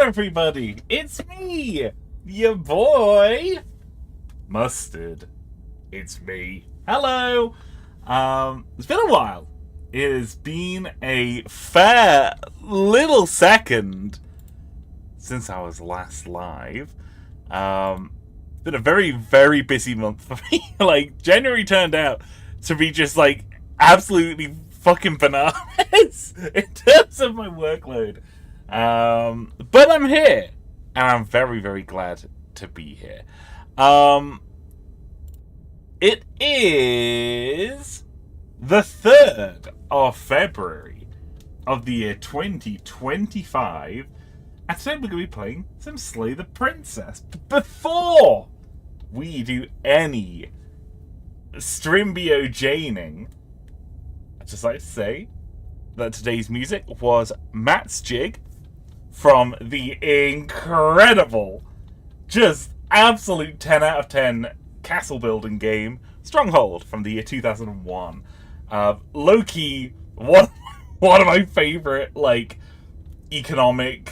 everybody! It's me, your boy, Mustard. It's me. Hello! It's been a while. It has been a fair little second since I was last live. It's been a very, very busy month for me. Like, January turned out to be just, like, absolutely fucking bananas in terms of my workload. But I'm here, and I'm very, very glad to be here. It is the 3rd of February of the year 2025, and today we're going to be playing some Slay the Princess. Before we do any Strimbio Janing, I'd just like to say that today's music was Matt's Jig from the incredible, just absolute 10 out of 10 castle building game Stronghold from the year 2001. Low-key, one of my favorite, like, economic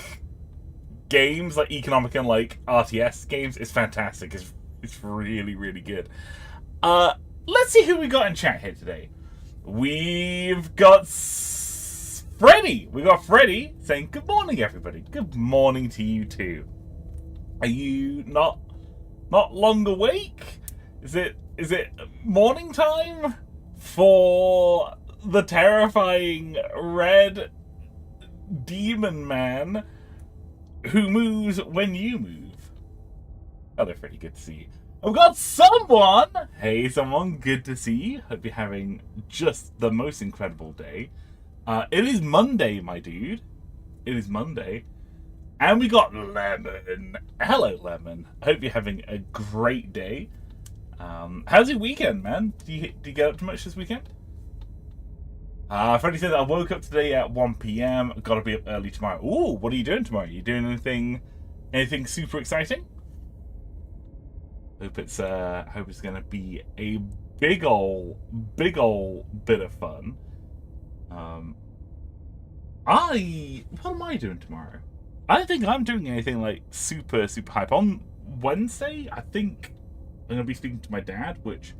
games, like economic and like RTS games. It's fantastic. It's really, really good. Let's see who we got in chat here today. We've got Freddy. We got Freddy saying good morning, everybody. Good morning to you too. Are you not long awake? Is it morning time for the terrifying red demon man who moves when you move? Oh, they're pretty good to see you. I've got someone! Hey, someone, good to see you. Hope you're having just the most incredible day. It is Monday, my dude. It is Monday. And we got Lemon. Hello, Lemon. I hope you're having a great day. How's your weekend, man? Do you get up to much this weekend? Freddie says, I woke up today at 1 p.m. Gotta be up early tomorrow. Ooh, what are you doing tomorrow? Are you doing anything super exciting? Hope it's gonna be a big ol' bit of fun. What am I doing tomorrow? I don't think I'm doing anything like super hype. On Wednesday, I think I'm gonna be speaking to my dad, which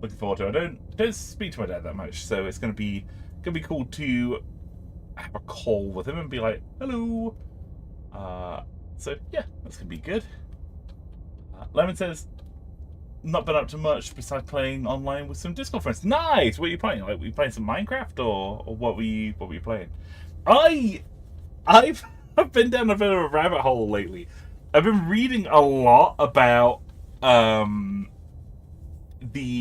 looking forward to. I don't speak to my dad that much, so it's gonna be cool to have a call with him and be like, hello. So yeah, that's gonna be good. Lemon says, not been up to much besides playing online with some Discord friends. Nice. What are you playing? Like, were you playing some Minecraft or what were you playing? I've been down a bit of a rabbit hole lately. I've been reading a lot about the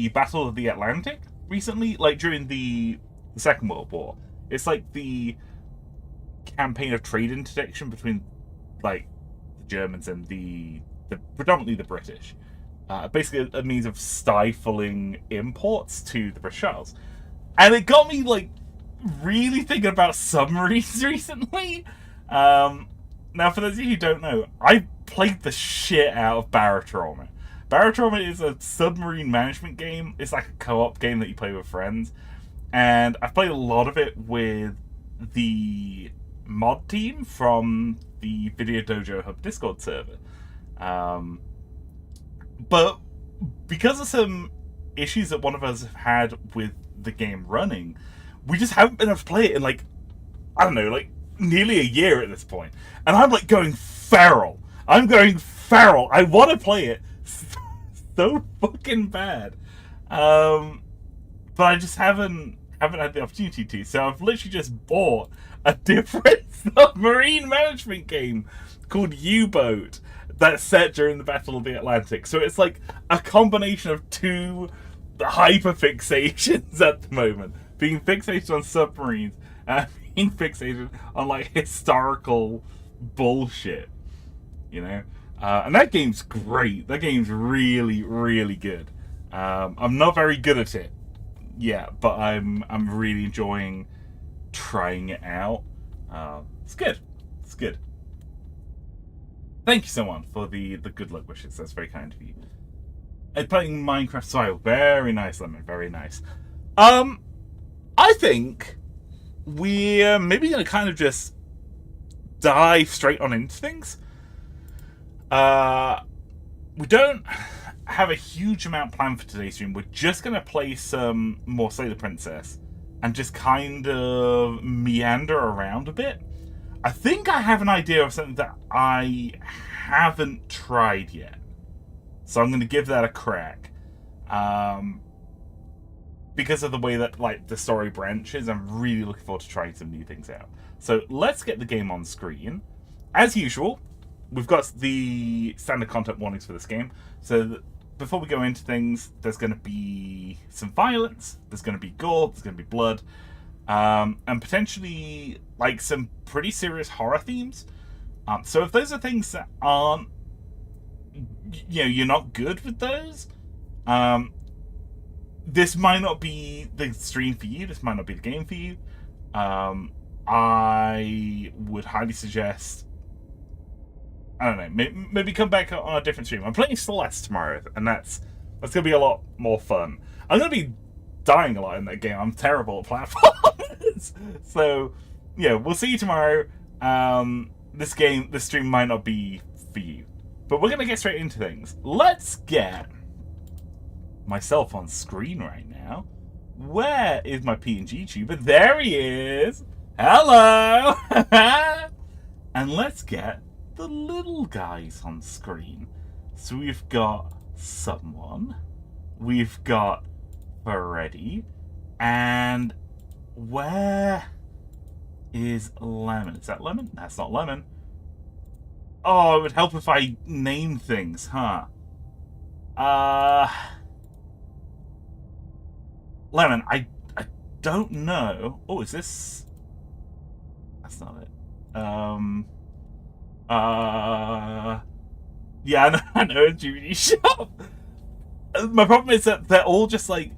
Battle of the Atlantic recently, like during the Second World War. It's like the campaign of trade interdiction between like the Germans and the predominantly the British. Basically a means of stifling imports to the British Isles. And it got me like really thinking about submarines recently. Now, for those of you who don't know, I played the shit out of Barotrauma. Barotrauma is a submarine management game. It's like a co-op game that you play with friends. And I've played a lot of it with the mod team from the Video Dojo Hub Discord server. But because of some issues that one of us have had with the game running, we just haven't been able to play it in like, I don't know, like nearly a year at this point. And I'm like going feral. I want to play it so fucking bad. But I just haven't had the opportunity to. So I've literally just bought a different submarine management game called U-Boat that's set during the Battle of the Atlantic. So it's like a combination of two hyperfixations at the moment. Being fixated on submarines and being fixated on like historical bullshit. You know? And that game's great. That game's really, really good. I'm not very good at it yet, but I'm really enjoying trying it out. It's good. It's good. Thank you so much for the good luck wishes. That's very kind of you. And playing Minecraft style. Very nice, Lemon. Very nice. I think we're maybe going to kind of just dive straight on into things. We don't have a huge amount planned for today's stream. We're just going to play some more Slay the Princess and just kind of meander around a bit. I think I have an idea of something that I haven't tried yet. So I'm going to give that a crack. Because of the way that like the story branches, I'm really looking forward to trying some new things out. So let's get the game on screen. As usual, we've got the standard content warnings for this game. So before we go into things, there's going to be some violence, there's going to be gore, there's going to be blood, and potentially like some pretty serious horror themes. So if those are things that aren't, you know, you're not good with those, this might not be the stream for you. This might not be the game for you. I would highly suggest, I don't know, maybe come back on a different stream. I'm playing Celeste tomorrow, and that's going to be a lot more fun. I'm going to be dying a lot in that game. I'm terrible at platforms. So, yeah, we'll see you tomorrow. This stream might not be for you. But we're going to get straight into things. Let's get myself on screen right now. Where is my PNG tuber? There he is. Hello. And let's get the little guys on screen. So we've got someone, we've got Freddy, and where is Lemon? Is that Lemon? That's not Lemon. Oh, it would help if I named things, huh? Lemon, I don't know. Oh, is this? That's not it. Yeah, I know it's DVD shop. My problem is that they're all just like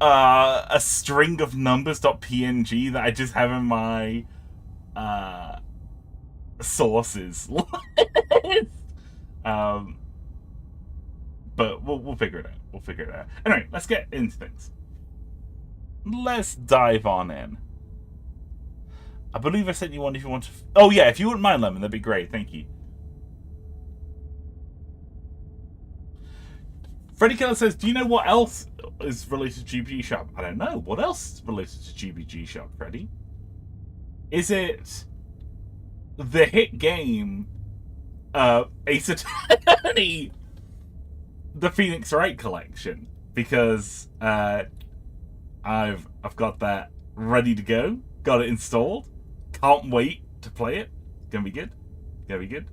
a string of numbers.png that I just have in my sources. But we'll figure it out. We'll figure it out. Anyway, let's get into things. Let's dive on in. I believe I sent you one if you want to... Oh, yeah, if you wouldn't mind, Lemon, that'd be great. Thank you. Freddy Killer says, do you know what else is related to GBG Shop? I don't know. What else is related to GBG Shop, Freddy? Is it the hit game Ace Attorney, the Phoenix Wright collection? Because I've got that ready to go. Got it installed. Can't wait to play it. Gonna be good. Gonna be good.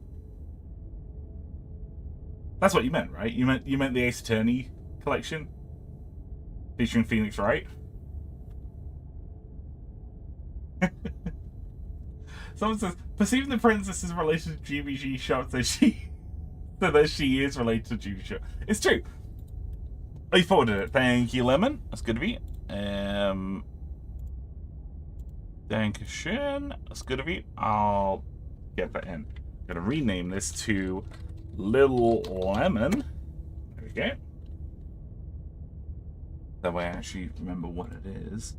That's what you meant, right? You meant the Ace Attorney collection featuring Phoenix Wright. Someone says, perceiving the princess is related to GBG Shop, so she is related to GBG Shop. It's true. Oh, you forwarded it. Thank you, Lemon. That's good of you. Dankeschön. That's good of you. I'll get that in. I'm gonna rename this to Little Lemon. There we go. That way I actually remember what it is.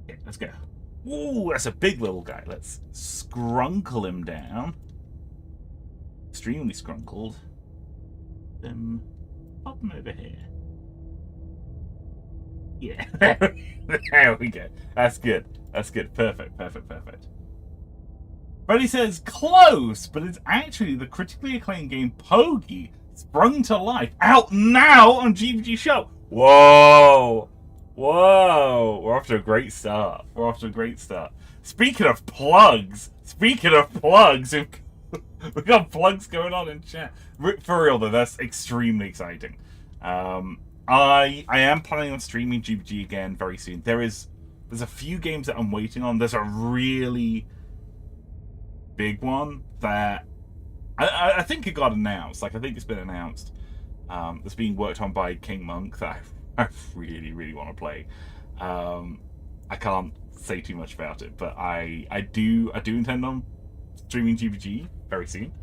Okay, let's go. Ooh, that's a big little guy. Let's scrunkle him down. Extremely scrunkled. Pop him over here. Yeah, there we go. That's good. That's good. Perfect, perfect, perfect. Freddy says, close, but it's actually the critically acclaimed game Poggy sprung to life. Out now on GBG Show. Whoa. Whoa. We're off to a great start. We're off to a great start. Speaking of plugs, we've got plugs going on in chat. For real, though, that's extremely exciting. I am planning on streaming GBG again very soon. There's a few games that I'm waiting on. There's a really big one that I think it got announced. Like, I think it's been announced. It's being worked on by King Monk that I really, really want to play. I can't say too much about it, but I do intend on streaming GBG very soon.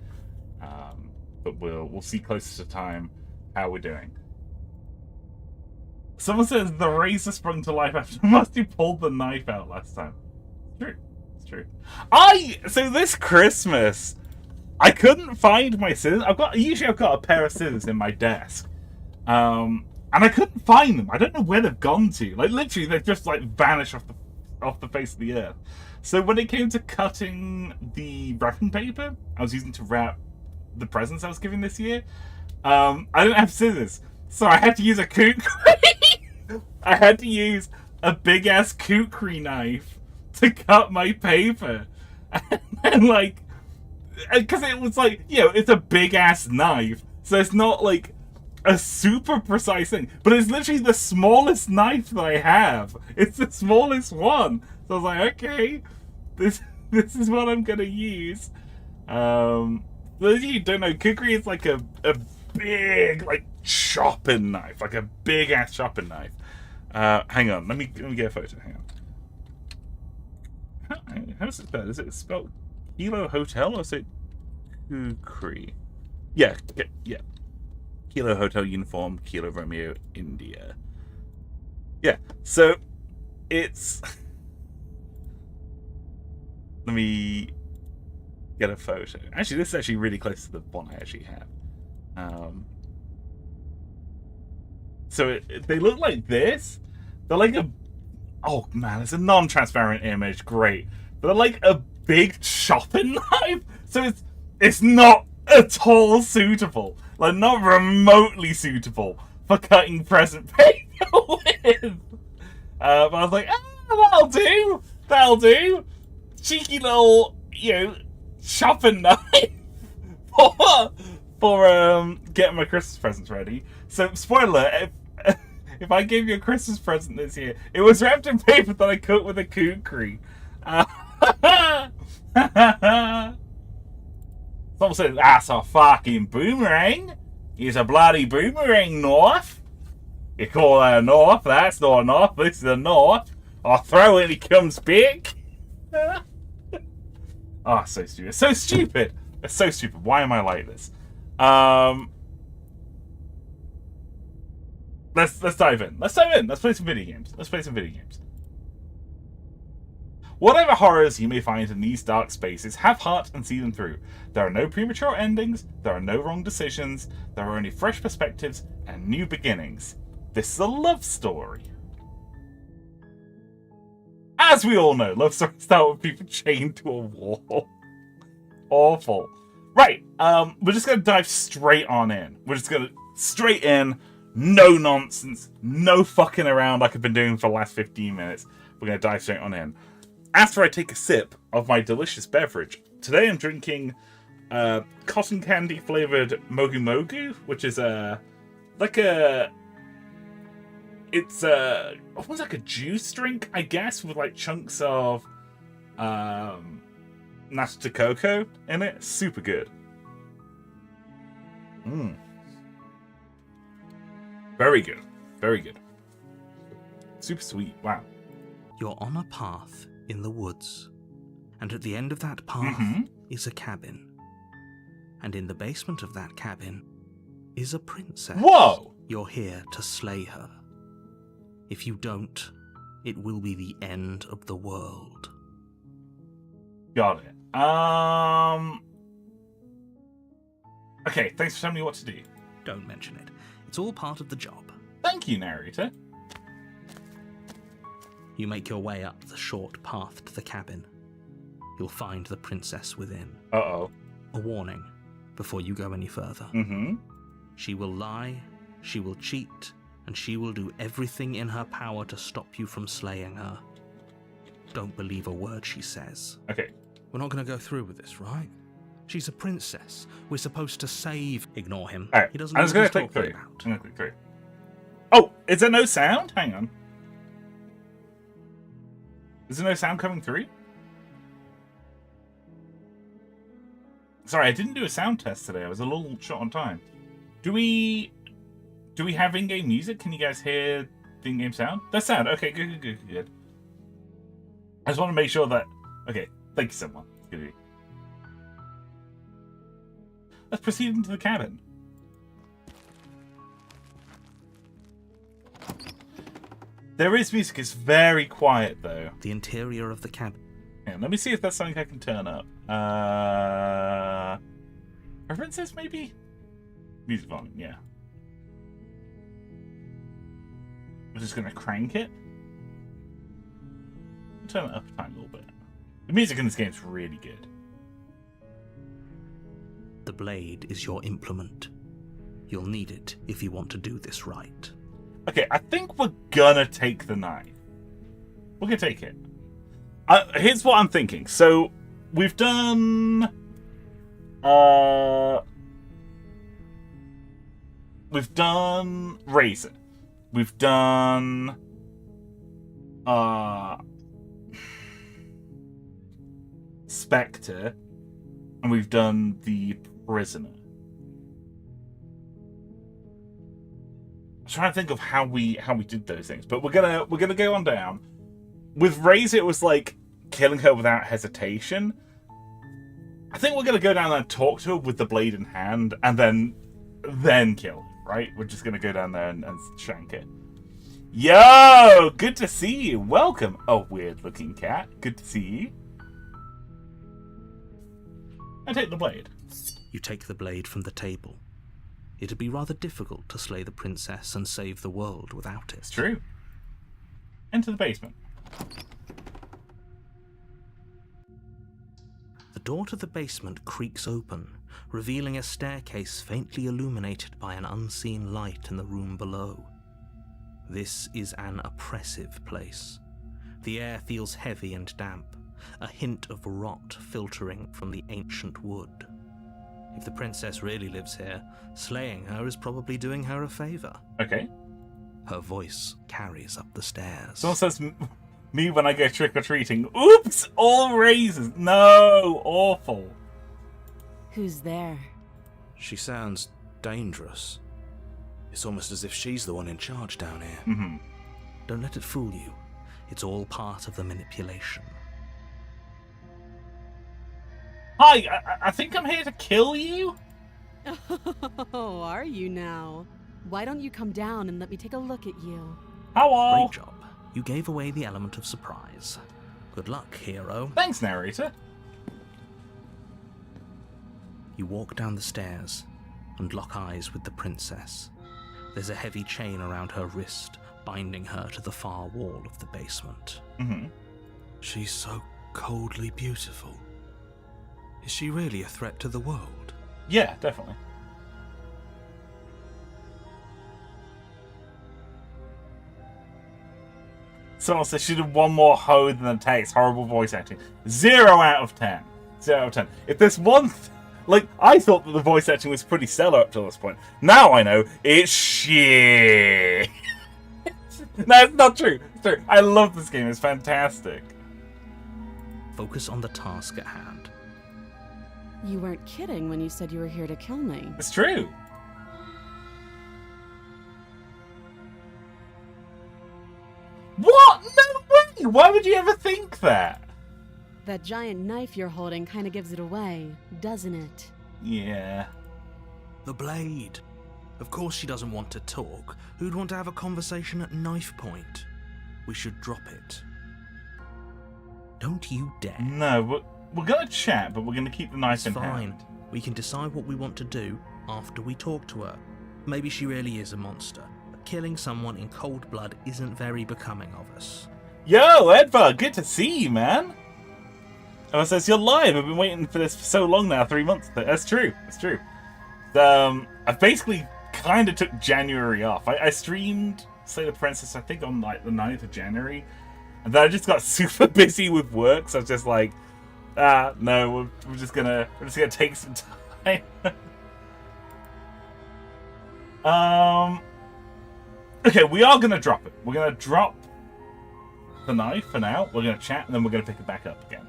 But we'll see closer to time how we're doing. Someone says the razor sprung to life after Musty pulled the knife out last time. It's true. It's true. So this Christmas, I couldn't find my scissors. Usually I've got a pair of scissors in my desk. And I couldn't find them. I don't know where they've gone to. Like, literally, they've just, like, vanished off the face of the earth. So when it came to cutting the wrapping paper I was using to wrap the presents I was giving this year, I didn't have scissors. So I had to use a kukri. I had to use a big-ass kukri knife to cut my paper. And, like, because it was like, it's a big-ass knife. So it's not, like, a super precise thing, but it's literally the smallest knife that I have. It's the smallest one. So I was like, okay, this is what I'm gonna use. Those of you who don't know, kukri is like a big, like, chopping knife, like a big ass chopping knife. Hang on, let me get a photo. Hang on. How is it spelled? Is it spelled Kilo Hotel or is it kukri? Yeah. Kilo Hotel Uniform, Kilo Romeo, India. Yeah, so it's... Let me get a photo. Actually, this is actually really close to the one I actually have. So they look like this. They're like a... Oh, man, it's a non-transparent image. Great. But they're like a big chopping knife. So it's not at all suitable. Like, not remotely suitable for cutting present paper with. But I was like, that'll do. Cheeky little, chopping knife for getting my Christmas presents ready. So, spoiler, if I gave you a Christmas present this year, it was wrapped in paper that I cut with a kukri. Someone said, that's a fucking boomerang. It's a bloody boomerang knife. You call that a knife? That's not a knife. This is a knife. I throw it and it comes back. Oh, so stupid. It's so stupid. It's so stupid. Why am I like this? Let's dive in. Let's play some video games. Whatever horrors you may find in these dark spaces, have heart and see them through. There are no premature endings, there are no wrong decisions, there are only fresh perspectives and new beginnings. This is a love story. As we all know, love stories start with people chained to a wall. Awful. Right, we're just going to dive straight on in. We're just going to straight in, no nonsense, no fucking around like I've been doing for the last 15 minutes. We're going to dive straight on in. After I take a sip of my delicious beverage, today I'm drinking cotton candy flavored Mogu Mogu, which is it's almost like a juice drink, I guess, with like chunks of nata cocoa in it. Super good. Very good. Very good. Super sweet. Wow. You're on a path in the woods, and at the end of that path is a cabin. And in the basement of that cabin is a princess. Whoa! You're here to slay her. If you don't, it will be the end of the world. Got it. Okay, thanks for telling me what to do. Don't mention it. It's all part of the job. Thank you, narrator. You make your way up the short path to the cabin. You'll find the princess within. Uh-oh. A warning before you go any further. She will lie, she will cheat, and she will do everything in her power to stop you from slaying her. Don't believe a word she says. Okay. We're not going to go through with this, right? She's a princess. We're supposed to save... Ignore him. All right. He doesn't I'm know just going what to he's click talking through. about. I'm going to click through. Oh, is there no sound? Hang on. Is there no sound coming through? Sorry, I didn't do a sound test today. I was a little short on time. Do we have in-game music? Can you guys hear the in-game sound? That's sound. Okay, good. I just want to make sure that... Okay, thank you so much. Good. Let's proceed into the cabin. There is music. It's very quiet, though. The interior of the cabin. Yeah. again. Let me see if that's something I can turn up. Preferences, maybe? Music volume, yeah. I'm just going to crank it. Turn it up a tiny little bit. The music in this game is really good. The blade is your implement. You'll need it if you want to do this right. Okay, I think we're gonna take the knife. We're gonna take it. Here's what I'm thinking. So, we've done... we've done Razor. We've done... Spectre. And we've done the Prisoner. I'm trying to think of how we did those things, but we're gonna go on down. With Razor, it was like killing her without hesitation. I think we're gonna go down there and talk to her with the blade in hand, and then kill her, right? We're just gonna go down there and shank it. Yo, good to see you. Welcome. Oh, weird-looking cat. Good to see you. And take the blade. You take the blade from the table. It'd be rather difficult to slay the princess and save the world without it. It's true. Enter the basement. The door to the basement creaks open, revealing a staircase faintly illuminated by an unseen light in the room below. This is an oppressive place. The air feels heavy and damp, a hint of rot filtering from the ancient wood. If the princess really lives here, slaying her is probably doing her a favor. Okay. Her voice carries up the stairs. Someone says, me when I go trick-or-treating. Oops! All razors! No! Awful. Who's there? She sounds dangerous. It's almost as if she's the one in charge down here. Mm-hmm. Don't let it fool you. It's all part of the manipulation. Hi, I think I'm here to kill you? Oh, are you now? Why don't you come down and let me take a look at you? Hello. Great job. You gave away the element of surprise. Good luck, hero. Thanks, narrator. You walk down the stairs and lock eyes with the princess. There's a heavy chain around her wrist, binding her to the far wall of the basement. Mm-hmm. She's so coldly beautiful. Is she really a threat to the world? Yeah, definitely. Someone says she did one more hoe than the text. Horrible voice acting. 0 out of 10. 0 out of 10. If there's one... like, I thought that the voice acting was pretty stellar up to this point. Now I know it's shit. No, it's not true. It's true. I love this game. It's fantastic. Focus on the task at hand. You weren't kidding when you said you were here to kill me. It's true. What? No way! Why would you ever think that? That giant knife you're holding kind of gives it away, doesn't it? Yeah. The blade. Of course she doesn't want to talk. Who'd want to have a conversation at knife point? We should drop it. Don't you dare. No, we're going to chat, but we're going to keep the knife It's in fine. hand. We can decide what we want to do after we talk to her. Maybe she really is a monster, but killing someone in cold blood isn't very becoming of us. Yo, Edvard, good to see you, man. Oh, it says you're live. I've been waiting for this for so long now, 3 months. That's true. That's true. I basically kind of took January off. I streamed Slay the Princess, I think, on like the 9th of January. And then I just got super busy with work, so I was just like, no, we're just gonna take some time. Okay, we are gonna drop it. We're gonna drop the knife for now. We're gonna chat, and then we're gonna pick it back up again.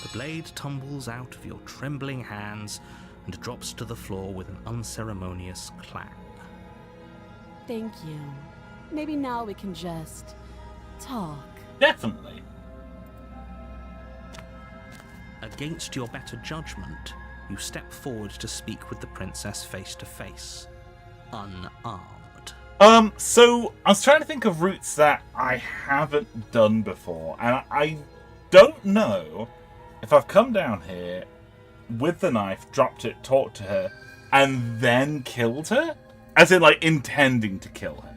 The blade tumbles out of your trembling hands and drops to the floor with an unceremonious clang. Thank you. Maybe now we can just talk. Definitely. Against your better judgment, you step forward to speak with the princess face to face, unarmed. So I was trying to think of routes that I haven't done before, and don't know if I've come down here with the knife, dropped it, talked to her, and then killed her, as in like intending to kill her.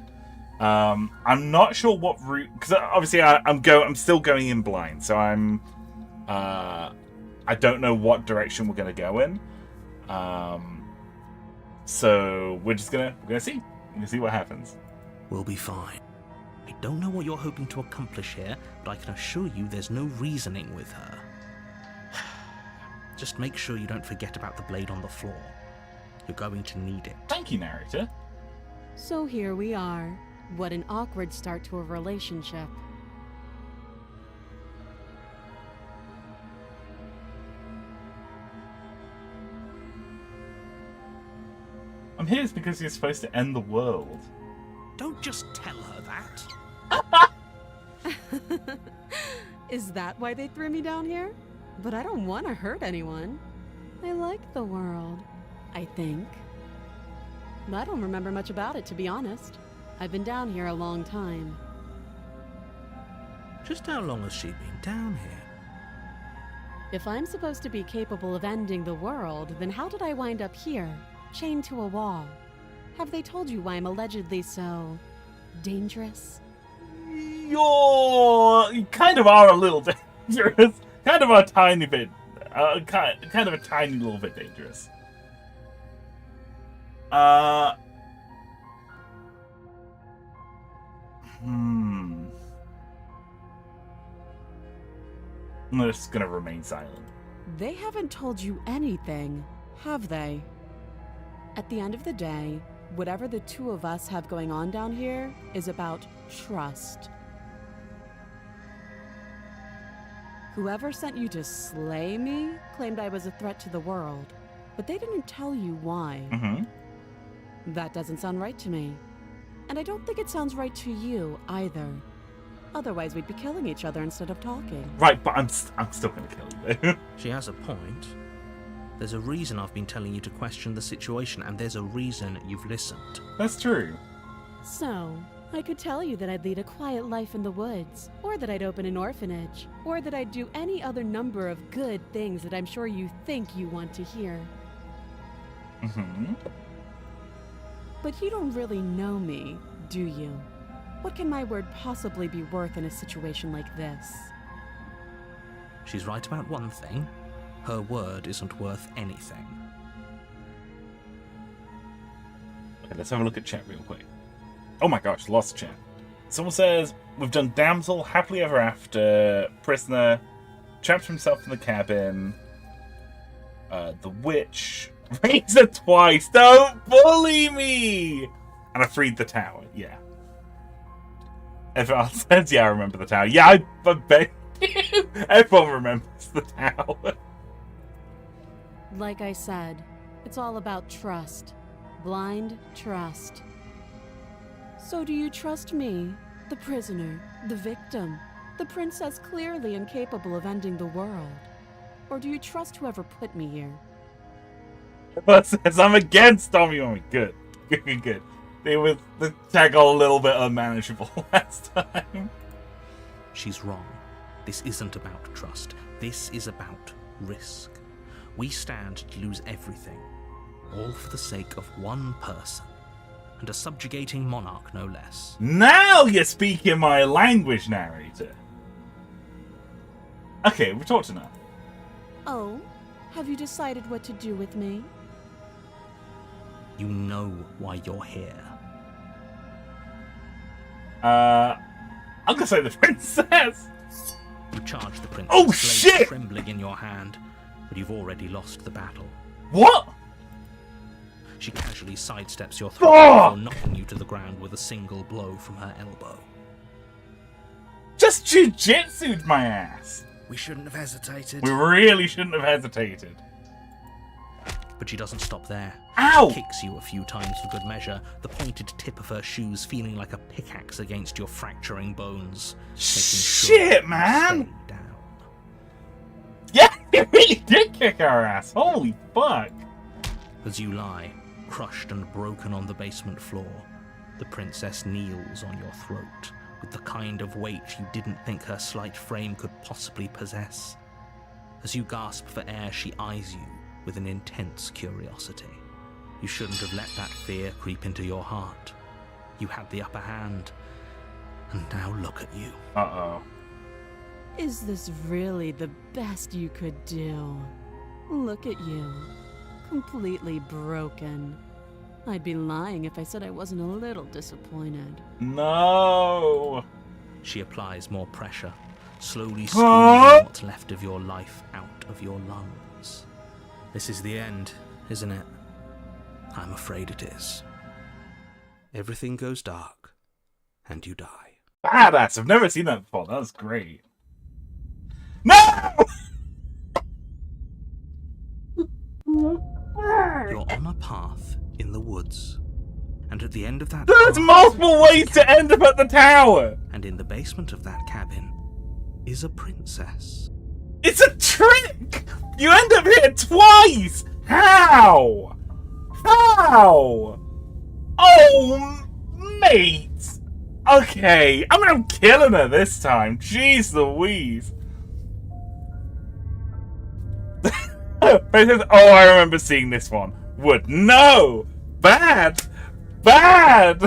I'm not sure what route, because obviously I'm still going in blind, so I don't know what direction we're going to go in. So we're gonna see. We're gonna see what happens. We'll be fine. I don't know what you're hoping to accomplish here, but I can assure you there's no reasoning with her. Just make sure you don't forget about the blade on the floor. You're going to need it. Thank you, narrator. So here we are. What an awkward start to a relationship. I'm here because you're supposed to end the world. Don't just tell her that. Is that why they threw me down here? But I don't want to hurt anyone. I like the world, I think. I don't remember much about it, to be honest. I've been down here a long time. Just how long has she been down here? If I'm supposed to be capable of ending the world, then how did I wind up here, chained to a wall? Have they told you why I'm allegedly so dangerous? You kind of are a little dangerous. Kind of a tiny bit. Kind of a tiny little bit dangerous. I'm just gonna remain silent. They haven't told you anything, have they? At the end of the day, whatever the two of us have going on down here is about trust. Whoever sent you to slay me claimed I was a threat to the world, but they didn't tell you why. That doesn't sound right to me. And I don't think it sounds right to you either. Otherwise, we'd be killing each other instead of talking. Right, but I'm still gonna kill you, though. She has a point. There's a reason I've been telling you to question the situation, and there's a reason you've listened. That's true. So, I could tell you that I'd lead a quiet life in the woods, or that I'd open an orphanage, or that I'd do any other number of good things that I'm sure you think you want to hear. But you don't really know me, do you? What can my word possibly be worth in a situation like this? She's right about one thing. Her word isn't worth anything. Okay, let's have a look at chat real quick. Oh my gosh, lost chat. Someone says, we've done damsel, happily ever after, prisoner, trapped himself in the cabin, the witch, razor twice, don't bully me! And I freed the tower, yeah. Everyone else says, yeah, I remember the tower. Yeah, I bet everyone remembers the tower. Like I said, it's all about trust. Blind trust. So do you trust me, the prisoner, the victim, the princess clearly incapable of ending the world? Or do you trust whoever put me here? Everyone says, I'm against Tommy Mommy. Good. Good. The tag got a little bit unmanageable last time. She's wrong. This isn't about trust. This is about risk. We stand to lose everything, all for the sake of one person, and a subjugating monarch no less. Now you're speaking my language, narrator. Okay, we've talked enough. Oh, have you decided what to do with me? You know why you're here. I'm gonna say the princess. You charge the princess, Oh blade shit! trembling in your hand, but you've already lost the battle. What? She casually sidesteps your throat before knocking you to the ground with a single blow from her elbow. Just jujitsu'd my ass. We shouldn't have hesitated. We really shouldn't have hesitated. But she doesn't stop there. Ow! She kicks you a few times for good measure, the pointed tip of her shoes feeling like a pickaxe against your fracturing bones. Shit, man! Stay down. Yeah, it really did kick our ass. Holy fuck. As you lie, crushed and broken on the basement floor, the princess kneels on your throat with the kind of weight you didn't think her slight frame could possibly possess. As you gasp for air, she eyes you with an intense curiosity. You shouldn't have let that fear creep into your heart. You had the upper hand, and now look at you. Uh-oh. Is this really the best you could do? Look at you. Completely broken. I'd be lying if I said I wasn't a little disappointed. No! She applies more pressure, slowly squeezing what's left of your life out of your lungs. This is the end, isn't it? I'm afraid it is. Everything goes dark, and you die. Badass! I've never seen that before. That was great. No! You're on a path in the woods, and at the end of that There's path, multiple ways to end up at the tower! and in the basement of that cabin is a princess. It's a trick! You end up here twice! How? How? Oh, mate! Okay, I'm killing her this time. Jeez Louise. Princess, oh, I remember seeing this one. Wood. No! Bad! Bad!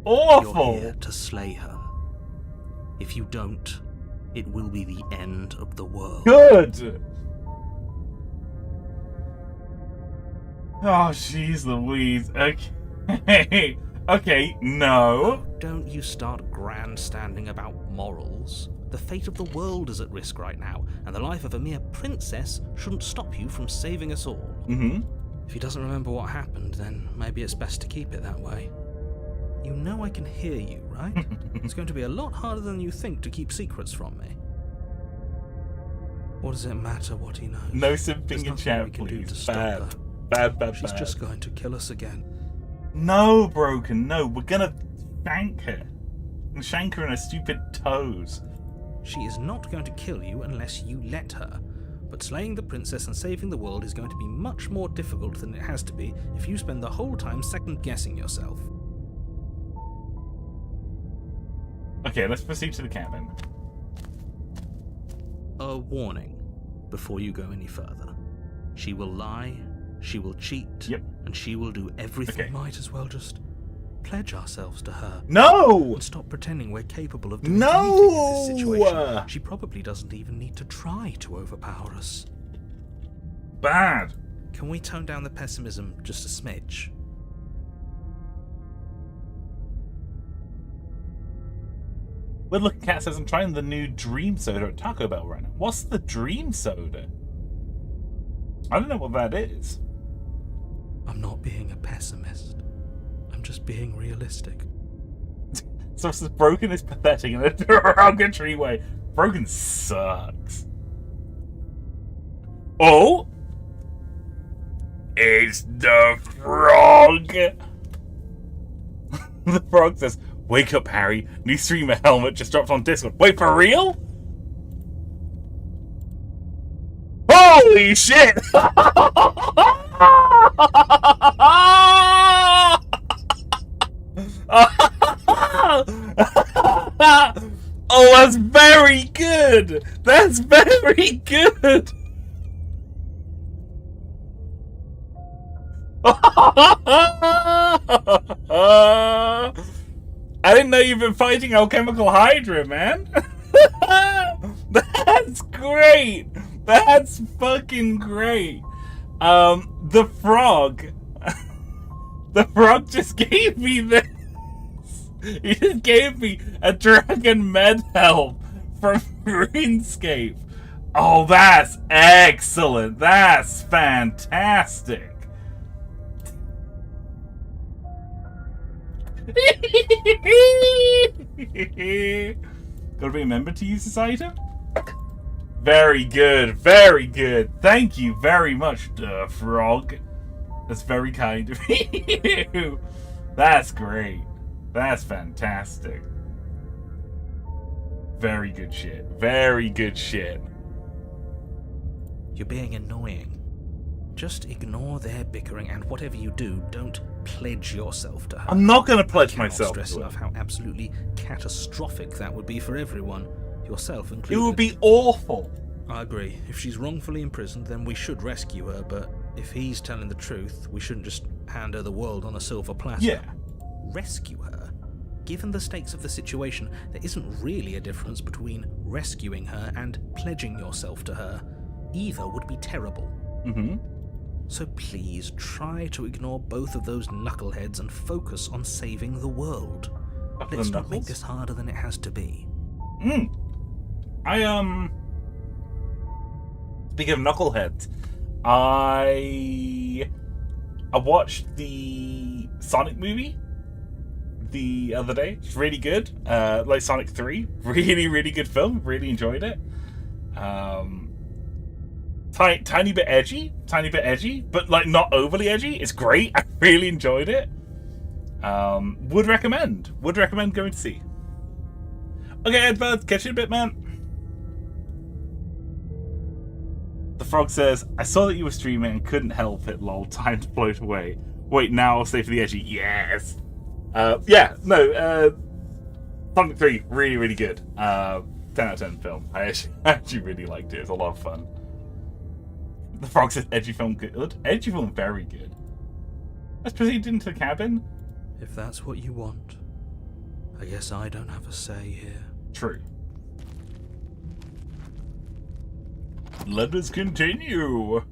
Awful! You're here to slay her. If you don't, it will be the end of the world. Good! Oh, jeez Louise. Okay. Okay, no. Don't you start grandstanding about morals. The fate of the world is at risk right now, and the life of a mere princess shouldn't stop you from saving us all. Mm-hmm. If he doesn't remember what happened, then maybe it's best to keep it that way. You know I can hear you, right? It's going to be a lot harder than you think to keep secrets from me. What does it matter what he knows? No simping in chat, please. Bad. She's just going to kill us again. No, Broken, no. We're gonna shank her. And shank her in her stupid toes. She is not going to kill you unless you let her. But slaying the princess and saving the world is going to be much more difficult than it has to be if you spend the whole time second-guessing yourself. Okay, let's proceed to the cabin. A warning before you go any further. She will lie, she will cheat, Yep. and she will do everything. Okay. Might as well just pledge ourselves to her. No! And stop pretending we're capable of doing No! anything in this situation. She probably doesn't even need to try to overpower us. Bad. Can we tone down the pessimism just a smidge? Weird Looking Cat says I'm trying the new Dream Soda at Taco Bell right now. What's the Dream Soda? I don't know what that is. I'm not being a pessimist. I'm just being realistic. So it's Broken is pathetic in a derogatory way. Broken sucks. Oh! It's the frog! The frog says, "Wake up, Harry. New streamer helmet just dropped on Discord." Wait, for real? Holy shit! Oh, that's very good! That's very good! I didn't know you've been fighting Alchemical Hydra, man. That's great. That's fucking great. The frog. The frog just gave me this. He just gave me a Dragon Med help from RuneScape. Oh, that's excellent. That's fantastic. Gotta remember to use this item? Very good, very good. Thank you very much, frog. That's very kind of you. That's great. That's fantastic. Very good shit. Very good shit. You're being annoying. Just ignore their bickering, and whatever you do, don't pledge yourself to her. I'm not going to pledge I cannot myself stress to enough her. how absolutely catastrophic that would be for everyone, yourself It included. would be awful. I agree. If she's wrongfully imprisoned, then we should rescue her, but if he's telling the truth, we shouldn't just hand her the world on a silver platter. Yeah. Rescue her? Given the stakes of the situation, there isn't really a difference between rescuing her and pledging yourself to her. Either would be terrible. Mm-hmm. So please try to ignore both of those knuckleheads and focus on saving the world. After Let's the not make knuckles? this harder than it has to be. Speaking of knuckleheads, I watched the Sonic movie the other day. It's really good. Like Sonic 3. Really, really good film. Really enjoyed it. Tiny bit edgy, but like not overly edgy. It's great. I really enjoyed it. Would recommend going to see. Okay, Edward, catch you in a bit, man. The frog says, I saw that you were streaming and couldn't help it, lol. Time to float away. Wait, now I'll stay for the edgy. Yes. Sonic 3, really, really good. 10 out of 10 film. I actually really liked it. It was a lot of fun. The frog says, edgy film good. Edgy film very good. Let's proceed into the cabin. If that's what you want, I guess I don't have a say here. True. Let us continue.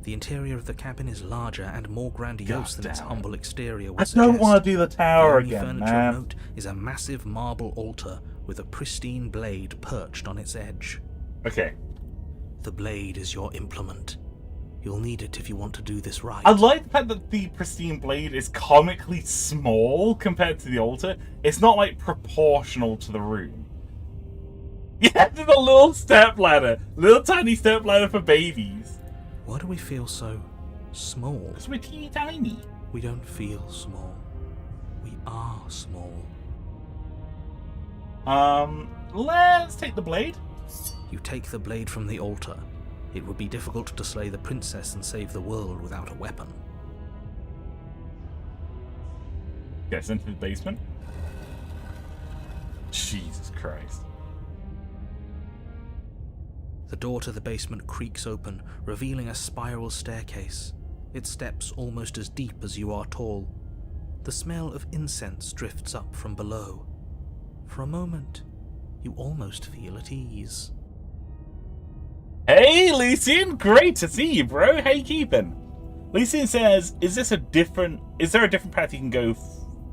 The interior of the cabin is larger and more grandiose than its damn it. humble exterior would I suggest. don't want to do the tower The only again, furniture man. note is a massive marble altar with a pristine blade perched on its edge. Okay. The blade is your implement. You'll need it if you want to do this right. I like the fact that the pristine blade is comically small compared to the altar. It's not like proportional to the room. Yeah, there's a little step ladder. Little tiny step ladder for babies. Why do we feel so small? Because we're teeny tiny. We don't feel small. We are small. Let's take the blade. You take the blade from the altar. It would be difficult to slay the princess and save the world without a weapon. Gets into the basement. Jesus Christ. The door to the basement creaks open, revealing a spiral staircase. Its steps almost as deep as you are tall. The smell of incense drifts up from below. For a moment, you almost feel at ease. Hey, Lucian! Great to see you, bro. How you keeping? Lucian says, is there a different path you can go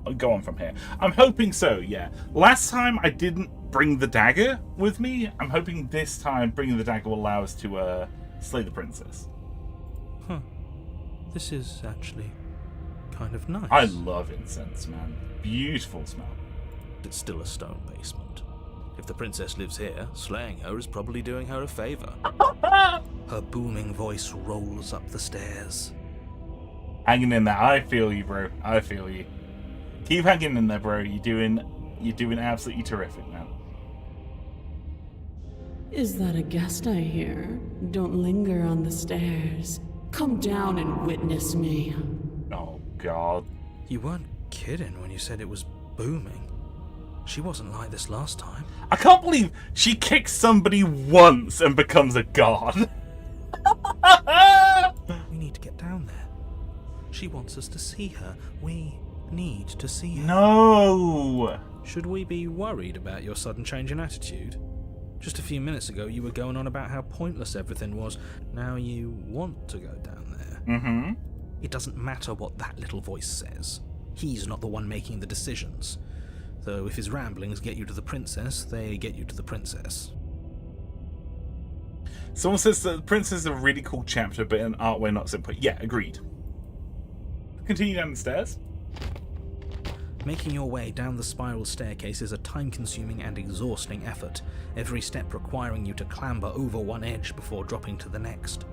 on from here? I'm hoping so, yeah. Last time I didn't bring the dagger with me. I'm hoping this time bringing the dagger will allow us to slay the princess. Huh. This is actually kind of nice. I love incense, man. Beautiful smell. It's still a stone basement. If the princess lives here, slaying her is probably doing her a favor. Her booming voice rolls up the stairs. Hanging in there. I feel you, bro. I feel you. Keep hanging in there, bro. You're doing absolutely terrific, man. Is that a guest I hear? Don't linger on the stairs. Come down and witness me. Oh, God. You weren't kidding when you said it was booming. She wasn't like this last time. I can't believe she kicks somebody once and becomes a god. We need to get down there. She wants us to see her. We need to see her. No. Should we be worried about your sudden change in attitude? Just a few minutes ago, you were going on about how pointless everything was. Now you want to go down there. Mm-hmm. It doesn't matter what that little voice says. He's not the one making the decisions. Though if his ramblings get you to the princess, they get you to the princess. Someone says that the princess is a really cool chapter, but in an art way not so. Yeah, agreed. Continue down the stairs. Making your way down the spiral staircase is a time-consuming and exhausting effort, every step requiring you to clamber over one edge before dropping to the next.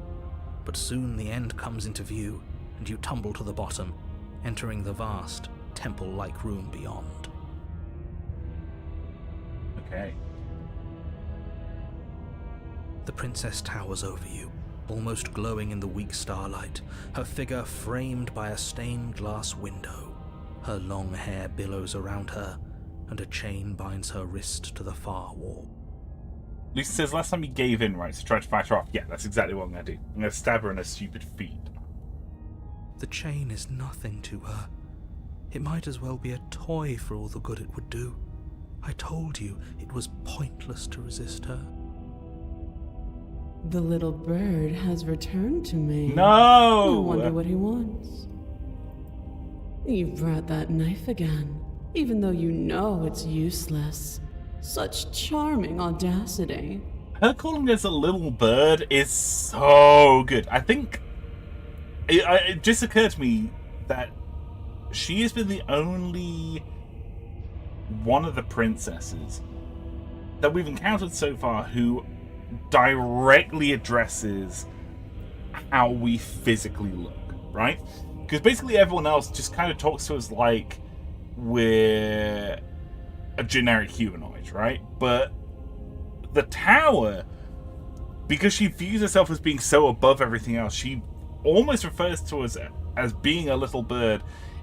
But soon the end comes into view, and you tumble to the bottom, entering the vast, temple-like room beyond. Okay. The princess towers over you, almost glowing in the weak starlight, her figure framed by a stained glass window. Her long hair billows around her, and a chain binds her wrist to the far wall. Lucy says last time you gave in, right, so try to fight her off. Yeah, that's exactly what I'm going to do. I'm going to stab her in her stupid feet. The chain is nothing to her. It might as well be a toy for all the good it would do. I told you it was pointless to resist her. The little bird has returned to me. No! I wonder what he wants. You brought that knife again, even though you know it's useless. Such charming audacity. Her calling us a little bird is so good. I think it just occurred to me that she has been the only one of the princesses that we've encountered so far who directly addresses how we physically look, right? Because basically everyone else just kind of talks to us like we're a generic humanoid, right? But the tower, because she views herself as being so above everything else, she almost refers to us as being a little bird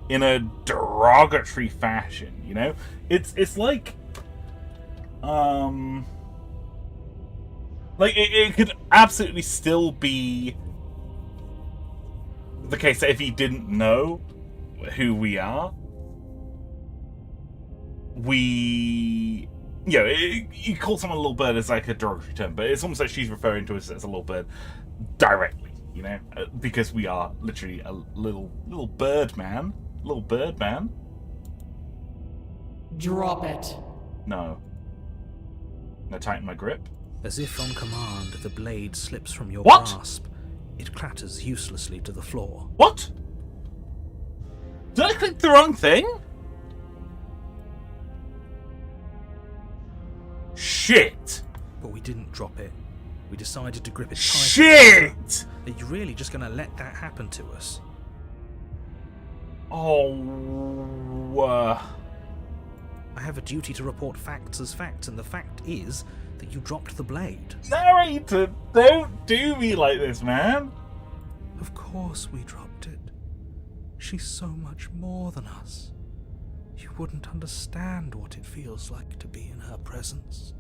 in a derogatory fashion, you know? It's like it could absolutely still be the case that if he didn't know who we are, you know, you call someone a little bird as like a derogatory term, but it's almost like she's referring to us as a little bird directly, you know, because we are literally a little bird man. Little bird man. Drop it. No. I tighten my grip. As if on command, the blade slips from your What? grasp. It clatters uselessly to the floor. What? Did I click the wrong thing? Shit! But we didn't drop it. We decided to grip it tighter. Shit! Are you really just going to let that happen to us? Oh, I have a duty to report facts as facts, and the fact is that you dropped the blade. narrator, don't do me like this, man. Of course we dropped it. She's so much more than us. You wouldn't understand what it feels like to be in her presence.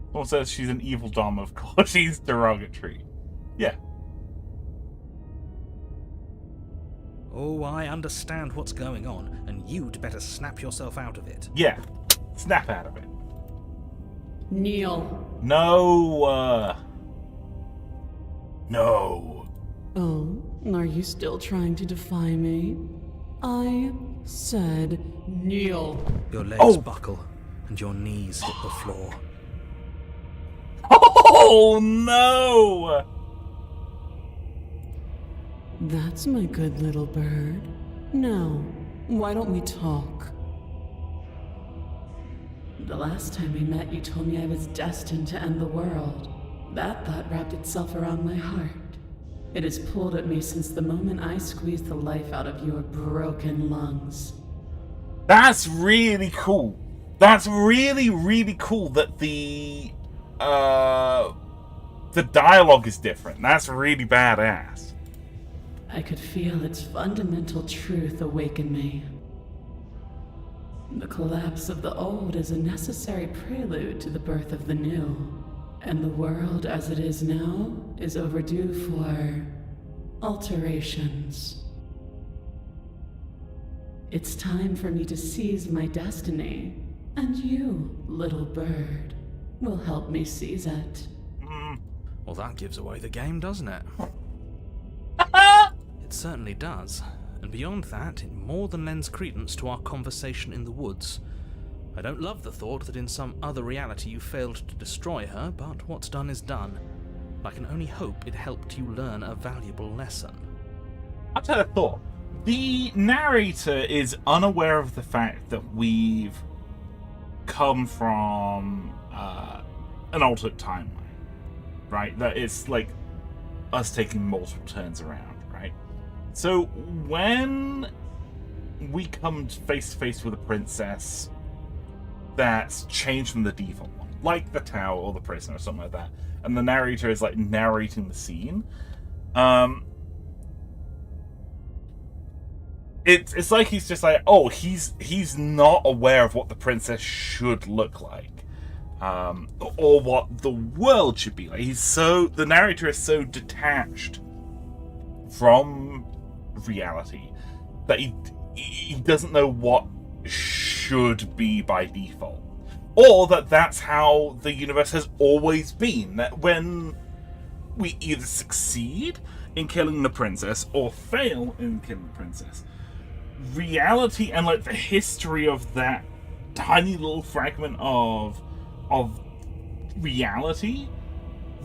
Someone says she's an evil dom, of course she's derogatory. Yeah. Oh, I understand what's going on, and you'd better snap yourself out of it. Yeah. Snap out of it. Kneel. No, No. Oh, are you still trying to defy me? I said kneel. Your legs buckle, and your knees hit the floor. Oh, no! That's my good little bird. Now, why don't we talk? The last time we met, you told me I was destined to end the world. That thought wrapped itself around my heart. It has pulled at me since the moment I squeezed the life out of your broken lungs. That's really cool. That's really, really cool that the dialogue is different. That's really badass. I could feel its fundamental truth awaken me. The collapse of the old is a necessary prelude to the birth of the new, and the world as it is now is overdue for alterations. It's time for me to seize my destiny, and you, little bird, will help me seize it. Well, that gives away the game, doesn't it? It certainly does. And beyond that, it more than lends credence to our conversation in the woods. I don't love the thought that in some other reality you failed to destroy her, but what's done is done. I can only hope it helped you learn a valuable lesson. I've had a thought. The narrator is unaware of the fact that we've come from an alternate timeline, right? That it's like us taking multiple turns around, right? So when we come face to face with a princess that's changed from the default one, like the tower or the prison or something like that, and the narrator is like narrating the scene. It's like he's just like, oh, he's not aware of what the princess should look like, or what the world should be like. The narrator is so detached from reality that he doesn't know what should be by default, or that's how the universe has always been. That when we either succeed in killing the princess or fail in killing the princess, reality and like the history of that tiny little fragment of reality,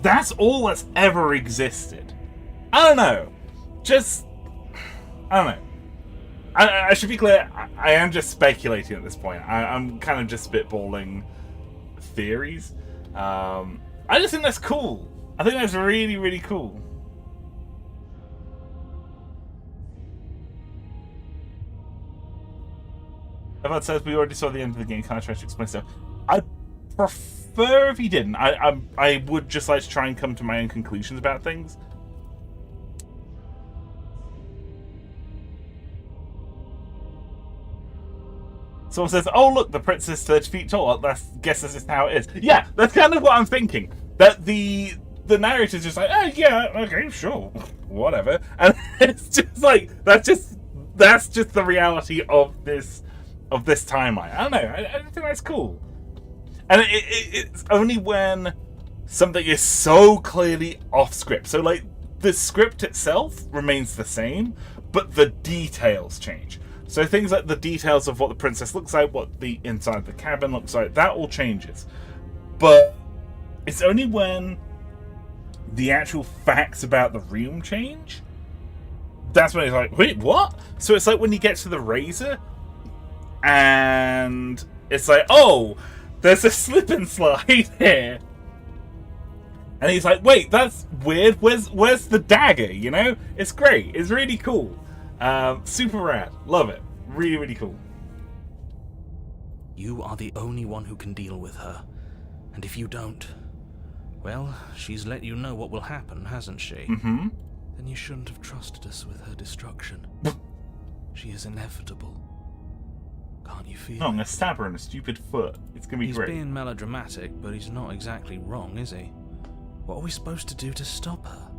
that's all that's ever existed. I don't know. I don't know. I should be clear, I am just speculating at this point. I'm kind of just spitballing theories. I just think that's cool. I think that's really, really cool. Evan says we already saw the end of the game. Can I try to explain stuff? I prefer if he didn't. I would just like to try and come to my own conclusions about things. Someone says, "Oh look, the princess is 30 feet tall. Guess this is how it is." Yeah, that's kind of what I'm thinking. That the narrator's just like, "Oh yeah, okay, sure, whatever," and it's just like that's just the reality of this timeline. I don't know. I think that's cool, and it's only when something is so clearly off script. So like the script itself remains the same, but the details change. So things like the details of what the princess looks like, what the inside of the cabin looks like, that all changes. But it's only when the actual facts about the room change, that's when it's like, wait, what? So it's like when you get to the razor, and it's like, oh, there's a slip and slide here. And he's like, wait, that's weird. Where's the dagger, you know? It's great. It's really cool. Super rad. Love it. Really, really cool. You are the only one who can deal with her. And if you don't, well, she's let you know what will happen, hasn't she? Mm-hmm. Then you shouldn't have trusted us with her destruction. She is inevitable. Can't you feel No, I'm it? gonna stab her in a stupid foot. It's gonna be great. He's being melodramatic, but he's not exactly wrong, is he? What are we supposed to do to stop her?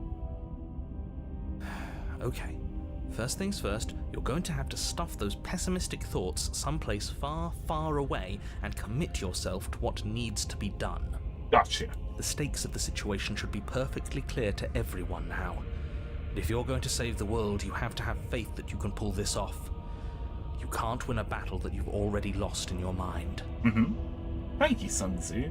Okay. First things first, you're going to have to stuff those pessimistic thoughts someplace far, far away and commit yourself to what needs to be done. Gotcha. The stakes of the situation should be perfectly clear to everyone now. And if you're going to save the world, you have to have faith that you can pull this off. You can't win a battle that you've already lost in your mind. Mm-hmm. Thank you, Sun Tzu.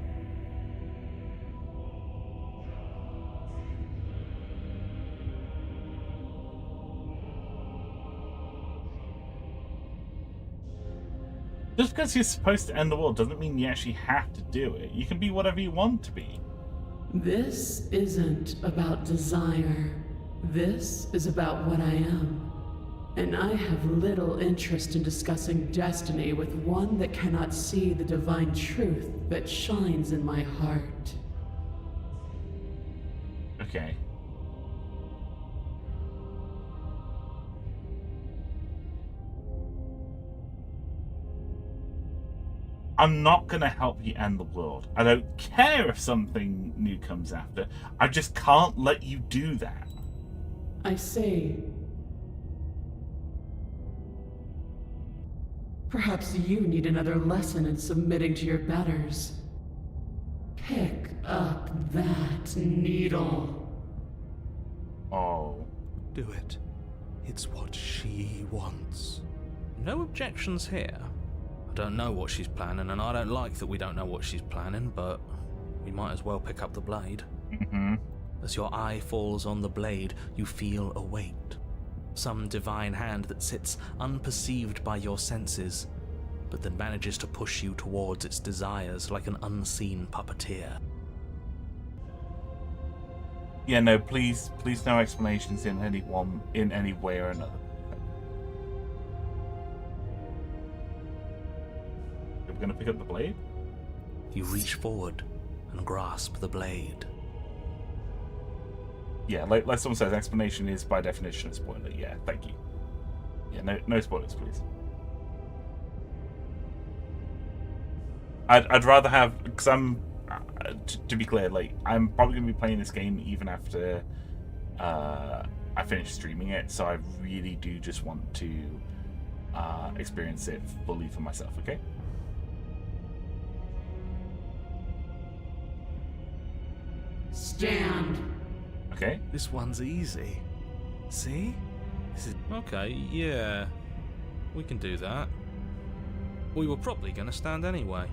Just because you're supposed to end the world doesn't mean you actually have to do it. You can be whatever you want to be. This isn't about desire. This is about what I am. And I have little interest in discussing destiny with one that cannot see the divine truth that shines in my heart. Okay. I'm not going to help you end the world. I don't care if something new comes after. I just can't let you do that. I say, perhaps you need another lesson in submitting to your betters. Pick up that needle. Oh. Do it. It's what she wants. No objections here. I don't know what she's planning, and I don't like that we don't know what she's planning, but we might as well pick up the blade. Mm-hmm. As your eye falls on the blade, you feel a weight. Some divine hand that sits unperceived by your senses, but that manages to push you towards its desires like an unseen puppeteer. Yeah, no, please no explanations in any way or another. We're gonna pick up the blade? You reach forward and grasp the blade. Yeah, like someone says, explanation is by definition a spoiler. Yeah, thank you. Yeah, no spoilers, please. I'd rather have, because I'm, to be clear, like, I'm probably going to be playing this game even after I finish streaming it, so I really do just want to experience it fully for myself, okay? Stand. Okay. This one's easy. See? This is... Okay, yeah. We can do that. We were probably going to stand anyway.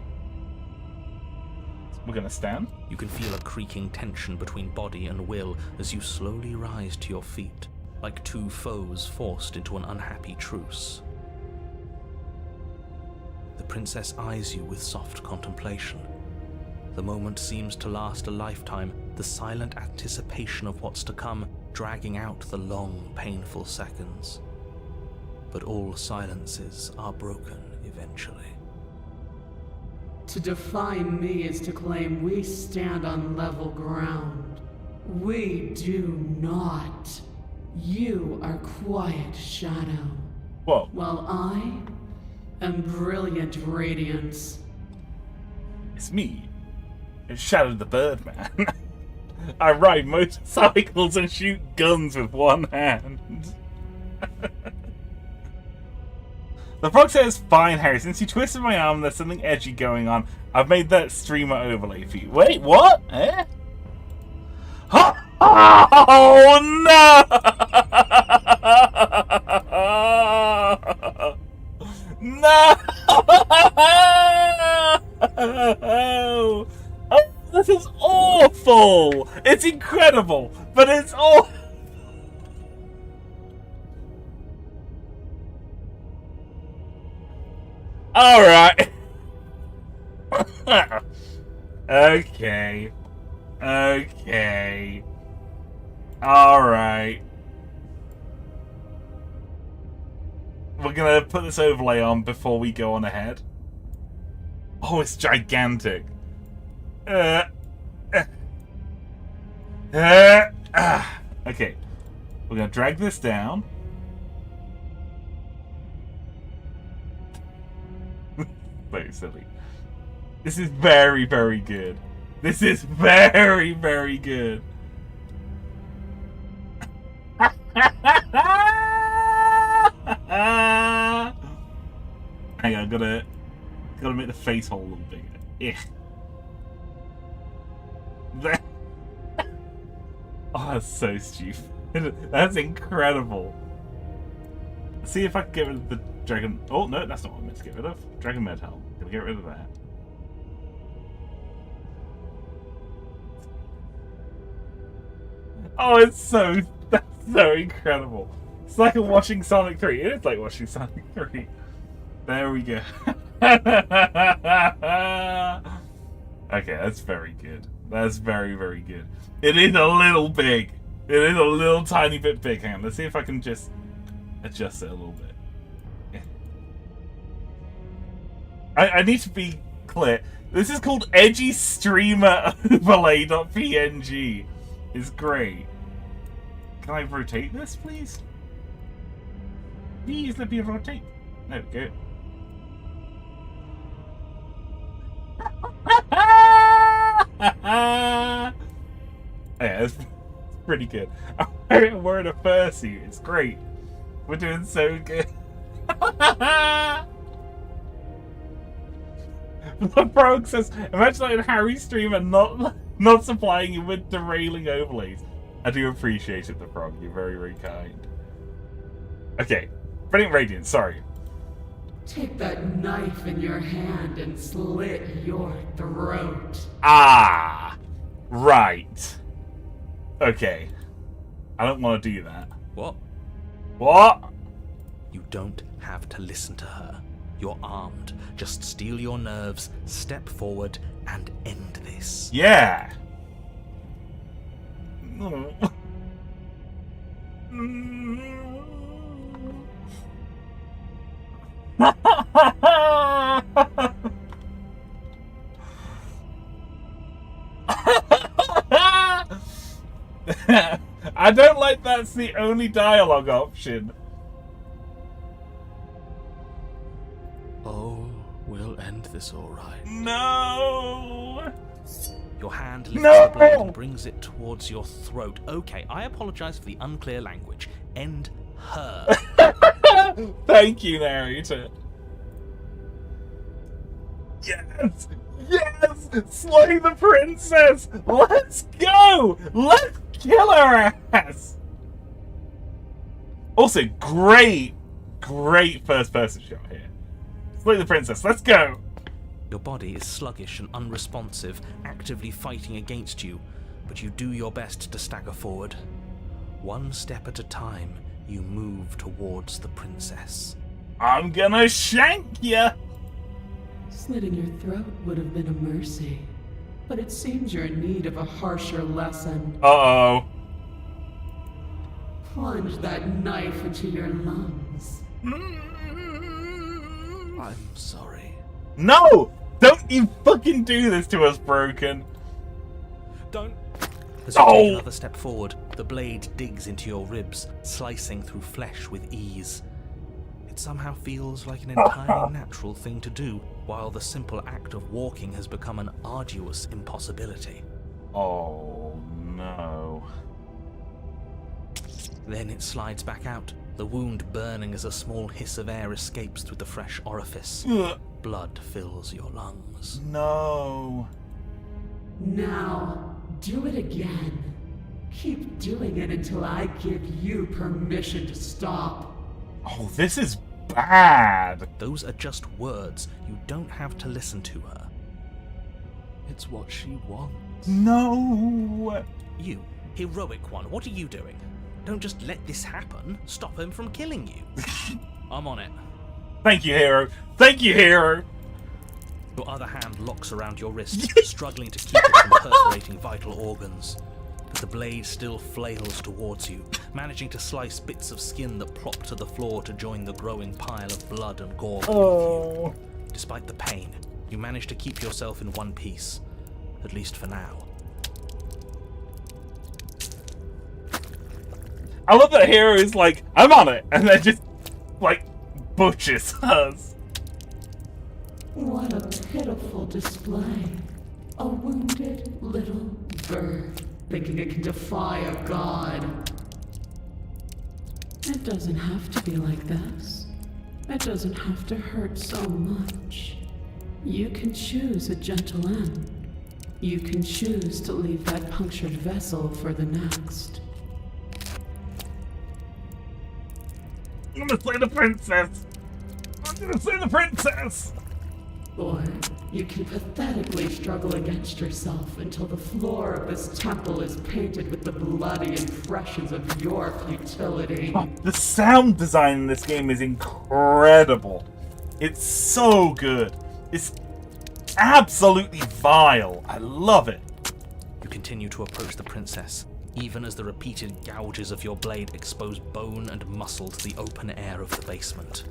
We're going to stand. You can feel a creaking tension between body and will as you slowly rise to your feet, like two foes forced into an unhappy truce. The princess eyes you with soft contemplation. The moment seems to last a lifetime, the silent anticipation of what's to come dragging out the long, painful seconds. But all silences are broken eventually. To defy me is to claim we stand on level ground. We do not. You are quiet shadow. Whoa. While I am brilliant radiance. It's me. It's Shadow the Birdman. I ride motorcycles and shoot guns with one hand. The frog says, fine, Harry, since you twisted my arm, there's something edgy going on. I've made that streamer overlay for you. Wait, what? Eh? Oh, no! No! Oh, this is awful! It's incredible, but it's awful! Alright. Okay. Okay. Alright. We're gonna put this overlay on before we go on ahead. Oh, it's gigantic. Okay. We're gonna drag this down. So silly. This is very, very good. This is very, very good. Hang on, gotta make the face hole a little bigger. Yeah. Oh, that's so stupid. That's incredible. See if I can get rid of the dragon. Oh no, that's not what I meant to get rid of. Dragon med helm. Gonna get rid of that. Oh, that's so incredible. It's like watching Sonic 3. It is like watching Sonic 3. There we go. Okay, that's very good. That's very, very good. It is a little big. It is a little tiny bit big. Hang on, let's see if I can just adjust it a little bit. I need to be clear. This is called Edgy Streamer Overlay.png. It's great. Can I rotate this, please? Please let me rotate. There we go. Yeah, it's pretty good. I'm wearing a fursuit. It's great. We're doing so good. The frog says, imagine letting Harry stream and not supplying you with derailing overlays. I do appreciate it, the frog. You're very, very kind. Okay. Brilliant Radiance, sorry. Take that knife in your hand and slit your throat. Ah! Right. Okay. I don't want to do that. What? What? You don't have to listen to her. You're armed. Just steel your nerves, step forward, and end this. Yeah. I don't like that's the only dialogue option. Oh, we'll end this all right. No! Your hand lifts No! the blade and brings it towards your throat. Okay, I apologize for the unclear language. End her. Thank you, narrator. Yes! Yes! Slay the princess! Let's go! Let's kill her ass! Also, great first-person shot here. Slay the princess, let's go! Your body is sluggish and unresponsive, actively fighting against you, but you do your best to stagger forward. One step at a time, you move towards the princess. I'm gonna shank ya! Slitting your throat would have been a mercy, but it seems you're in need of a harsher lesson. Uh-oh. Plunge that knife into your lungs. I'm sorry. No! Don't you fucking do this to us, Broken! Don't. As you take another step forward, the blade digs into your ribs, slicing through flesh with ease. It somehow feels like an entirely natural thing to do, while the simple act of walking has become an arduous impossibility. Oh, no. Then it slides back out, the wound burning as a small hiss of air escapes through the fresh orifice. Ugh. Blood fills your lungs. No. Now, do it again. Keep doing it until I give you permission to stop. Oh, this is bad. Those are just words. You don't have to listen to her. It's what she wants. No. You, heroic one, what are you doing? Don't just let this happen. Stop him from killing you. I'm on it. Thank you, hero. Thank you, hero. Your other hand locks around your wrist, struggling to keep it from perforating vital organs. But the blade still flails towards you, managing to slice bits of skin that plop to the floor to join the growing pile of blood and gore beneath you. Despite the pain, you manage to keep yourself in one piece, at least for now. I love that hero is like, I'm on it, and then just, like, butchers us. What a pitiful display. A wounded little bird thinking it can defy a god. It doesn't have to be like this. It doesn't have to hurt so much. You can choose a gentle end. You can choose to leave that punctured vessel for the next. I'm gonna slay the princess. I'm gonna slay the princess. Or you can pathetically struggle against yourself until the floor of this temple is painted with the bloody impressions of your futility. Oh, the sound design in this game is incredible. It's so good. It's absolutely vile. I love it. You continue to approach the princess, even as the repeated gouges of your blade expose bone and muscle to the open air of the basement.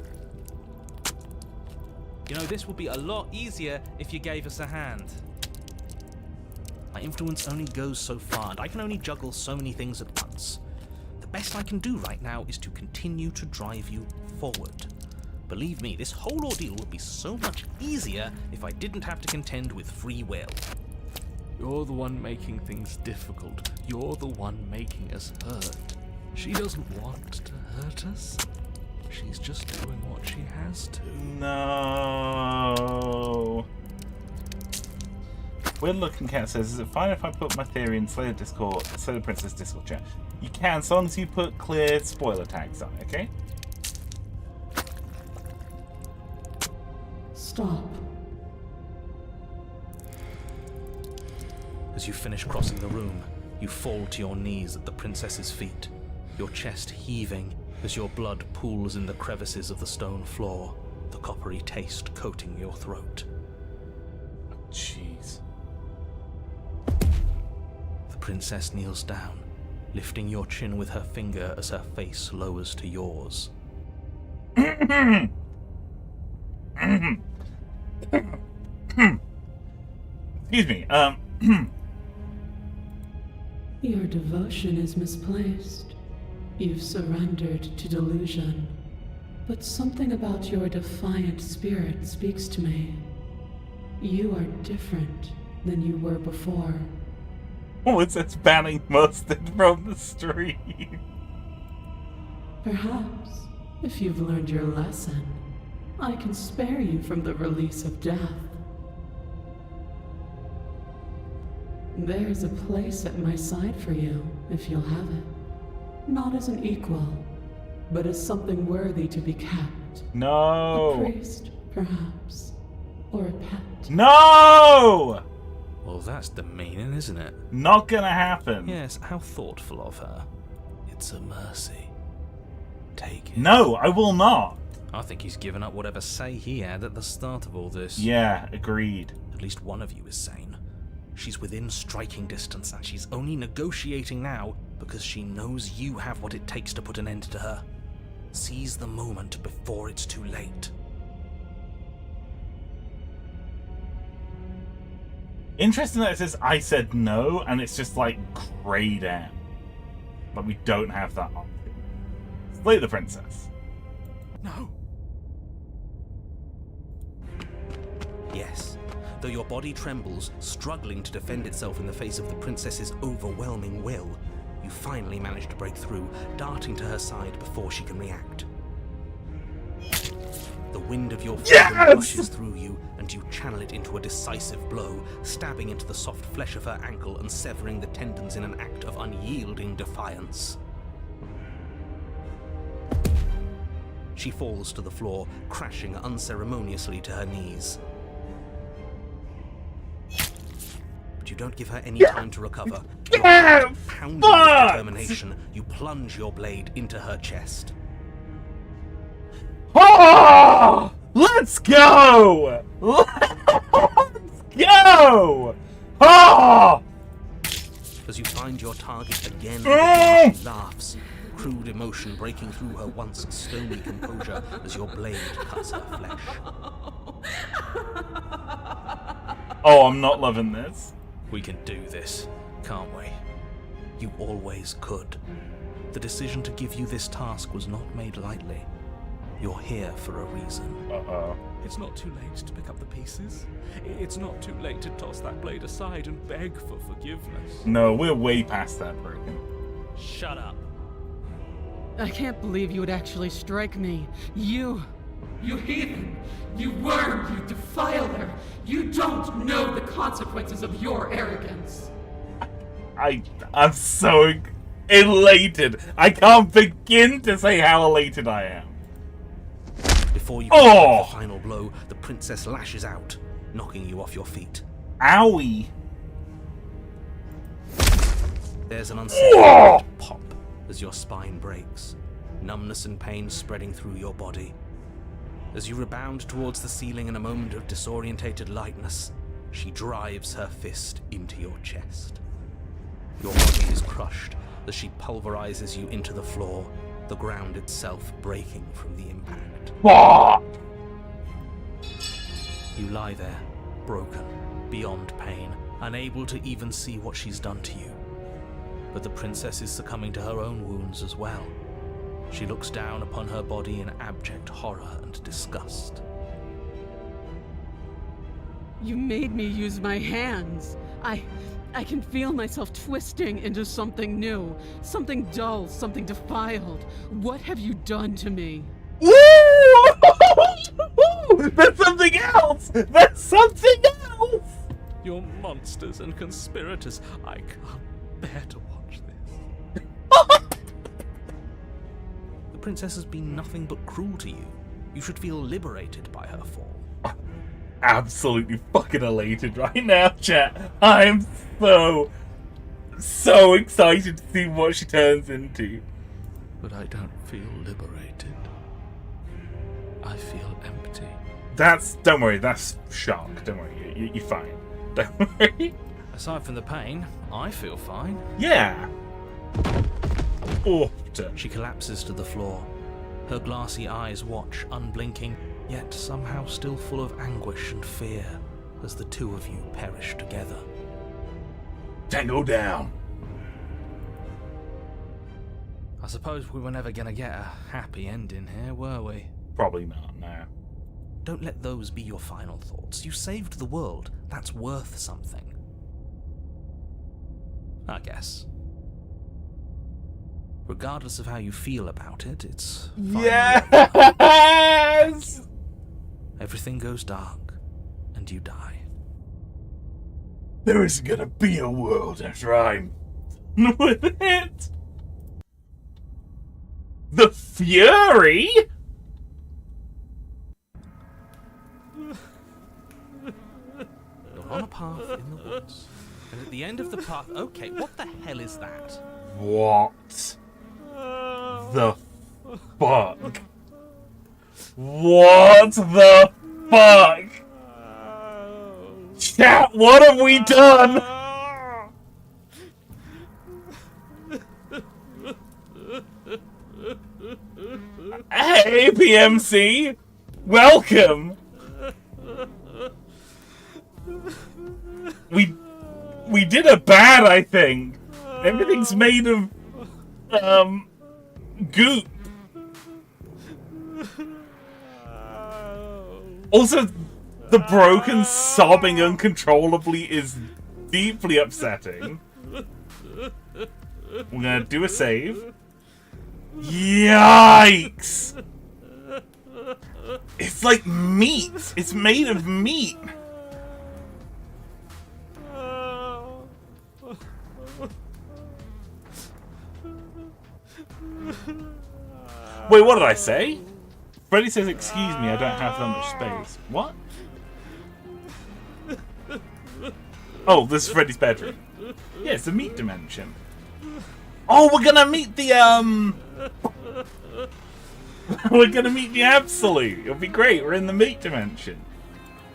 You know, this would be a lot easier if you gave us a hand. My influence only goes so far, and I can only juggle so many things at once. The best I can do right now is to continue to drive you forward. Believe me, this whole ordeal would be so much easier if I didn't have to contend with free will. You're the one making things difficult. You're the one making us hurt. She doesn't want to hurt us. She's just doing what she has to. No. Weird Looking Cat says, is it fine if I put my theory in Slay the Princess Discord chat? You can, so long as you put clear spoiler tags on, okay? Stop. As you finish crossing the room, you fall to your knees at the princess's feet, your chest heaving as your blood pools in the crevices of the stone floor, the coppery taste coating your throat. Jeez. The princess kneels down, lifting your chin with her finger as her face lowers to yours. Excuse me, Your devotion is misplaced. You've surrendered to delusion. But something about your defiant spirit speaks to me. You are different than you were before. Oh, it says banning mustard from the stream. Perhaps, if you've learned your lesson, I can spare you from the release of death. There's a place at my side for you, if you'll have it. Not as an equal, but as something worthy to be kept. No. A priest, perhaps. Or a pet. No! Well, that's demeaning, isn't it? Not gonna happen. Yes, how thoughtful of her. It's a mercy. Take it. No, I will not. I think he's given up whatever say he had at the start of all this. Yeah, agreed. At least one of you is sane. She's within striking distance, and she's only negotiating now because she knows you have what it takes to put an end to her. Seize the moment before it's too late. Interesting that it says I said no, and it's just like grayed out. But we don't have that option. Slay the princess. No. Yes. Though your body trembles, struggling to defend itself in the face of the princess's overwhelming will, you finally manage to break through, darting to her side before she can react. The wind of your freedom rushes through you, and you channel it into a decisive blow, stabbing into the soft flesh of her ankle and severing the tendons in an act of unyielding defiance. She falls to the floor, crashing unceremoniously to her knees. But you don't give her any time to recover. Pounding with determination, you plunge your blade into her chest. Oh! Let's go! Let's go! Oh! As you find your target again, she laughs, crude emotion breaking through her once stony composure as your blade cuts her flesh. Oh, I'm not loving this. We can do this, can't we? You always could. The decision to give you this task was not made lightly. You're here for a reason. Uh-oh. It's not too late to pick up the pieces. It's not too late to toss that blade aside and beg for forgiveness. No, we're way past that, Broken. Shut up. I can't believe you would actually strike me. You heathen! You worm! You defiler! You don't know the consequences of your arrogance! I'm so elated. I can't begin to say how elated I am. Before you can strike the final blow, the princess lashes out, knocking you off your feet. Owie. There's an unsettling pop as your spine breaks, numbness and pain spreading through your body. As you rebound towards the ceiling in a moment of disorientated lightness, she drives her fist into your chest. Your body is crushed as she pulverizes you into the floor, the ground itself breaking from the impact. You lie there, broken, beyond pain, unable to even see what she's done to you. But the princess is succumbing to her own wounds as well. She looks down upon her body in abject horror and disgust. You made me use my hands. I can feel myself twisting into something new, something dull, something defiled. What have you done to me? Woo! There's something else! There's something else! You're monsters and conspirators. I can't bear to watch this. The princess has been nothing but cruel to you. You should feel liberated by her fall. Absolutely fucking elated right now, chat. I'm so excited to see what she turns into. But I don't feel liberated. I feel empty. Don't worry, that's shock. Don't worry, you're fine. Don't worry. Aside from the pain, I feel fine. Yeah. She collapses to the floor. Her glassy eyes watch, unblinking, yet somehow still full of anguish and fear, as the two of you perish together. Tango down. I suppose we were never gonna get a happy ending here, were we? Probably not, no. Don't let those be your final thoughts. You saved the world. That's worth something. I guess. Regardless of how you feel about it, it's finally over. Yes! Everything goes dark, and you die. There isn't gonna be a world after I'm with it. The Fury? You're on a path in the woods, and at the end of the path... Okay, what the hell is that? What the fuck? What the fuck? Chat, what have we done? Hey, PMC! Welcome! We did a bad, I think. Everything's made of goop. Also, the broken sobbing uncontrollably is deeply upsetting. We're gonna do a save. Yikes! It's like meat. It's made of meat. Wait, what did I say? Freddy says, excuse me, I don't have that much space. What? Oh, this is Freddy's bedroom. Yeah, it's the meat dimension. Oh, we're gonna meet the, we're gonna meet the Absolute. It'll be great, we're in the meat dimension.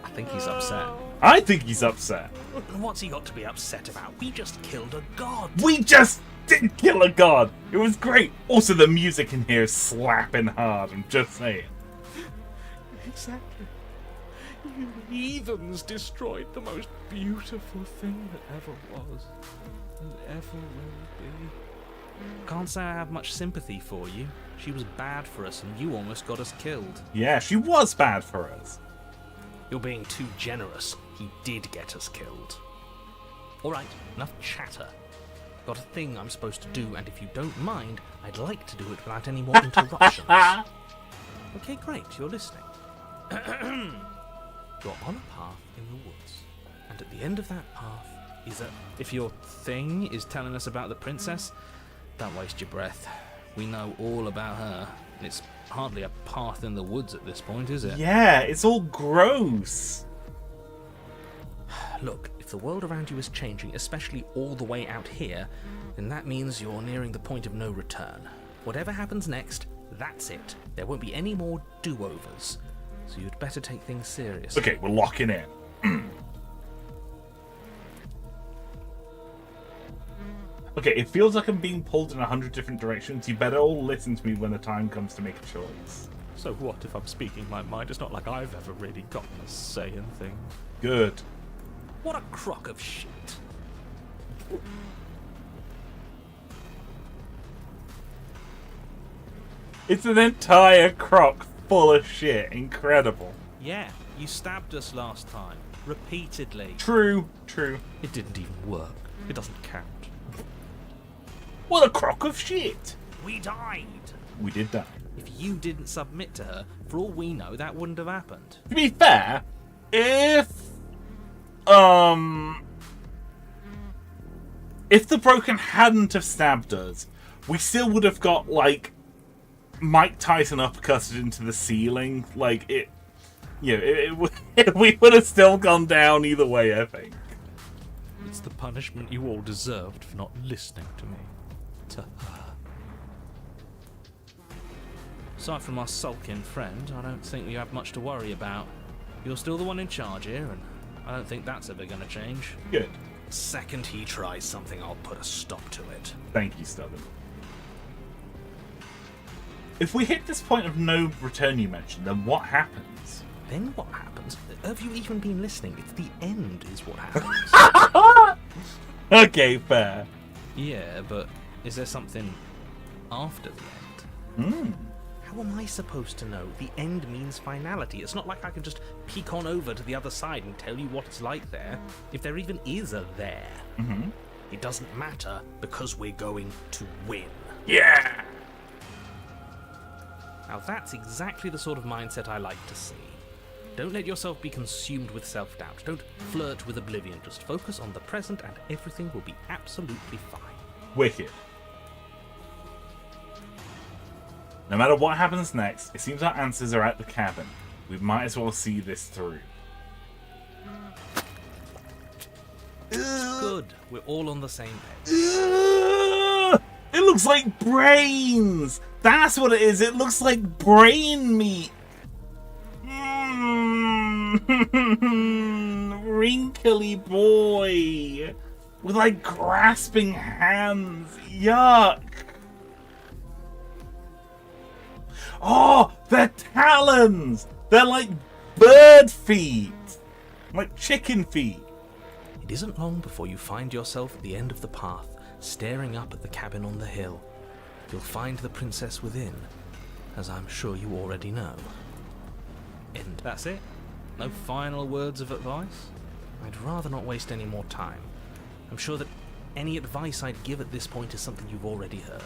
I think he's upset. I think he's upset. What's he got to be upset about? We just killed a god. We just did kill a god. It was great. Also, the music in here is slapping hard. I'm just saying. Exactly. You heathens destroyed the most beautiful thing that ever was and ever will be. Can't say I have much sympathy for you. She was bad for us and you almost got us killed. Yeah, she was bad for us. You're being too generous. He did get us killed. Alright, enough chatter. Got a thing I'm supposed to do, and if you don't mind, I'd like to do it without any more interruptions. Okay, great, you're listening. You're on a path in the woods, and at the end of that path is a... If your thing is telling us about the princess, don't waste your breath. We know all about her. It's hardly a path in the woods at this point, is it? Yeah, it's all gross. Look, if the world around you is changing, especially all the way out here, then that means you're nearing the point of no return. Whatever happens next, that's it. There won't be any more do-overs. So you'd better take things seriously. Okay, we're locking in. Okay, it feels like I'm being pulled in 100 different directions. You better all listen to me when the time comes to make a choice. So what if I'm speaking my mind? It's not like I've ever really gotten a say in things. Good. What a crock of shit. It's an entire crock full of shit. Incredible. Yeah, you stabbed us last time. Repeatedly. True, true. It didn't even work. It doesn't count. What a crock of shit. We died. We did die. If you didn't submit to her, for all we know, that wouldn't have happened. To be fair, if the Broken hadn't have stabbed us, we still would have got, like, Mike Tyson uppercutted into the ceiling. Like, it, you know, we would have still gone down either way, I think. It's the punishment you all deserved for not listening to me. To her. Aside from our sulking friend, I don't think we have much to worry about. You're still the one in charge here, and I don't think that's ever going to change. Good. Second he tries something, I'll put a stop to it. Thank you, Stubborn. If we hit this point of no return you mentioned, then what happens? Then what happens? Have you even been listening? It's the end is what happens. Okay, fair. Yeah, but is there something after the end. How am I supposed to know? The end means finality. It's not like I can just peek on over to the other side and tell you what it's like there, if there even is a there. It doesn't matter because we're going to win. Yeah! Now that's exactly the sort of mindset I like to see. Don't let yourself be consumed with self-doubt. Don't flirt with oblivion. Just focus on the present and everything will be absolutely fine. Wicked. No matter what happens next, it seems our answers are at the cabin. We might as well see this through. Good. We're all on the same page. It looks like brains! That's what it is. It looks like brain meat. Wrinkly boy. With like grasping hands. Yuck. Oh, they're talons! They're like bird feet! Like chicken feet. It isn't long before you find yourself at the end of the path, staring up at the cabin on the hill. You'll find the princess within, as I'm sure you already know. And that's it? No final words of advice? I'd rather not waste any more time. I'm sure that any advice I'd give at this point is something you've already heard.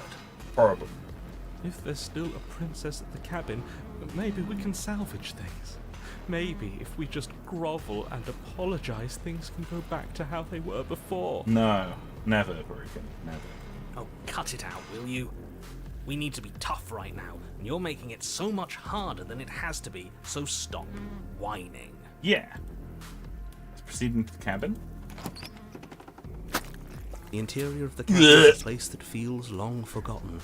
Horrible. If there's still a princess at the cabin, maybe we can salvage things. Maybe if we just grovel and apologize, things can go back to how they were before. No, never, Broken. Never. Oh, cut it out, will you? We need to be tough right now, and you're making it so much harder than it has to be, so stop whining. Yeah. Let's proceed into the cabin. The interior of the cabin is a place that feels long forgotten.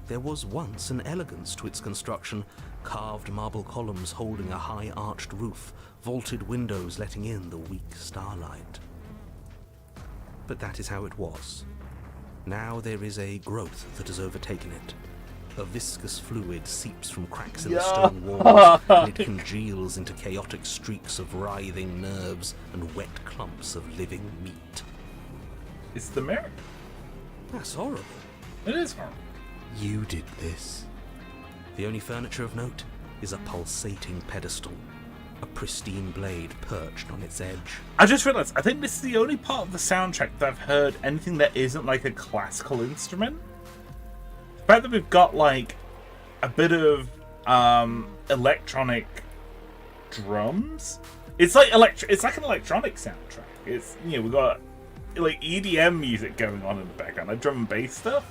There was once an elegance to its construction, carved marble columns holding a high arched roof, vaulted windows letting in the weak starlight. But that is how it was. Now there is a growth that has overtaken it. A viscous fluid seeps from cracks in the stone walls, and it congeals into chaotic streaks of writhing nerves and wet clumps of living meat. It's the mirror. That's horrible. It is horrible. You did this. The only furniture of note is a pulsating pedestal, a pristine blade perched on its edge. I just realised, I think this is the only part of the soundtrack that I've heard anything that isn't like a classical instrument. The fact that we've got like a bit of electronic drums. It's like it's like an electronic soundtrack. It's, you know, we've got like EDM music going on in the background, like drum and bass stuff,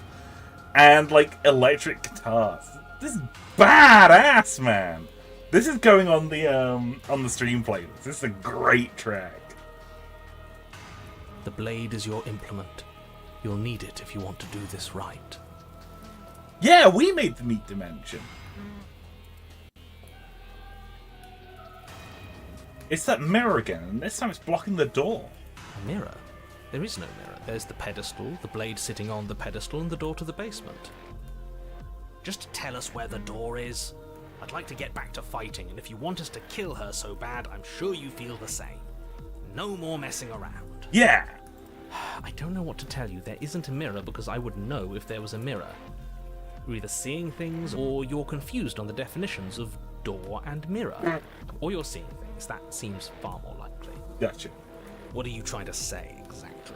and like electric guitars. This is badass, man. This is going on the stream playlist. This is a great track. The blade is your implement. You'll need it if you want to do this right. Yeah, we made the meat dimension. It's that mirror again, and this time it's blocking the door. A mirror? There is no mirror. There's the pedestal, the blade sitting on the pedestal, and the door to the basement. Just tell us where the door is. I'd like to get back to fighting, and if you want us to kill her so bad, I'm sure you feel the same. No more messing around. Yeah. I don't know what to tell you. There isn't a mirror because I would know if there was a mirror. You're either seeing things or you're confused on the definitions of door and mirror. Or you're seeing things. That seems far more likely. Gotcha. What are you trying to say exactly?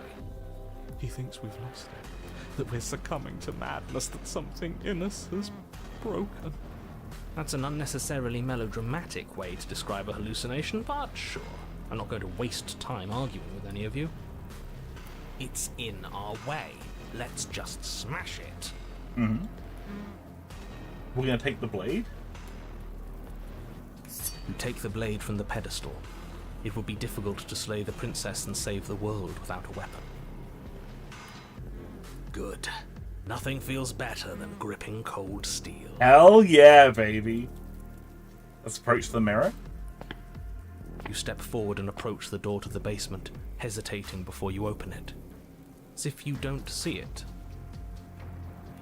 He thinks we've lost it, that we're succumbing to madness, that something in us has broken. That's an unnecessarily melodramatic way to describe a hallucination, but sure. I'm not going to waste time arguing with any of you. It's in our way. Let's just smash it. Mm-hmm. We're going to take the blade? You take the blade from the pedestal. It would be difficult to slay the princess and save the world without a weapon. Good. Nothing feels better than gripping cold steel. Hell yeah, baby. Let's approach the mirror. You step forward and approach the door to the basement, hesitating before you open it. As if you don't see it.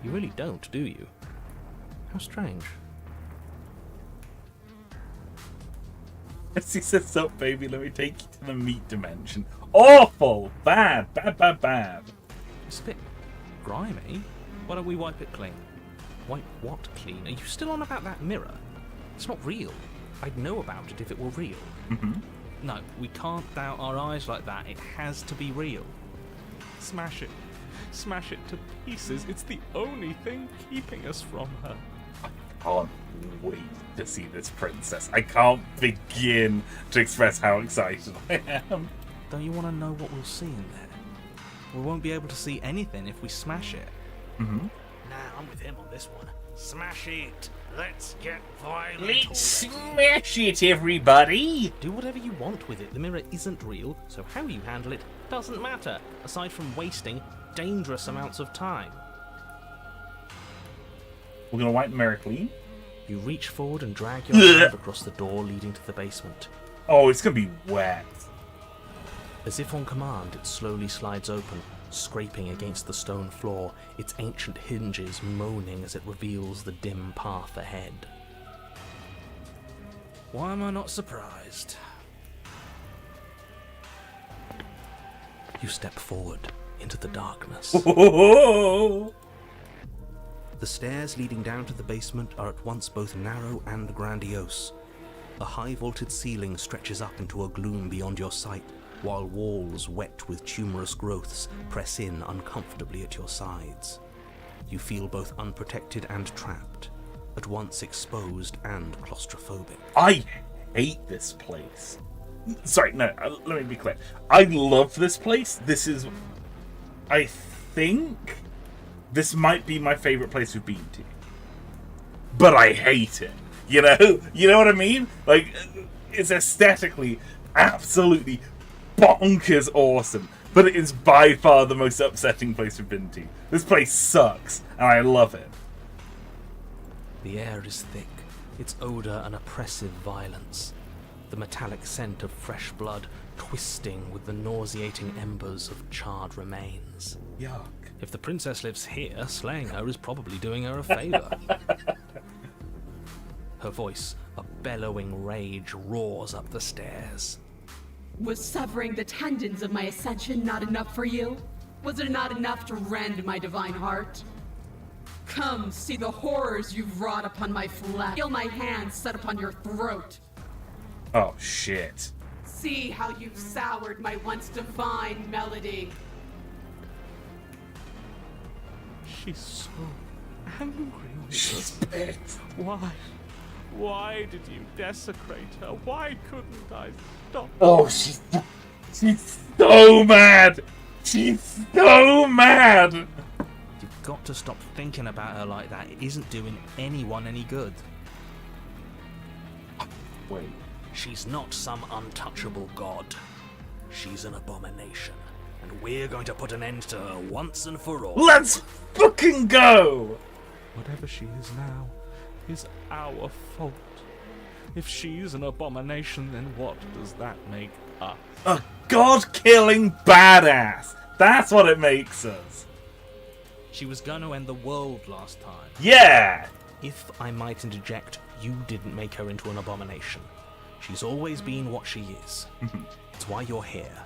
You really don't, do you? How strange. As he sits up, baby, let me take you to the meat dimension. Awful! Bad, bad, bad, bad. It's a bit grimy. Why don't we wipe it clean? Wipe what clean? Are you still on about that mirror? It's not real. I'd know about it if it were real. Mm-hmm. No, we can't doubt our eyes like that. It has to be real. Smash it. Smash it to pieces. It's the only thing keeping us from her. I can't wait to see this princess. I can't begin to express how excited I am. Don't you want to know what we'll see in there? We won't be able to see anything if we smash it. Mm-hmm. Nah, I'm with him on this one. Smash it. Let's get violent. Let's smash it, everybody! Do whatever you want with it. The mirror isn't real, so how you handle it doesn't matter, aside from wasting dangerous amounts of time. We're gonna wipe the mirror clean. You reach forward and drag your hand across the door leading to the basement. Oh, it's gonna be wet. As if on command, it slowly slides open, scraping against the stone floor, its ancient hinges moaning as it reveals the dim path ahead. Why am I not surprised? You step forward into the darkness. Oh! The stairs leading down to the basement are at once both narrow and grandiose. A high-vaulted ceiling stretches up into a gloom beyond your sight, while walls wet with tumorous growths press in uncomfortably at your sides. You feel both unprotected and trapped, at once exposed and claustrophobic. I hate this place. Sorry, no, let me be clear. I love this place. I think this might be my favorite place we've been to. But I hate it. You know what I mean? Like, it's aesthetically absolutely bonkers awesome, but it is by far the most upsetting place we've been to. This place sucks, and I love it. The air is thick, its odour an oppressive violence. The metallic scent of fresh blood twisting with the nauseating embers of charred remains. Yuck. If the princess lives here, slaying her is probably doing her a favour. Her voice, a bellowing rage, roars up the stairs. Was severing the tendons of my ascension not enough for you? Was it not enough to rend my divine heart? Come, see the horrors you've wrought upon my flesh. Feel my hands set upon your throat. Oh, shit. See how you've soured my once divine melody. She's so angry with She's us. pissed. Why? Why did you desecrate her? Why couldn't I stop? Oh, she's so mad. She's so mad. You've got to stop thinking about her like that. It isn't doing anyone any good. Wait. She's not some untouchable god. She's an abomination. And we're going to put an end to her once and for all. Let's fucking go. Whatever she is now is our fault. If she's an abomination, then what does that make us? A god-killing badass. That's what it makes us. She was going to end the world last time. Yeah. If I might interject, you didn't make her into an abomination. She's always been what she is. It's why you're here.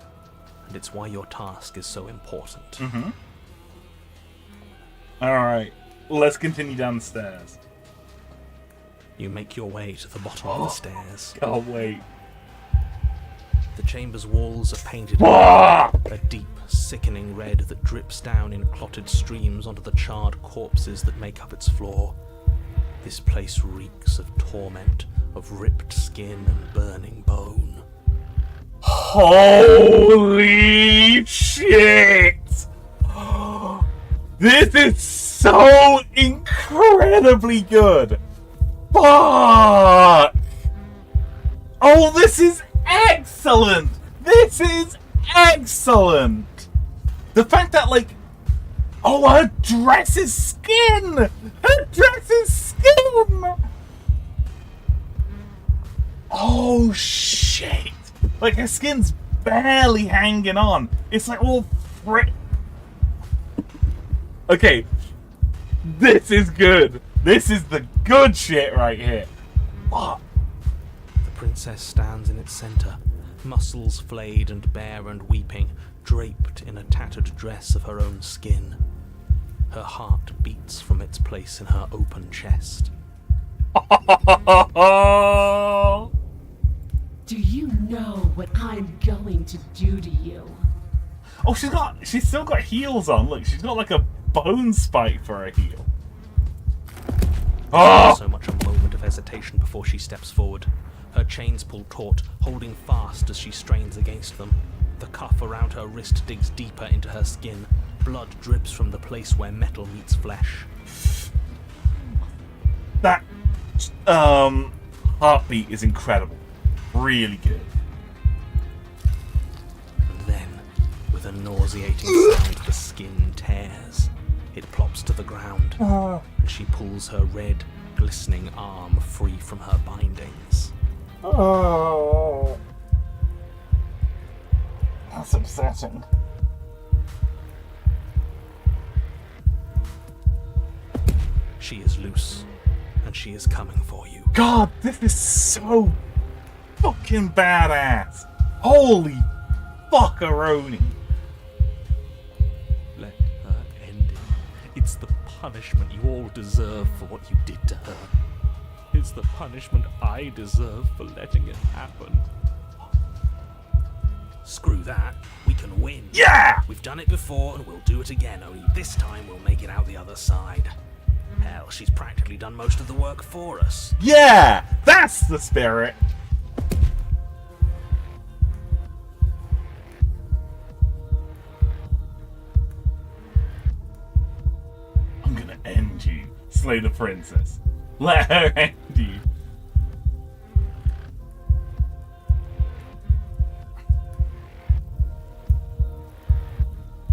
And it's why your task is so important. Alright. Let's continue down the stairs. You make your way to the bottom of the stairs. Can't wait. The chamber's walls are painted Fuck! a deep, sickening red that drips down in clotted streams onto the charred corpses that make up its floor. This place reeks of torment, of ripped skin and burning bone. Holy shit! This is so incredibly good! Fuck! Oh, this is excellent! This is excellent! The fact that, like, oh, her dress is skin! Her dress is skin! Oh, shit! Like, her skin's barely hanging on. It's like all Okay. This is good. This is the good shit right here. Fuck. The princess stands in its center, muscles flayed and bare and weeping, draped in a tattered dress of her own skin. Her heart beats from its place in her open chest. Do you know what I'm going to do to you? Oh, she's still got heels on. Look, she's got like a bone spike for a heel. Oh! So much a moment of hesitation before she steps forward. Her chains pull taut, holding fast as she strains against them. The cuff around her wrist digs deeper into her skin. Blood drips from the place where metal meets flesh. That heartbeat is incredible. Really good. And then, with a nauseating sound, the skin tears. It plops to the ground, and she pulls her red, glistening arm free from her bindings. Oh, that's upsetting. She is loose, and she is coming for you. God, this is so fucking badass. Holy fuckaroni. Let her end it. It's the punishment you all deserve for what you did to her. It's the punishment I deserve for letting it happen. Screw that. We can win. Yeah! We've done it before, and we'll do it again, only this time we'll make it out the other side. Hell, she's practically done most of the work for us. Yeah! That's the spirit! I'm gonna end you. Slay the princess. Let her end you.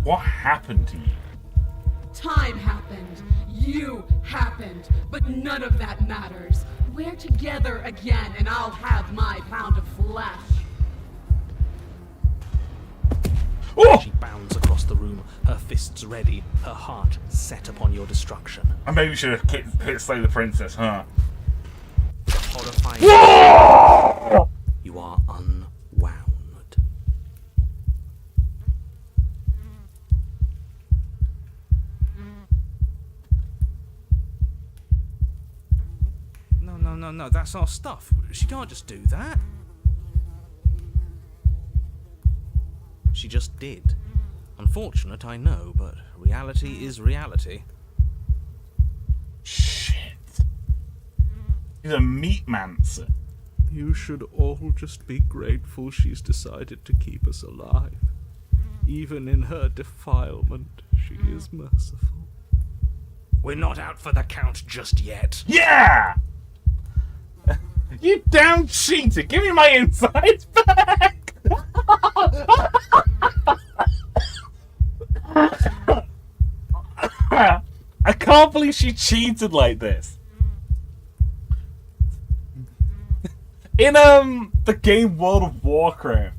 What happened to you? Time happened. You happened. But none of that matters. We're together again, and I'll have my pound of flesh. Oh! She bounds across the room, her fists ready, her heart set upon your destruction. I maybe should have hit Slay the Princess, huh? With a horrifying Whoa! you are unwound. No, that's our stuff. She can't just do that. She just did. Unfortunate, I know, but reality is reality. Shit. He's a meat mancer. You should all just be grateful she's decided to keep us alive. Even in her defilement, she is merciful. We're not out for the count just yet. Yeah! You damn cheater! Give me my insides back! I can't believe she cheated like this. In the game World of Warcraft,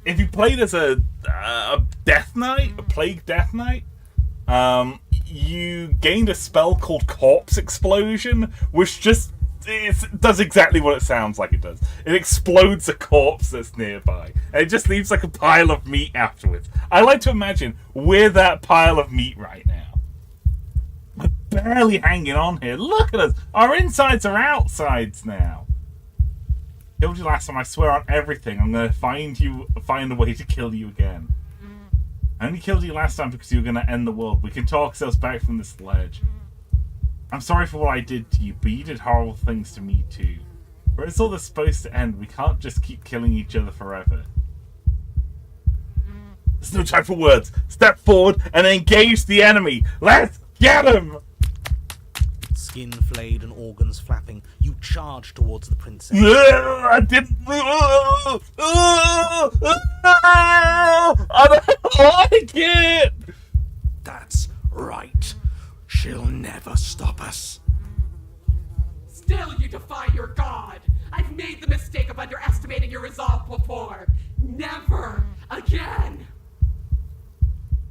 if you played as a Death Knight, a Plague Death Knight, you gained a spell called Corpse Explosion, which just does exactly what it sounds like it does. It explodes a corpse that's nearby, and it just leaves like a pile of meat afterwards. I like to imagine we're that pile of meat right now. We're barely hanging on here. Look at us. Our insides are outsides now. Killed you last time. I swear on everything, I'm gonna find a way to kill you again. I only killed you last time because you were gonna end the world. We can talk ourselves back from this ledge. I'm sorry for what I did to you, but you did horrible things to me too. Where is all this supposed to end? We can't just keep killing each other forever. There's no time for words. Step forward and engage the enemy. Let's get him! Skin flayed and organs flapping, you charge towards the princess. I didn't. I don't like it! That's right. She'll never stop us. Still you defy your god. I've made the mistake of underestimating your resolve before. Never again.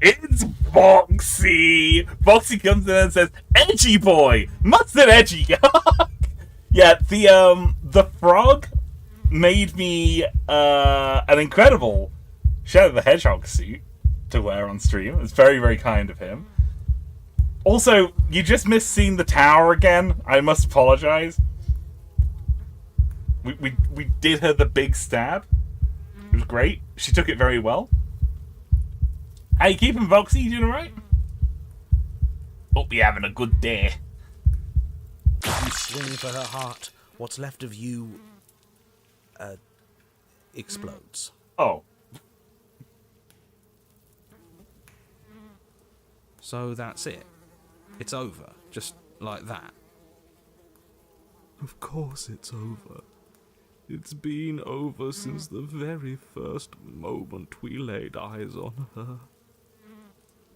It's Foxy! Foxy comes in and says, "Edgy boy! Mustard edgy!" Yeah, the frog made me an incredible Shadow the Hedgehog suit to wear on stream. It's very, very kind of him. Also, you just missed seeing the tower again. I must apologize. We did her the big stab. It was great. She took it very well. How you keeping, Voxy? You doing alright? Hope you're having a good day. You swing for her heart. What's left of you explodes. Oh. So that's it. It's over. Just like that. Of course it's over. It's been over since the very first moment we laid eyes on her.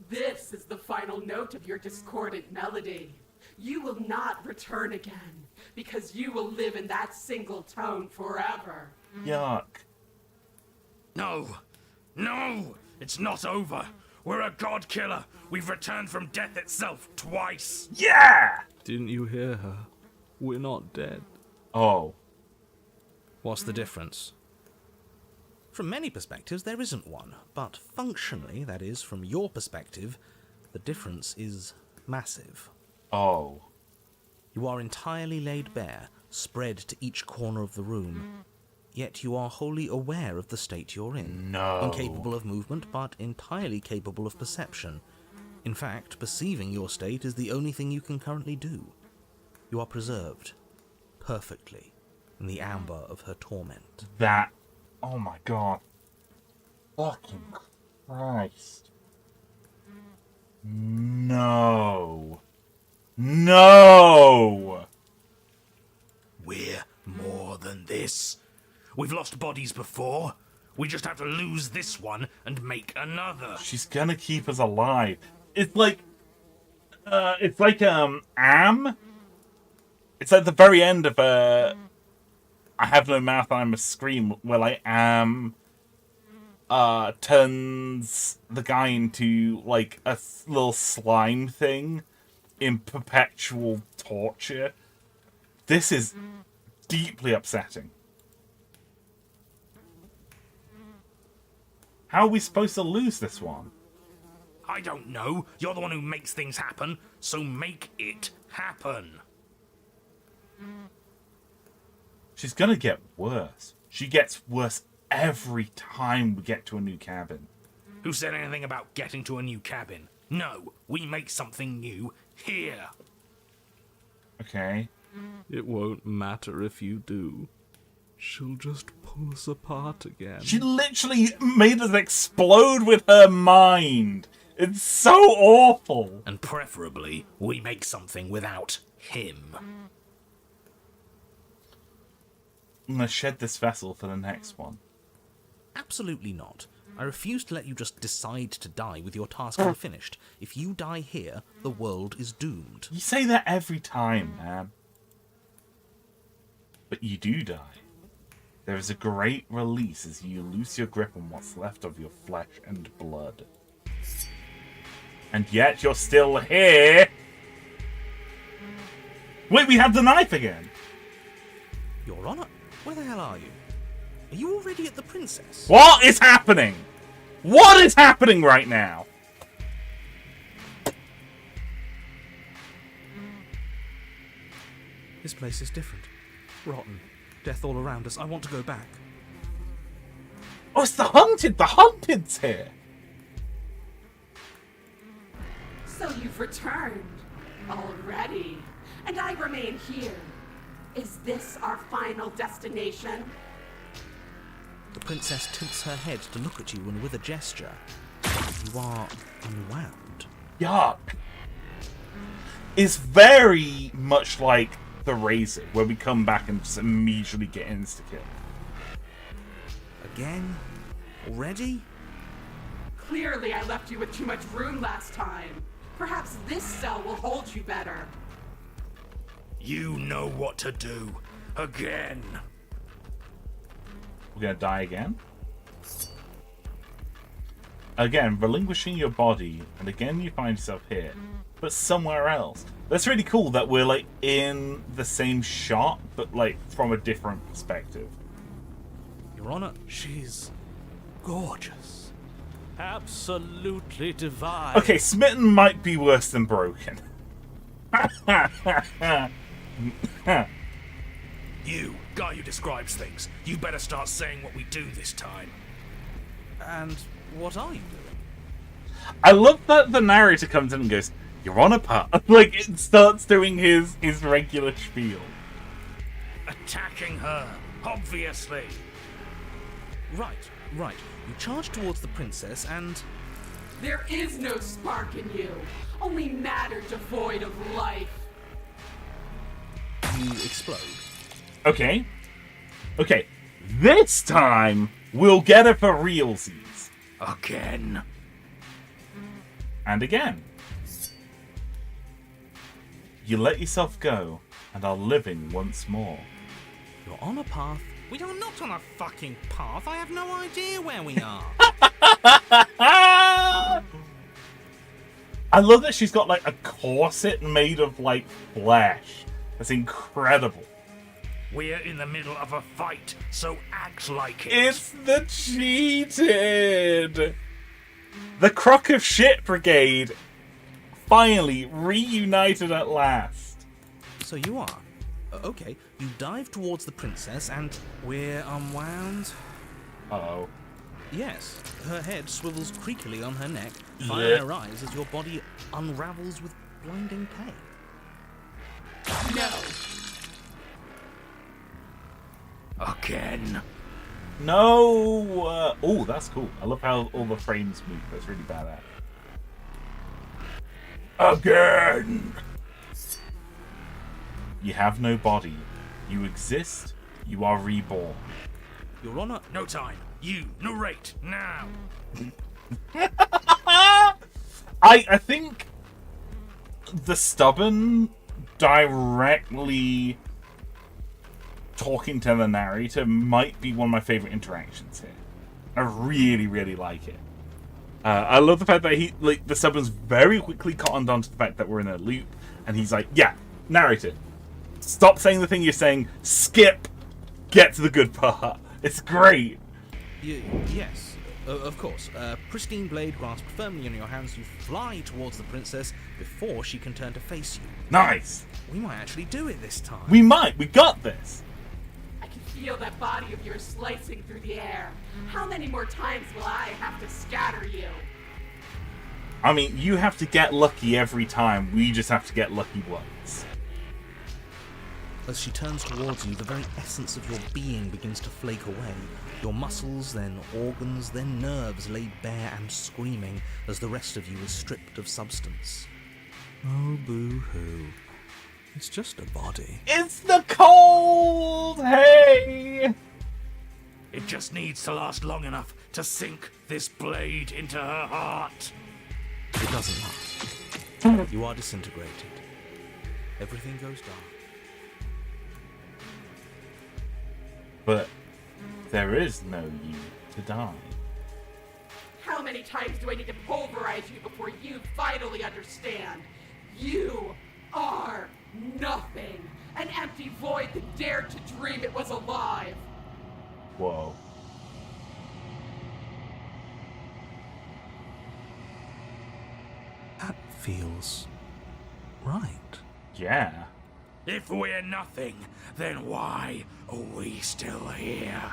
This is the final note of your discordant melody. You will not return again, because you will live in that single tone forever. Yuck. No! No! It's not over! We're a god killer! We've returned from death itself twice! Yeah! Didn't you hear her? We're not dead. Oh. What's the difference? From many perspectives, there isn't one. But functionally, that is, from your perspective, the difference is massive. Oh. You are entirely laid bare, spread to each corner of the room. Yet you are wholly aware of the state you're in. No. Incapable of movement, but entirely capable of perception. In fact, perceiving your state is the only thing you can currently do. You are preserved, perfectly, in the amber of her torment. That. Oh my god. Fucking Christ. No. No! We're more than this. We've lost bodies before. We just have to lose this one and make another. She's gonna keep us alive. It's like Am. It's at the very end of I Have No Mouth, I Must Scream, where like Am turns the guy into like a little slime thing in perpetual torture. This is deeply upsetting. How are we supposed to lose this one? I don't know. You're the one who makes things happen, so make it happen. She's gonna get worse. She gets worse every time we get to a new cabin. Who said anything about getting to a new cabin? No, we make something new here. Okay. It won't matter if you do. She'll just pull us apart again. She literally made us explode with her mind. It's so awful. And preferably, we make something without him. I'm gonna shed this vessel for the next one. Absolutely not. I refuse to let you just decide to die with your task unfinished. If you die here, the world is doomed. You say that every time, man. But you do die. There is a great release as you loose your grip on what's left of your flesh and blood. And yet you're still here. Wait, we have the knife again. Your Honor, where the hell are you? Are you already at the princess? What is happening? What is happening right now? This place is different. Rotten. Death all around us. I want to go back. Oh, it's the hunted. The hunted's here. So you've returned already, and I remain here. Is this our final destination? The princess tilts her head to look at you, and with a gesture, you are unwound. Yuck. It's very much like the Razor, where we come back and just immediately get insta-kill. Again? Already? Clearly I left you with too much room last time. Perhaps this cell will hold you better. You know what to do. Again. We're gonna die again? Again, relinquishing your body, and again you find yourself here, but somewhere else. That's really cool that we're like in the same shot, but like from a different perspective. Your Honor, she's gorgeous. Absolutely divine. Okay, smitten might be worse than broken. You, guy who describes things, you better start saying what we do this time. And what are you doing? I love that the narrator comes in and goes, "You're on a path." Like, it starts doing his regular spiel. Attacking her, obviously. Right. You charge towards the princess and... There is no spark in you, only matter devoid of life. you explode. Okay. This time, we'll get it for realsies. Again. And again. You let yourself go, and are living once more. You're on a path. We are not on a fucking path. I have no idea where we are. I love that she's got, like, a corset made of, like, flesh. That's incredible. We're in the middle of a fight, so act like it. It's the cheated! The Crock of Shit Brigade finally reunited at last. So you are. Okay, you dive towards the princess and we're unwound. Uh-oh. Yes, her head swivels creakily on her neck, Yeah. fire in her eyes as your body unravels with blinding pain. No. Again. No! Oh, that's cool. I love how all the frames move. That's really badass. Again! You have no body. You exist. You are reborn. You're on a... No time. You, narrate, now. I think the stubborn directly talking to the narrator might be one of my favorite interactions here. I really, really like it. I love the fact that the stubborn's very quickly cottoned on to the fact that we're in a loop, and he's like, yeah, narrator, stop saying the thing you're saying, skip, get to the good part. It's great. Yes, of course. Pristine blade grasped firmly in your hands, you fly towards the princess before she can turn to face you. Nice. We might actually do it this time. We got this. I can feel that body of yours slicing through the air. How many more times will I have to scatter you? I mean, you have to get lucky every time. We just have to get lucky once. As she turns towards you, the very essence of your being begins to flake away. Your muscles, then organs, then nerves laid bare and screaming as the rest of you is stripped of substance. Oh, boo-hoo. It's just a body. It's the cold! Hey! It just needs to last long enough to sink this blade into her heart. It doesn't last. You are disintegrated. Everything goes dark. But there is no you to die. How many times do I need to pulverize you before you finally understand? You are nothing. An empty void that dared to dream it was alive. Whoa. That feels right. Yeah. If we're nothing, then why are we still here?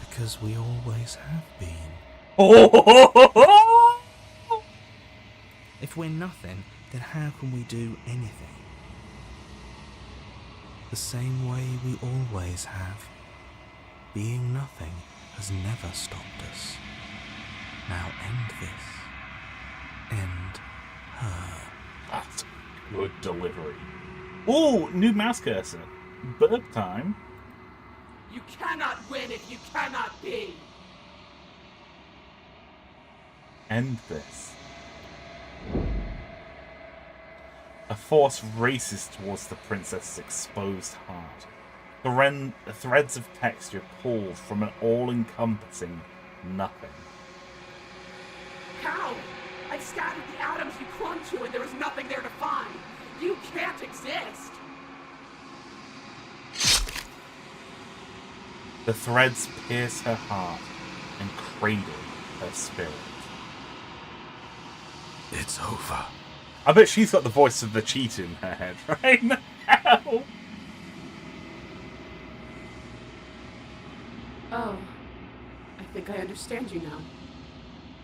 Because we always have been. Oh! If we're nothing, then how can we do anything? The same way we always have. Being nothing has never stopped us. Now end this. End her. That's good delivery. Oh, new mouse cursor. Burp time. You cannot win if you cannot be. End this. A force races towards the princess's exposed heart. The threads of texture pulled from an all-encompassing nothing. How? I scattered the atoms you clung to and there was nothing there to find. You can't exist. The threads pierce her heart, and cradle her spirit. It's over. I bet she's got the voice of the cheat in her head right now. Oh, I think I understand you now.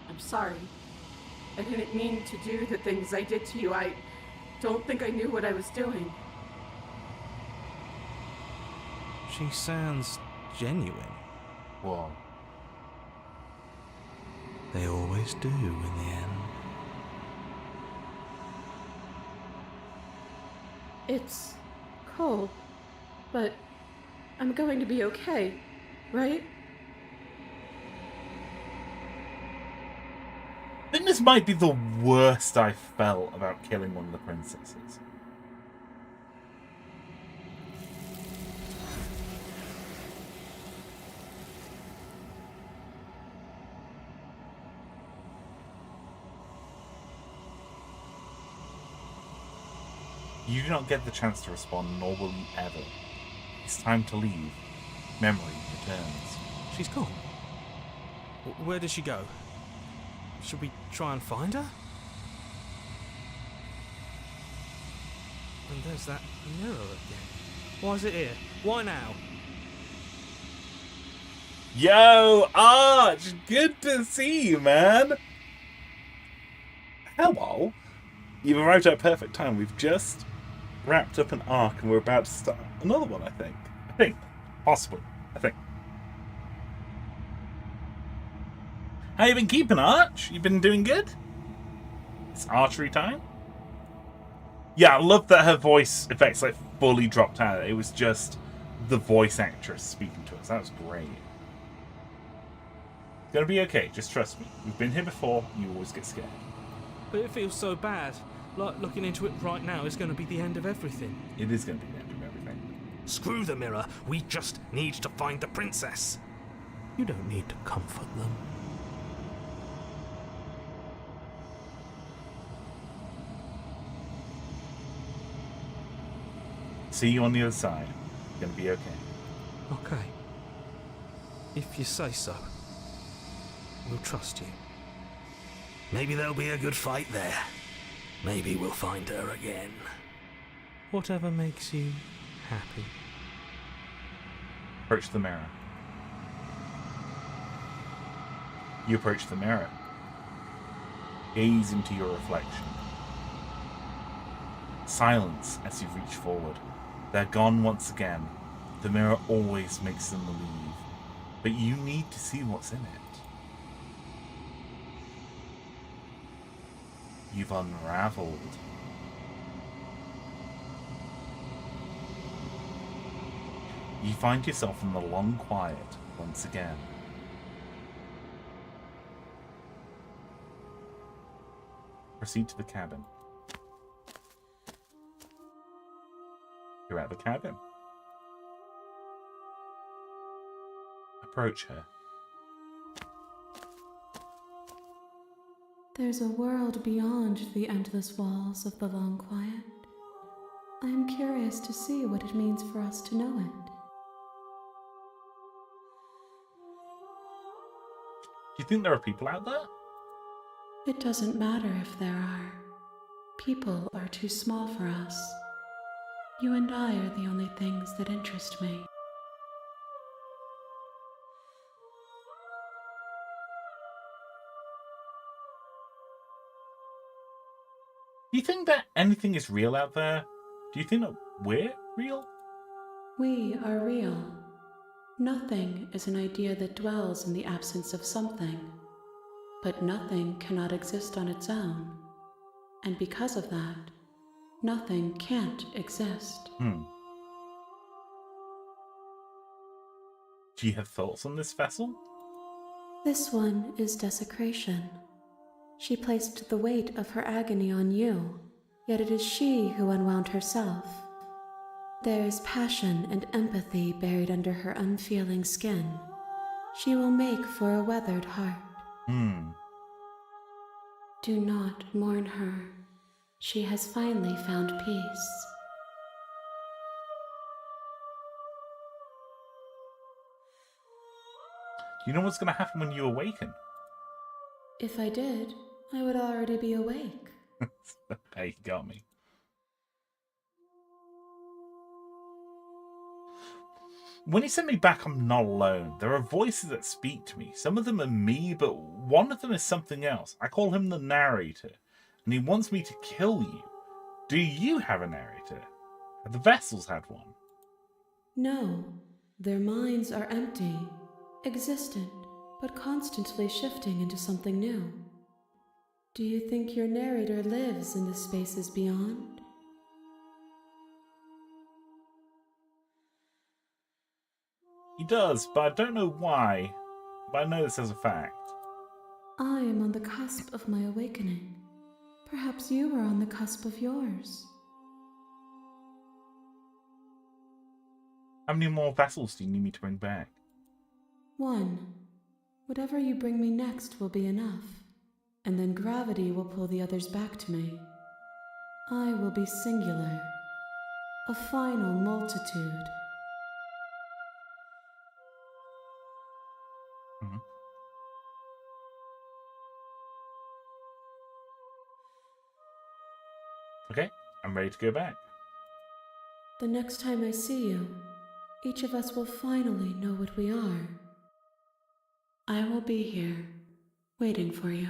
I'm sorry. I didn't mean to do the things I did to you. I don't think I knew what I was doing. She sounds genuine. Whoa. They always do in the end. It's cold, but I'm going to be okay, right? I think this might be the worst I felt about killing one of the princesses. You do not get the chance to respond, nor will you ever. It's time to leave. Memory returns. She's gone. Where did she go? Should we try and find her? And there's that mirror again. Why is it here? Why now? Yo, Arch! Good to see you, man! Hello. You've arrived at a perfect time. We've just wrapped up an arc and we're about to start another one, I think. Possibly. I think. How you been keeping, Arch? You been doing good? It's archery time? Yeah, I love that her voice effects like fully dropped out. It was just the voice actress speaking to us. That was great. It's gonna be okay, just trust me. We've been here before, you always get scared. But it feels so bad. Like looking into it right now is going to be the end of everything. It is gonna be the end of everything. Screw the mirror. We just need to find the princess. You don't need to comfort them. See you on the other side. It's gonna be okay. Okay. If you say so. We'll trust you. Maybe there'll be a good fight there. Maybe we'll find her again. Whatever makes you happy. Approach the mirror. You approach the mirror. Gaze into your reflection. Silence as you reach forward. They're gone once again. The mirror always makes them believe. But you need to see what's in it. You've unraveled. You find yourself in the long quiet once again. Proceed to the cabin. You're at the cabin. Approach her. There's a world beyond the endless walls of the long quiet. I am curious to see what it means for us to know it. Do you think there are people out there? It doesn't matter if there are. People are too small for us. You and I are the only things that interest me. Do you think that anything is real out there? Do you think that we're real? We are real. Nothing is an idea that dwells in the absence of something. But nothing cannot exist on its own. And because of that, nothing can't exist. Do you have thoughts on this vessel? This one is desecration. She placed the weight of her agony on you, yet it is she who unwound herself. There is passion and empathy buried under her unfeeling skin. She will make for a weathered heart. Do not mourn her. She has finally found peace. Do You know what's going to happen when you awaken? If I did, I would already be awake. Hey, you got me. When you send me back, I'm not alone. There are voices that speak to me. Some of them are me, but one of them is something else. I call him the narrator, and he wants me to kill you. Do you have a narrator? Have the vessels had one? No, their minds are empty, existent, but constantly shifting into something new. Do you think your narrator lives in the spaces beyond? He does, but I don't know why. But I know this as a fact. I am on the cusp of my awakening. Perhaps you are on the cusp of yours. How many more vessels do you need me to bring back? 1. Whatever you bring me next will be enough, and then gravity will pull the others back to me. I will be singular, a final multitude. Mm-hmm. Okay, I'm ready to go back. The next time I see you, each of us will finally know what we are. I will be here, waiting for you.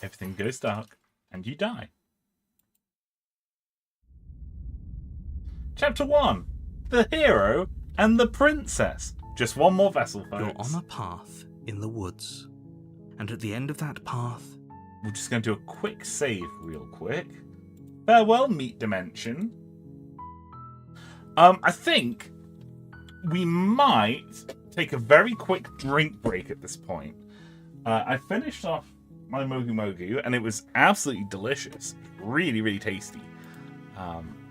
Everything goes dark, and you die. Chapter 1. The Hero and the Princess. Just one more vessel, folks. You're on a path in the woods, and at the end of that path... We're just going to do a quick save real quick. Farewell, Meat Dimension. I think we might take a very quick drink break at this point. I finished off my Mogu Mogu, and it was absolutely delicious. Really, really tasty.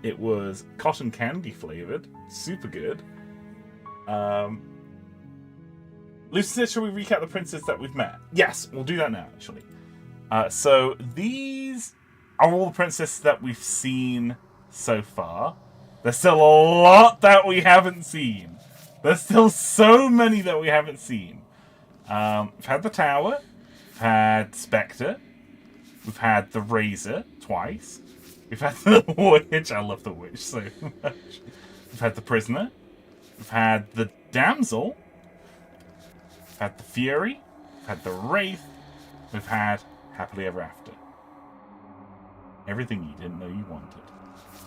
It was cotton candy flavored. Super good. Lucy says, shall we recap the princes that we've met? Yes, we'll do that now, actually. So these are all the princesses that we've seen so far. There's still a lot we haven't seen. There's still so many that we haven't seen. We've had the Tower. We've had Spectre. We've had the Razor twice. We've had the Witch. I love the Witch so much. We've had the Prisoner. We've had the Damsel. We've had the Fury. We've had the Wraith. We've had Happily Ever After. Everything you didn't know you wanted.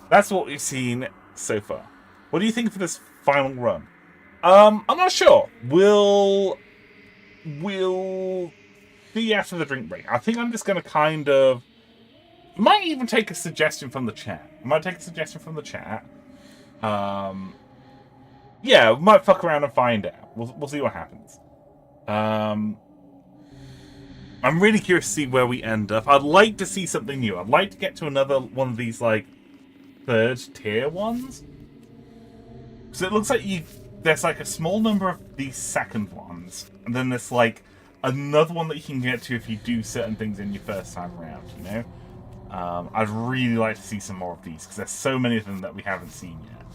That's what we've seen so far. What do you think for this final run? I'm not sure. We'll see after the drink break. I think I'm just going to kind of... Might even take a suggestion from the chat. Yeah, we might fuck around and find out. We'll see what happens. I'm really curious to see where we end up. I'd like to see something new. I'd like to get to another one of these, like, third tier ones. So it looks like there's, like, a small number of these second ones. And then there's, like, another one that you can get to if you do certain things in your first time around, you know? I'd really like to see some more of these, because there's so many of them that we haven't seen yet.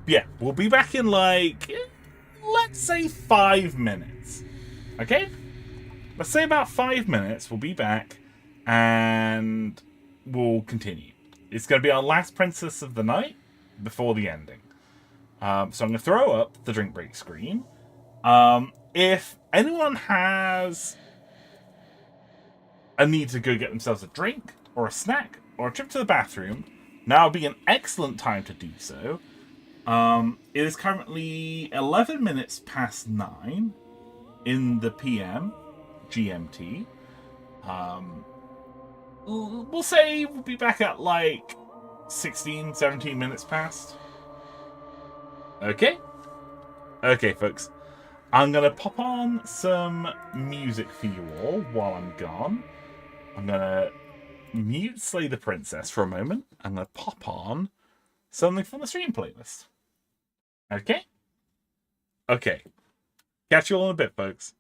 Yeah, we'll be back in, like, let's say 5 minutes. Okay? Let's say about 5 minutes. We'll be back, and we'll continue. It's going to be our last Princess of the Night before the ending. So I'm going to throw up the drink break screen. If anyone has a need to go get themselves a drink, or a snack, or a trip to the bathroom, now would be an excellent time to do so. It is currently 11 minutes past 9 in the PM, GMT. We'll say we'll be back at like 16, 17 minutes past. Okay? Okay, folks. I'm going to pop on some music for you all while I'm gone. I'm going to mute Slay the Princess for a moment. I'm going to pop on something from the stream playlist. Okay? Okay. Catch you all in a bit, folks.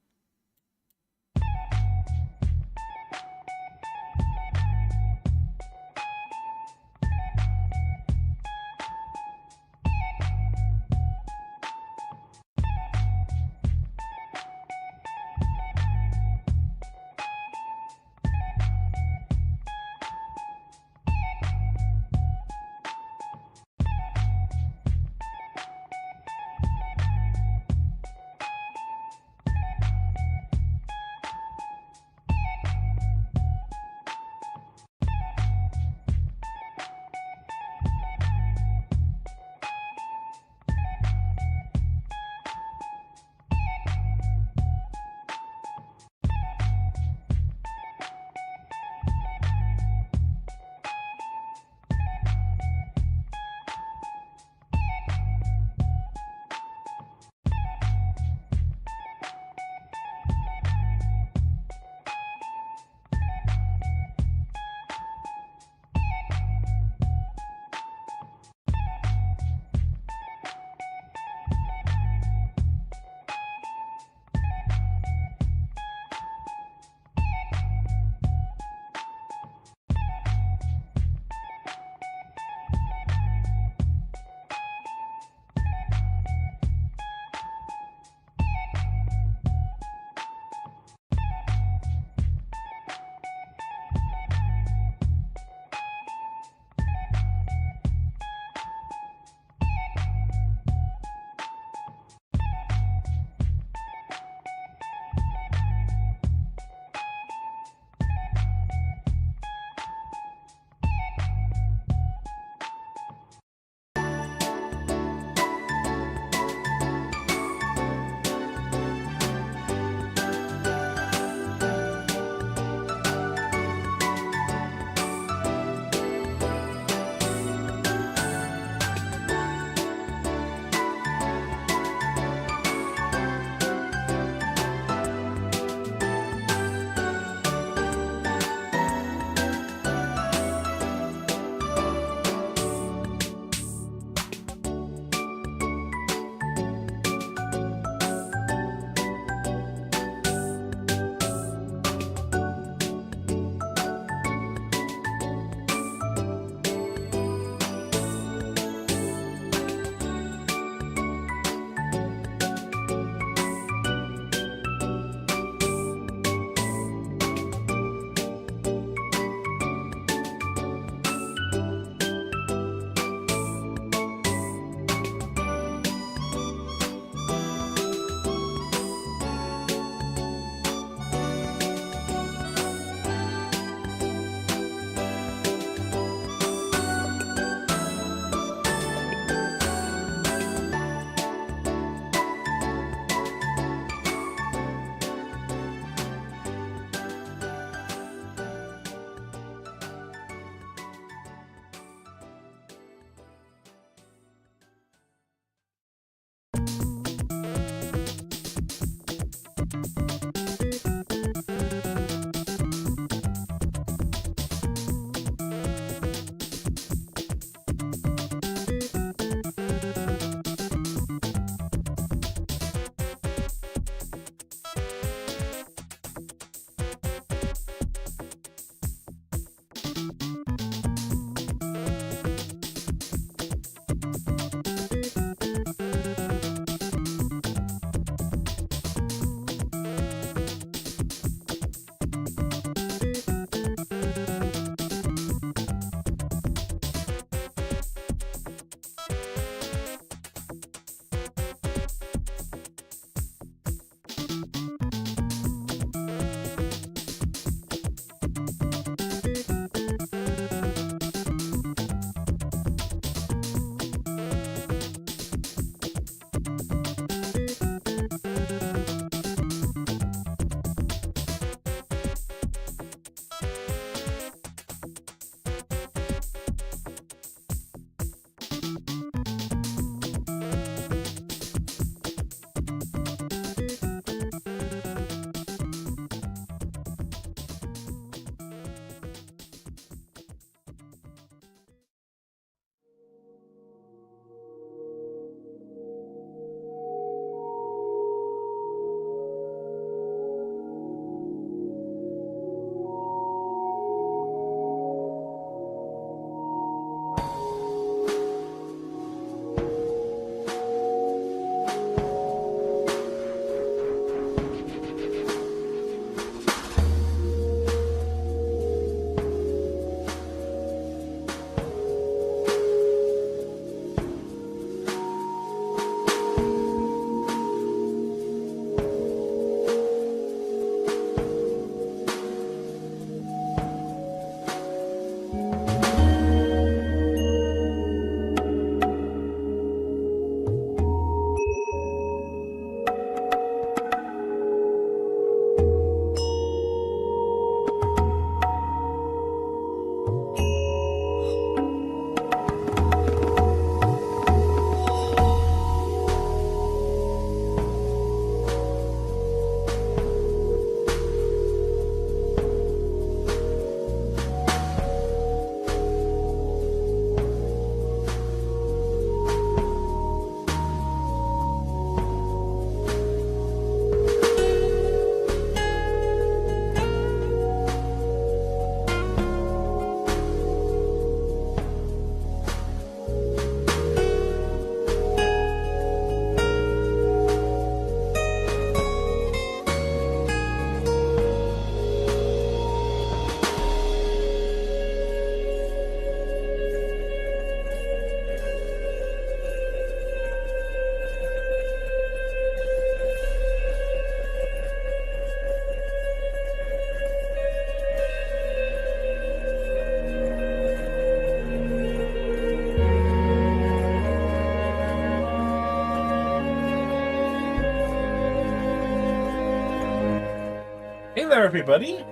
there, everybody.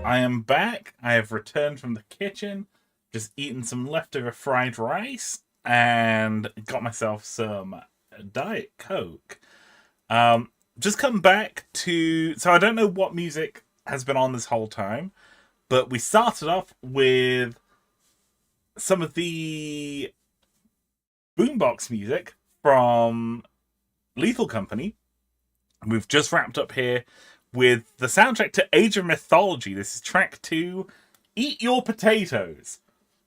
I am back. I have returned from the kitchen, just eaten some leftover fried rice, and got myself some Diet Coke. Just come back to... So I don't know what music has been on this whole time, but we started off with some of the boombox music from Lethal Company. We've just wrapped up here with the soundtrack to Age of Mythology. This is track 2, Eat Your Potatoes.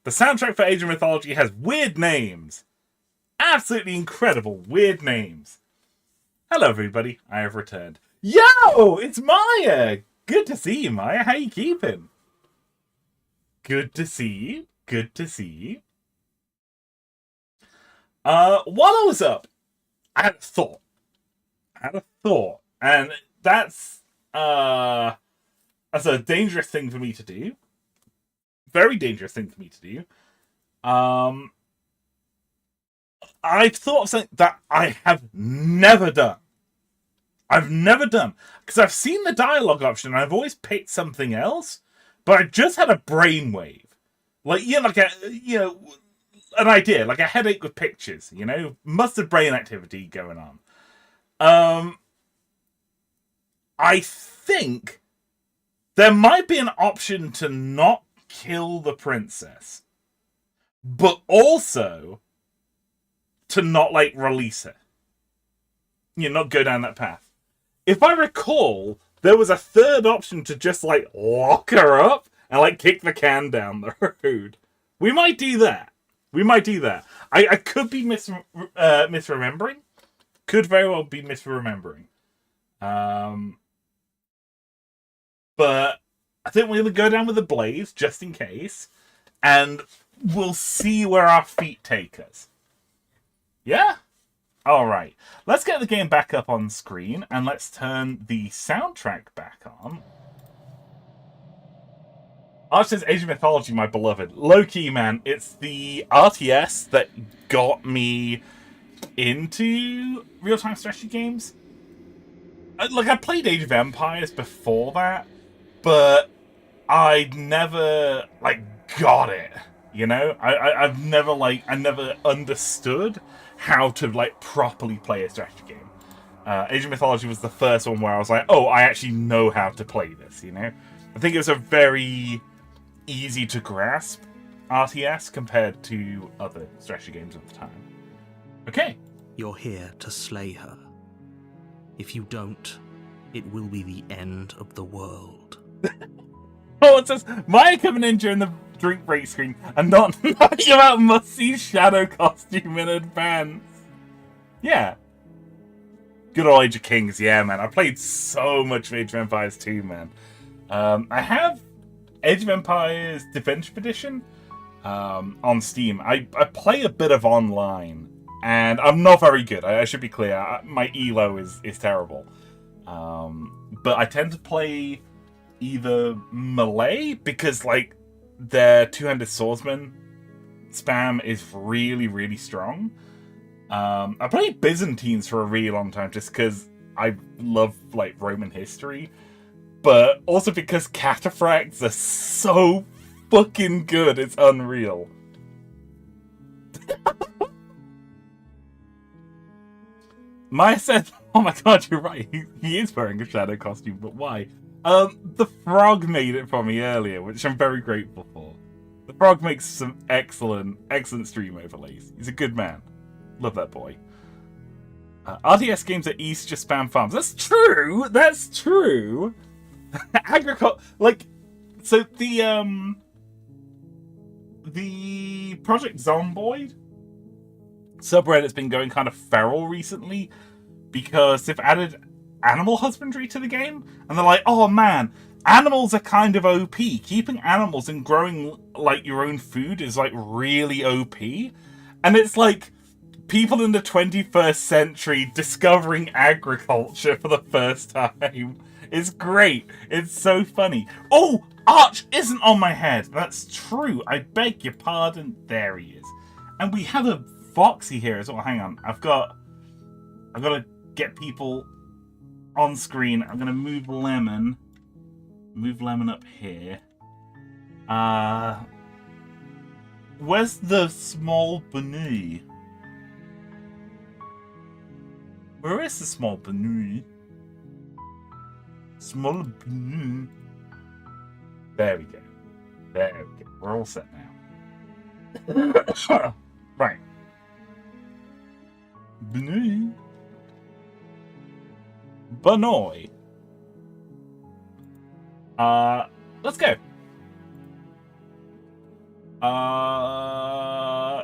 The soundtrack for Age of Mythology has weird names. Absolutely incredible weird names. Hello, everybody. I have returned. Yo! It's Maya! Good to see you, Maya. How you keeping? Good to see you. Good to see you. While I was up, I had a thought. And that's a dangerous thing for me to do. Very dangerous thing for me to do. I've thought of something that I have never done. I've never done. Because I've seen the dialogue option and I've always picked something else. But I just had a brainwave. Like, an idea. Like a headache with pictures, Mustard brain activity going on. I think there might be an option to not kill the princess. But also to not, release her. Not go down that path. If I recall, there was a third option to just, lock her up and, kick the can down the road. We might do that. I could be misremembering. Could very well be misremembering. But I think we're going to go down with the blaze, just in case. And we'll see where our feet take us. Yeah? Alright. Let's get the game back up on screen. And let's turn the soundtrack back on. Arch says, Age of Mythology, my beloved. Low-key, man. It's the RTS that got me into real-time strategy games. I played Age of Empires before that, but I never, got it, I never understood how to, properly play a strategy game. Age of Mythology was the first one where I was like, oh, I actually know how to play this, I think it was a very easy to grasp RTS compared to other strategy games at the time. Okay. You're here to slay her. If you don't, it will be the end of the world. Oh, it says, Maya coming in during the drink break screen and not knowing about must-see shadow costume in advance. Yeah. Good old Age of Kings, yeah, man. I played so much of Age of Empires 2, man. I have Age of Empires Defensive Edition on Steam. I play a bit of online, and I'm not very good. I should be clear. My elo is terrible. But I tend to play either melee, because, their two-handed swordsman spam is really, really strong. I played Byzantines for a really long time, just because I love, Roman history. But also because cataphracts are so fucking good, it's unreal. Maya said, oh my god, you're right, he is wearing a shadow costume, but why? The frog made it for me earlier, which I'm very grateful for. The frog makes some excellent stream overlays. He's a good man. Love that boy. RTS games at East just spam farms. That's true! That's true! So the Project Zomboid subreddit's been going kind of feral recently because they've added animal husbandry to the game, and they're like, oh man, animals are kind of OP. Keeping animals and growing your own food is really OP. And it's people in the 21st century discovering agriculture for the first time. It's great. It's so funny. Oh, Arch isn't on my head. That's true. I beg your pardon. There he is. And we have a Foxy here as well. Hang on. I've got to get people on screen. I'm going to move Lemon Move Lemon up here. Where's the small bunny? Where is the small bunny? Small bunny. There we go. There we go. We're all set now. Right. Bunny. Bunny. Let's go.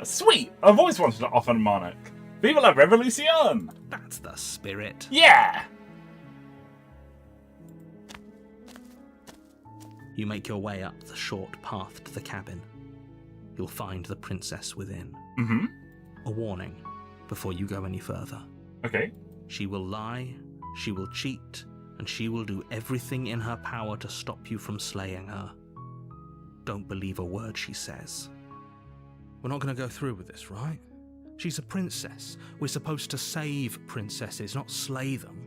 Sweet! I've always wanted to offer a monarch. Viva la revolution! That's the spirit. Yeah! You make your way up the short path to the cabin. You'll find the princess within. Mm-hmm. A warning before you go any further. Okay. She will lie, she will cheat, and she will do everything in her power to stop you from slaying her. Don't believe a word she says. We're not going to go through with this, right? She's a princess. We're supposed to save princesses, not slay them.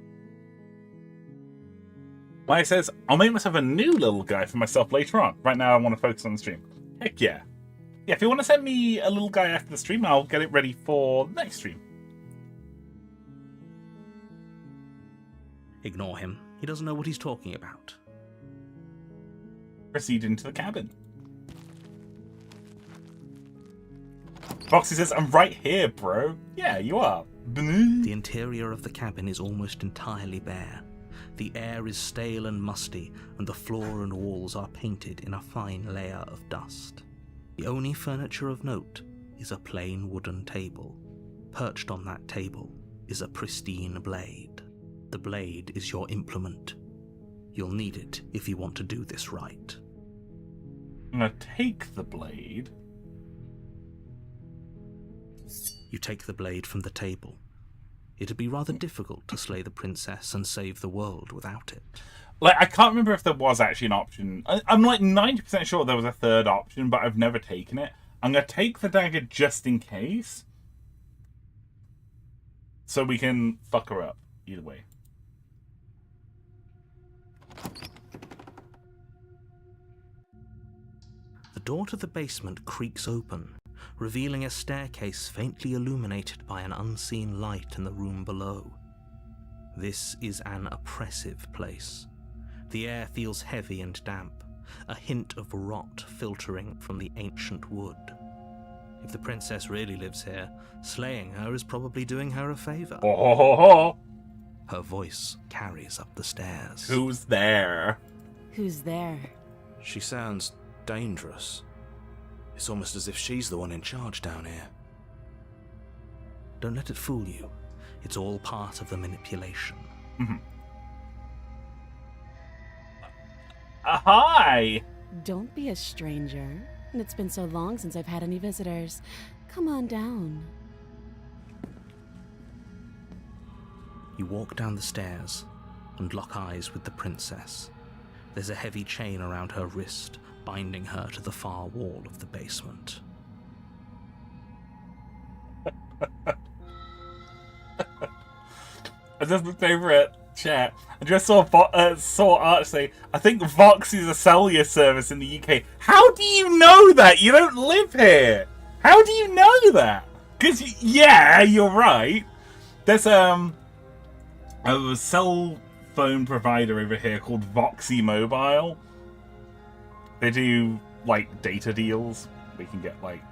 Like I says, I'll make myself a new little guy for myself later on. Right now I want to focus on the stream. Heck yeah. Yeah, if you want to send me a little guy after the stream, I'll get it ready for the next stream. Ignore him. He doesn't know what he's talking about. Proceed into the cabin. Foxy says, I'm right here, bro. Yeah, you are. The interior of the cabin is almost entirely bare. The air is stale and musty, and the floor and walls are painted in a fine layer of dust. The only furniture of note is a plain wooden table. Perched on that table is a pristine blade. The blade is your implement. You'll need it if you want to do this right. I'm gonna take the blade. You take the blade from the table. It'd be rather difficult to slay the princess and save the world without it. Like, I can't remember if there was actually an option. I'm like 90% sure there was a third option, but I've never taken it. I'm gonna take the dagger just in case. So we can fuck her up. Either way. The door to the basement creaks open, revealing a staircase faintly illuminated by an unseen light in the room below. This is an oppressive place. The air feels heavy and damp, a hint of rot filtering from the ancient wood. If the princess really lives here, slaying her is probably doing her a favor. Oh, ho, ho, ho. Her voice carries up the stairs. Who's there? Who's there? She sounds dangerous. It's almost as if she's the one in charge down here. Don't let it fool you. It's all part of the manipulation. Mm-hmm. Hi! Don't be a stranger. It's been so long since I've had any visitors. Come on down. You walk down the stairs and lock eyes with the princess. There's a heavy chain around her wrist, binding her to the far wall of the basement. I just looked over at chat. I just saw Arch say, I think Vox is a cellular service in the UK. How do you know that? You don't live here. How do you know that? Because, yeah, you're right. There's a cell phone provider over here called Voxy Mobile. They do, like, data deals. We can get, like,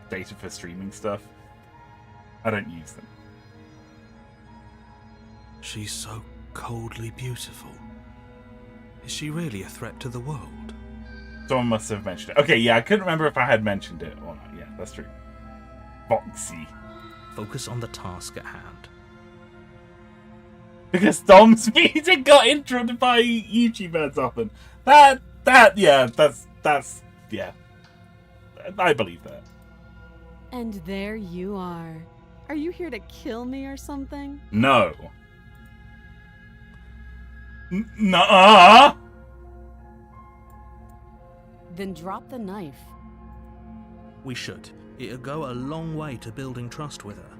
data for streaming stuff. I don't use them. She's so coldly beautiful. Is she really a threat to the world? Someone must have mentioned it. Okay, yeah, I couldn't remember if I had mentioned it or not. Yeah, that's true. Voxy. Focus on the task at hand. Because Dom's music got interrupted by YouTube ads often. That's, yeah. I believe that. And there you are. Are you here to kill me or something? No. Nuh-uh! Then drop the knife. We should. It'll go a long way to building trust with her.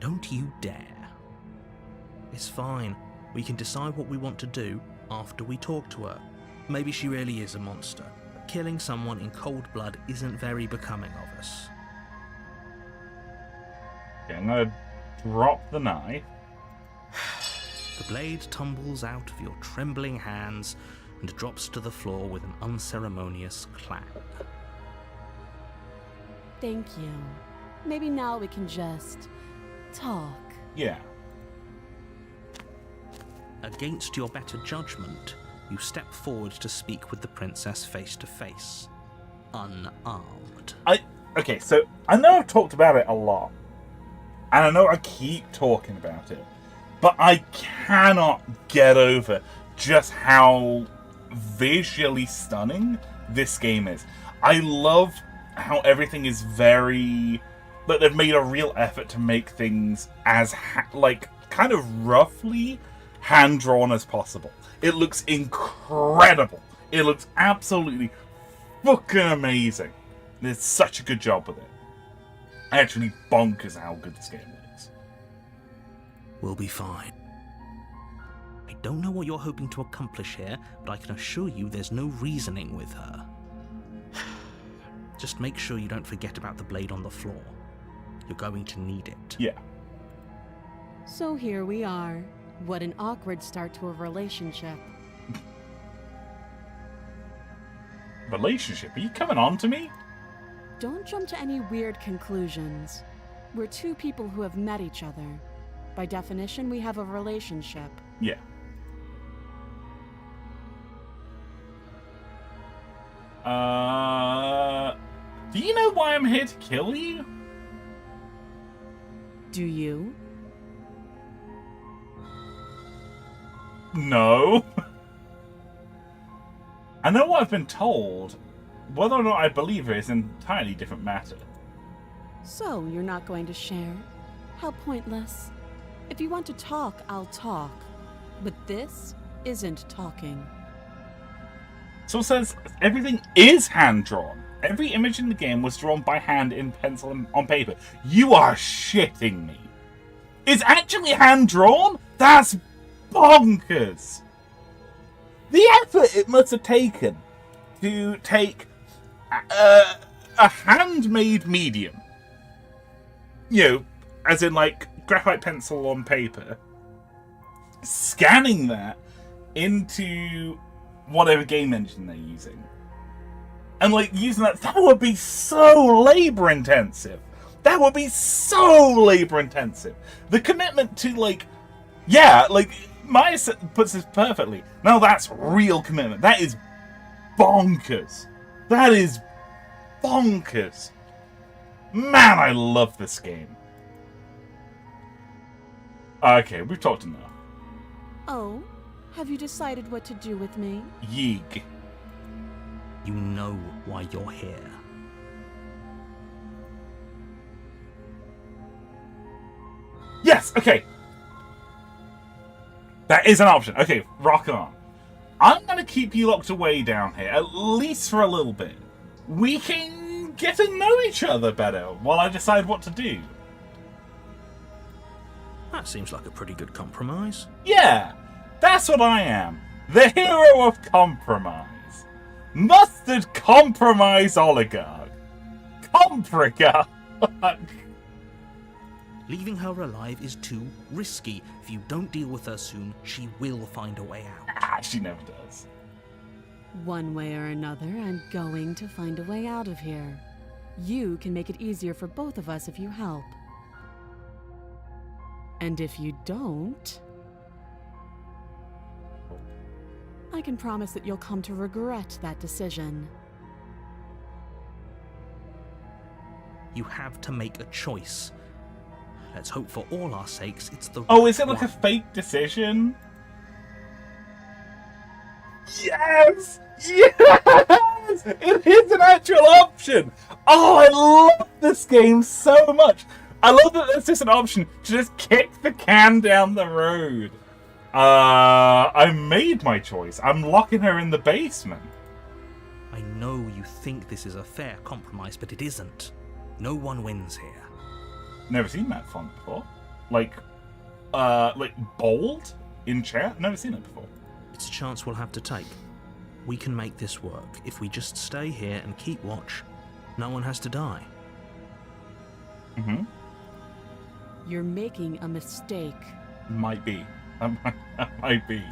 Don't you dare. It's fine. We can decide what we want to do after we talk to her. Maybe she really is a monster, but killing someone in cold blood isn't very becoming of us. Okay, I'm gonna drop the knife. The blade tumbles out of your trembling hands and drops to the floor with an unceremonious clang. Thank you. Maybe now we can just talk. Yeah. Against your better judgment, you step forward to speak with the princess face to face, unarmed. Okay, so I know I've talked about it a lot, and I know I keep talking about it, but I cannot get over just how visually stunning this game is. I love how everything is very... But they've made a real effort to make things as, kind of roughly hand-drawn as possible. It looks incredible. It looks absolutely fucking amazing. There's such a good job with it. Actually bonkers how good this game looks. We'll be fine. I don't know what you're hoping to accomplish here, but I can assure you there's no reasoning with her. Just make sure you don't forget about the blade on the floor. You're going to need it. Yeah. So here we are. What an awkward start to a relationship. Relationship? Are you coming on to me? Don't jump to any weird conclusions. We're two people who have met each other. By definition, we have a relationship. Yeah. Do you know why I'm here to kill you? Do you? No. I know what I've been told. Whether or not I believe it is an entirely different matter. So, you're not going to share? How pointless. If you want to talk, I'll talk. But this isn't talking. So it says everything is hand-drawn. Every image in the game was drawn by hand in pencil and on paper. You are shitting me. It's actually hand-drawn? That's bonkers. The effort it must have taken to take a handmade medium, you know, as in like graphite pencil on paper, scanning that into whatever game engine they're using, and like using that would be so labor intensive. That would be so labor intensive. The commitment to Maya puts this perfectly. Now that's real commitment. That is bonkers. That is bonkers. Man, I love this game. Okay, we've talked enough. Oh? Have you decided what to do with me? Yeeg. You know why you're here. Yes, okay. That is an option. Okay, rock on. I'm going to keep you locked away down here, at least for a little bit. We can get to know each other better while I decide what to do. That seems like a pretty good compromise. Yeah, that's what I am. The hero of compromise. Mustard compromise oligarch. Comprigarch. Leaving her alive is too risky. If you don't deal with her soon, she will find a way out. She never does. One way or another, I'm going to find a way out of here. You can make it easier for both of us if you help. And if you don't, I can promise that you'll come to regret that decision. You have to make a choice. Let's hope for all our sakes it's the Oh, right is it like a one. fake decision? Yes! Yes! It is an actual option! Oh, I love this game so much! I love that there's just an option to just kick the can down the road. I made my choice. I'm locking her in the basement. I know you think this is a fair compromise, but it isn't. No one wins here. Never seen that font before. Like bold in chat? Never seen it before. It's a chance we'll have to take. We can make this work. If we just stay here and keep watch, no one has to die. Mm-hmm. You're making a mistake. Might be. That might be.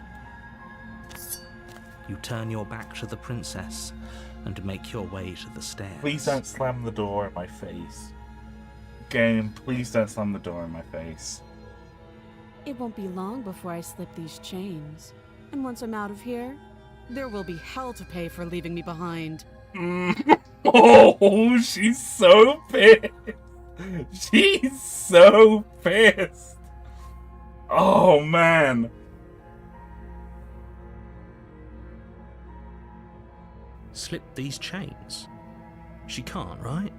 You turn your back to the princess and make your way to the stairs. Please don't slam the door in my face. Game, please don't slam the door in my face. It won't be long before I slip these chains. And once I'm out of here, there will be hell to pay for leaving me behind. Oh, she's so pissed. She's so pissed. Oh, man. Slip these chains? She can't, right?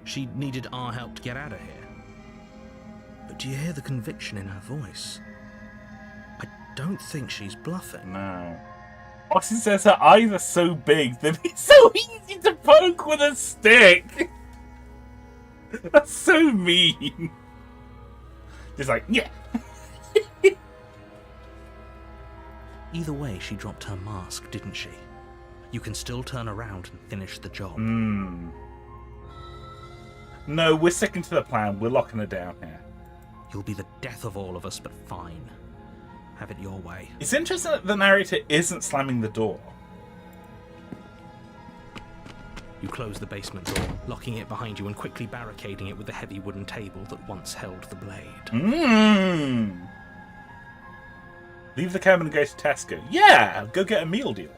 She needed our help to get out of here. But do you hear the conviction in her voice? I don't think she's bluffing. No. Austin says her eyes are so big that it's so easy to poke with a stick. That's so mean. Just like, yeah. Either way, she dropped her mask, didn't she? You can still turn around and finish the job. No, we're sticking to the plan. We're locking her down here. You'll be the death of all of us, but fine. Have it your way. It's interesting that the narrator isn't slamming the door. You close the basement door, locking it behind you and quickly barricading it with the heavy wooden table that once held the blade. Leave the cabin and go to Tesco. Yeah, go get a meal deal.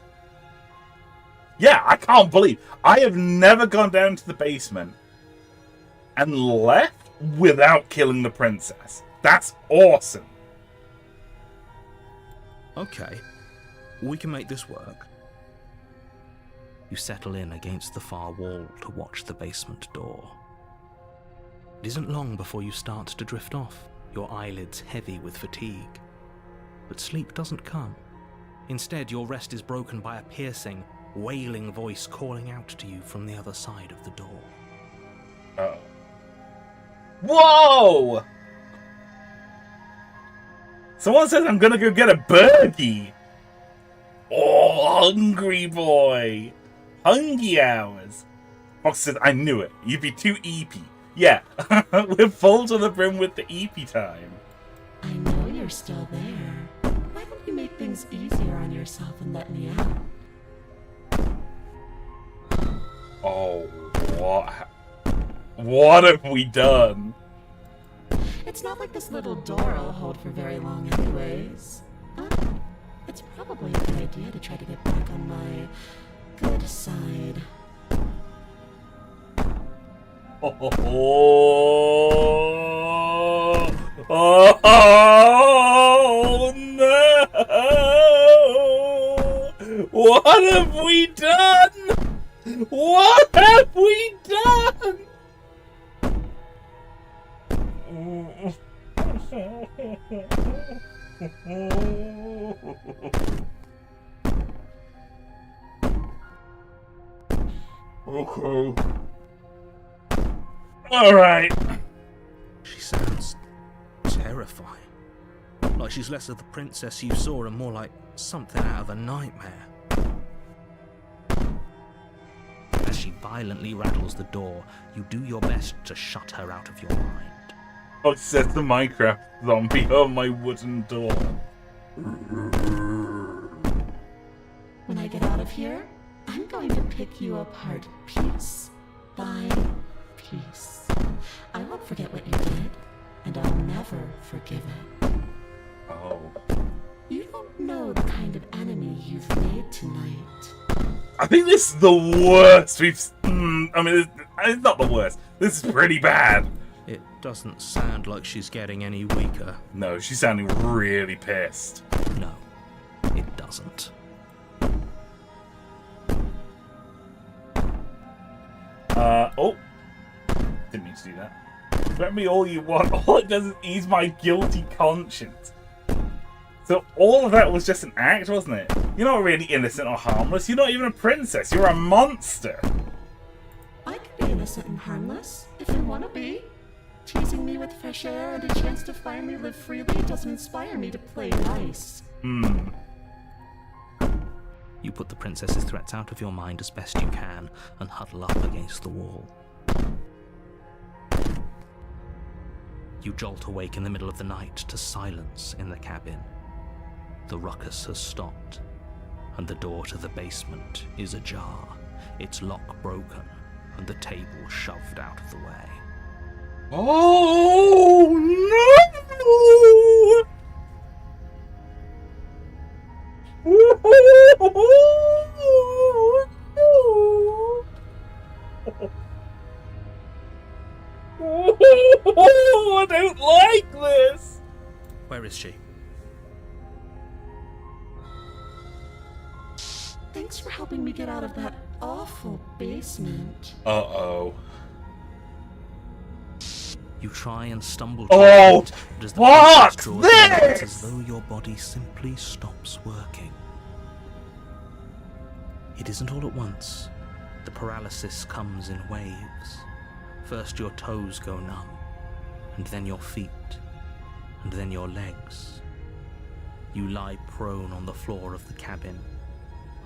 Yeah, I can't believe I have never gone down to the basement and left without killing the princess. That's awesome. Okay, we can make this work. You settle in against the far wall to watch the basement door. It isn't long before you start to drift off, your eyelids heavy with fatigue. But sleep doesn't come. Instead, your rest is broken by a piercing, wailing voice calling out to you from the other side of the door. Uh-oh. Whoa! Someone says I'm gonna go get a burgie. Oh, hungry boy. Hungry hours. Fox says, I knew it. You'd be too eepy. Yeah, we're full to the brim with the eepy time. I know you're still there. Why don't you make things easier on yourself and let me out? Oh, what have we done? It's not like this little door will hold for very long anyways. It's probably a good idea to try to get back on my good side. Oh, no! What have we done? What have we done? Okay. Alright. She sounds terrifying. Like she's less of the princess you saw and more like something out of a nightmare. As she violently rattles the door, you do your best to shut her out of your mind. Oh, says the Minecraft zombie on my wooden door. When I get out of here, I'm going to pick you apart piece by piece. I won't forget what you did, and I'll never forgive it. Oh. You don't know the kind of enemy you've made tonight. I think this is the worst we've... I mean, it's not the worst. This is pretty bad. It doesn't sound like she's getting any weaker. No, she's sounding really pissed. No, it doesn't. Oh. Didn't mean to do that. Threaten me all you want. All it does is ease my guilty conscience. So all of that was just an act, wasn't it? You're not really innocent or harmless. You're not even a princess. You're a monster. I could be innocent and harmless, if you want to be. Teasing me with fresh air and a chance to finally live freely doesn't inspire me to play nice. You put the princess's threats out of your mind as best you can and huddle up against the wall. You jolt awake in the middle of the night to silence in the cabin. The ruckus has stopped, and the door to the basement is ajar, its lock broken, and the table shoved out of the way. Oh no! I don't like this! Where is she? Thanks for helping me get out of that awful basement. Uh-oh. You try and stumble Oh, to it, but as the what's princess draws near, it's this? as though your body simply stops working. It isn't all at once. The paralysis comes in waves. First your toes go numb, and then your feet, and then your legs. You lie prone on the floor of the cabin,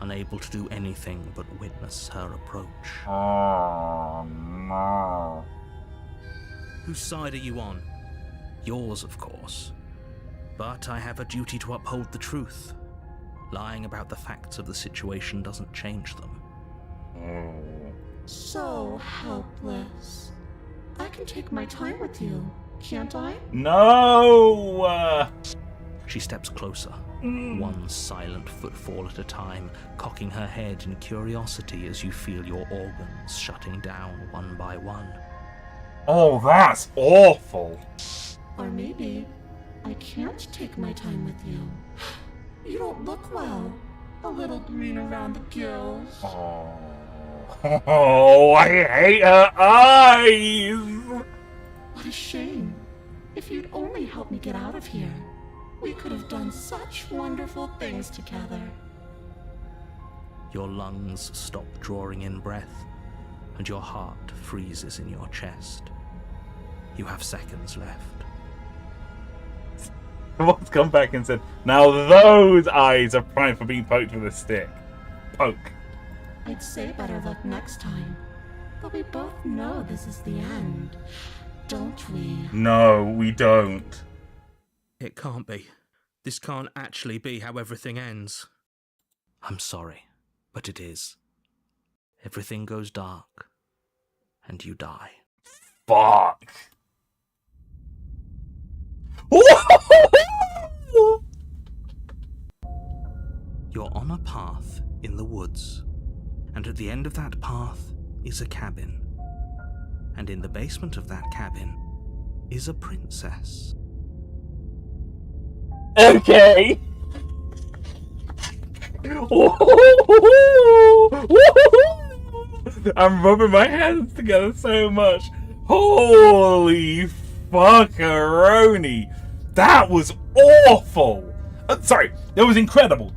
unable to do anything but witness her approach. Oh no. Whose side are you on? Yours, of course. But I have a duty to uphold the truth. Lying about the facts of the situation doesn't change them. So helpless. I can take my time with you, can't I? No! She steps closer, one silent footfall at a time, cocking her head in curiosity as you feel your organs shutting down one by one. Oh, that's awful. Or maybe I can't take my time with you. You don't look well. A little green around the gills. Oh, I hate her eyes! What a shame. If you'd only helped me get out of here, we could have done such wonderful things together. Your lungs stop drawing in breath, and your heart freezes in your chest. You have seconds left. Someone's come back and said, now those eyes are primed for being poked with a stick. Poke. I'd say better luck next time, but we both know this is the end, don't we? No, we don't. It can't be. This can't actually be how everything ends. I'm sorry, but it is. Everything goes dark, and you die. Fuck. You're on a path in the woods, and at the end of that path is a cabin. And in the basement of that cabin is a princess. Okay. I'm rubbing my hands together so much. Holy fuckaroni. That was awful. Sorry, that was incredible.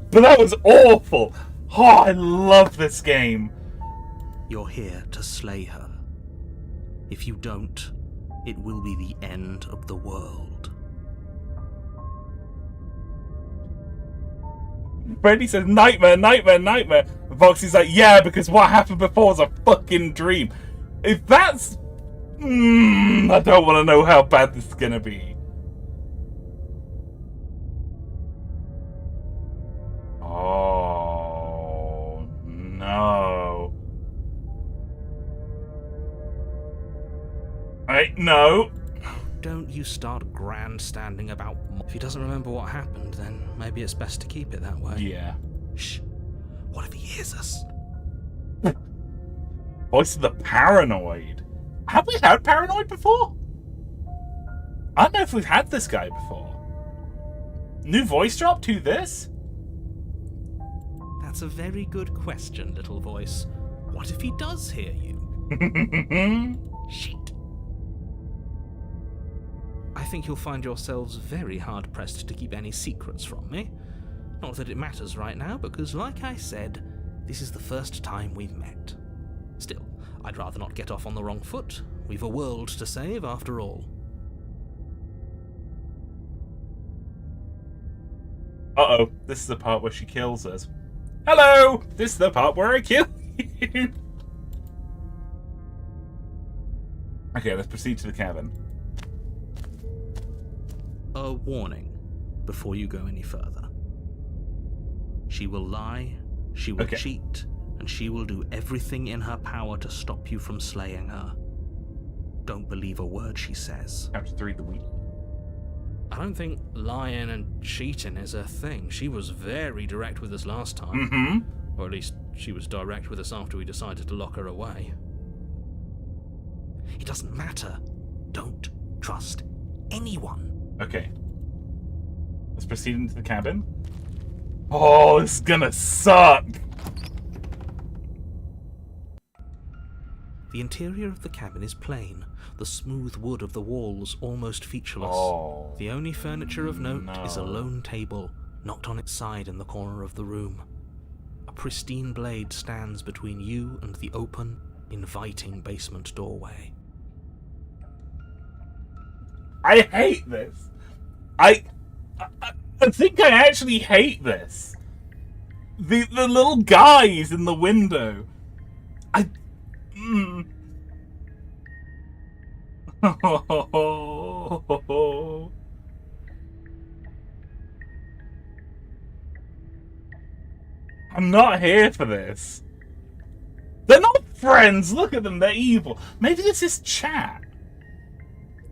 But that was awful. Oh, I love this game. You're here to slay her. If you don't, it will be the end of the world. Freddy says, nightmare, nightmare, nightmare. Foxy's like, yeah, because what happened before was a fucking dream. If that's... I don't want to know how bad this is going to be. Oh, no. No. Don't you start grandstanding about... If he doesn't remember what happened, then maybe it's best to keep it that way. Yeah. Shh. What if he hears us? Voice of the Paranoid. Have we had Paranoid before? I don't know if we've had this guy before. New voice drop to this? That's a very good question, little voice. What if he does hear you? Shit. I think you'll find yourselves very hard-pressed to keep any secrets from me. Not that it matters right now, because like I said, this is the first time we've met. Still, I'd rather not get off on the wrong foot. We've a world to save, after all. Uh-oh, this is the part where she kills us. Hello! This is the part where I kill you. Okay, let's proceed to the cabin. A warning before you go any further. She will lie, she will cheat, and she will do everything in her power to stop you from slaying her. Don't believe a word she says. Chapter 3, the week. I don't think lying and cheating is her thing. She was very direct with us last time. Mm-hmm. Or at least she was direct with us after we decided to lock her away. It doesn't matter. Don't trust anyone. Okay. Let's proceed into the cabin. Oh, it's gonna suck! The interior of the cabin is plain, the smooth wood of the walls almost featureless. Oh, The only furniture of note is a lone table, knocked on its side in the corner of the room. A pristine blade stands between you and the open, inviting basement doorway. I hate this. I think I actually hate this. The little guys in the window. I'm not here for this. They're not friends. Look at them. They're evil. Maybe it's this chat.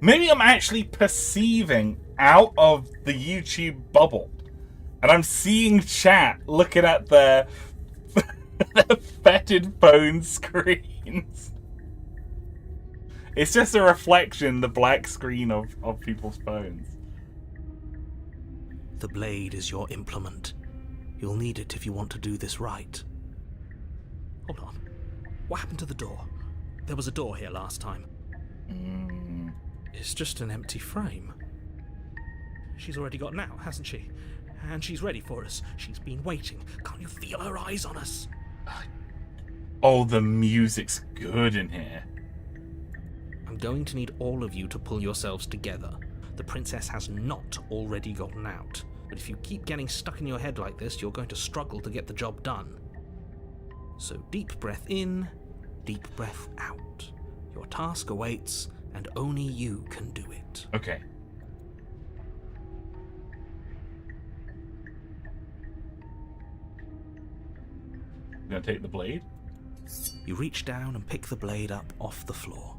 Maybe I'm actually perceiving out of the YouTube bubble. And I'm seeing chat looking at their fetid phone screens. It's just a reflection, the black screen of people's phones. The blade is your implement. You'll need it if you want to do this right. Hold on. What happened to the door? There was a door here last time. It's just an empty frame. She's already gotten out, hasn't she? And she's ready for us. She's been waiting. Can't you feel her eyes on us? Oh, the music's good in here. I'm going to need all of you to pull yourselves together. The princess has not already gotten out. But if you keep getting stuck in your head like this, you're going to struggle to get the job done. So deep breath in, deep breath out. Your task awaits, and only you can do it. Okay. You gonna take the blade? You reach down and pick the blade up off the floor.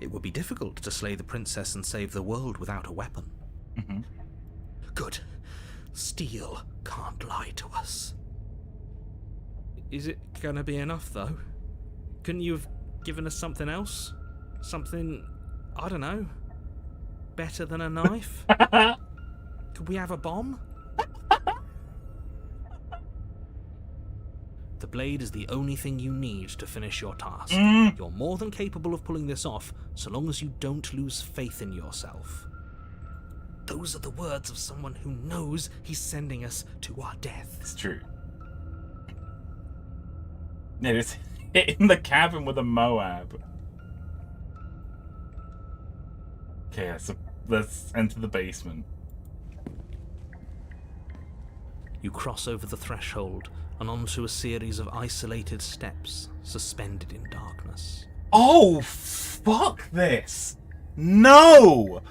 It would be difficult to slay the princess and save the world without a weapon. Mm-hmm. Good. Steel can't lie to us. Is it gonna be enough, though? Couldn't you have given us something else? Something, I don't know, better than a knife? Could we have a bomb? The blade is the only thing you need to finish your task. You're more than capable of pulling this off, so long as you don't lose faith in yourself. Those are the words of someone who knows he's sending us to our death. It's true. Yeah, just hit in the cabin with a Moab. Okay, so let's enter the basement. You cross over the threshold and onto a series of isolated steps suspended in darkness. Oh, fuck this! No!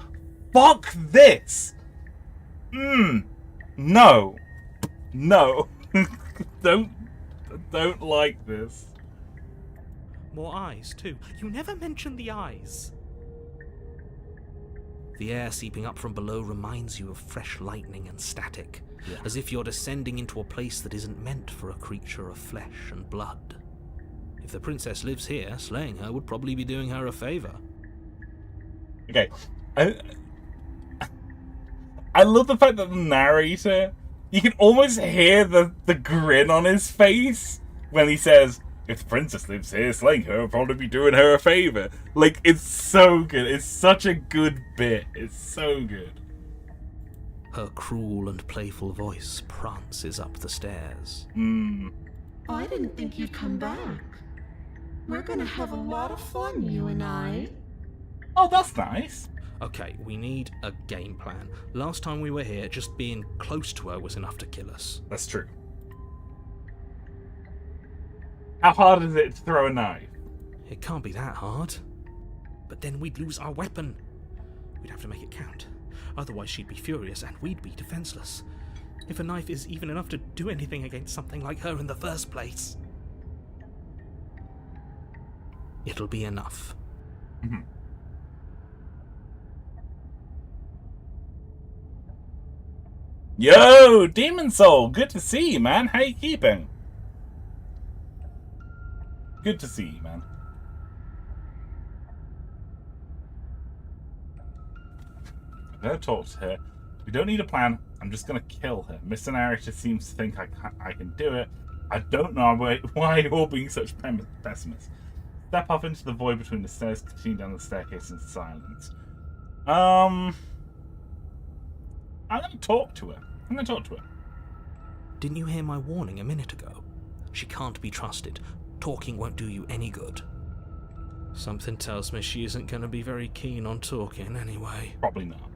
Fuck this! No. No. Don't like this. More eyes, too. You never mentioned the eyes. The air seeping up from below reminds you of fresh lightning and static, as if you're descending into a place that isn't meant for a creature of flesh and blood. If the princess lives here, slaying her would probably be doing her a favor. Okay. I love the fact that the narrator, you can almost hear the grin on his face when he says, if the princess lives here, slaying her will probably be doing her a favor. Like, it's so good. It's such a good bit. It's so good. Her cruel and playful voice prances up the stairs. I didn't think you'd come back. We're gonna have a lot of fun, you and I. Oh, that's nice. Okay, we need a game plan. Last time we were here, just being close to her was enough to kill us. That's true. How hard is it to throw a knife? It can't be that hard. But then we'd lose our weapon. We'd have to make it count. Otherwise she'd be furious and we'd be defenseless. If a knife is even enough to do anything against something like her in the first place. It'll be enough. Mm-hmm. Yo, Demon Soul, good to see you, man. How you keeping? Good to see you, man. I'm gonna talk to her. We don't need a plan. I'm just gonna kill her. Mr. Narrator seems to think I can do it. I don't know why you're all being such pessimists. Step off into the void between the stairs, continue down the staircase in silence. I'm gonna talk to her. Didn't you hear my warning a minute ago? She can't be trusted. Talking won't do you any good. Something tells me she isn't going to be very keen on talking anyway. Probably not.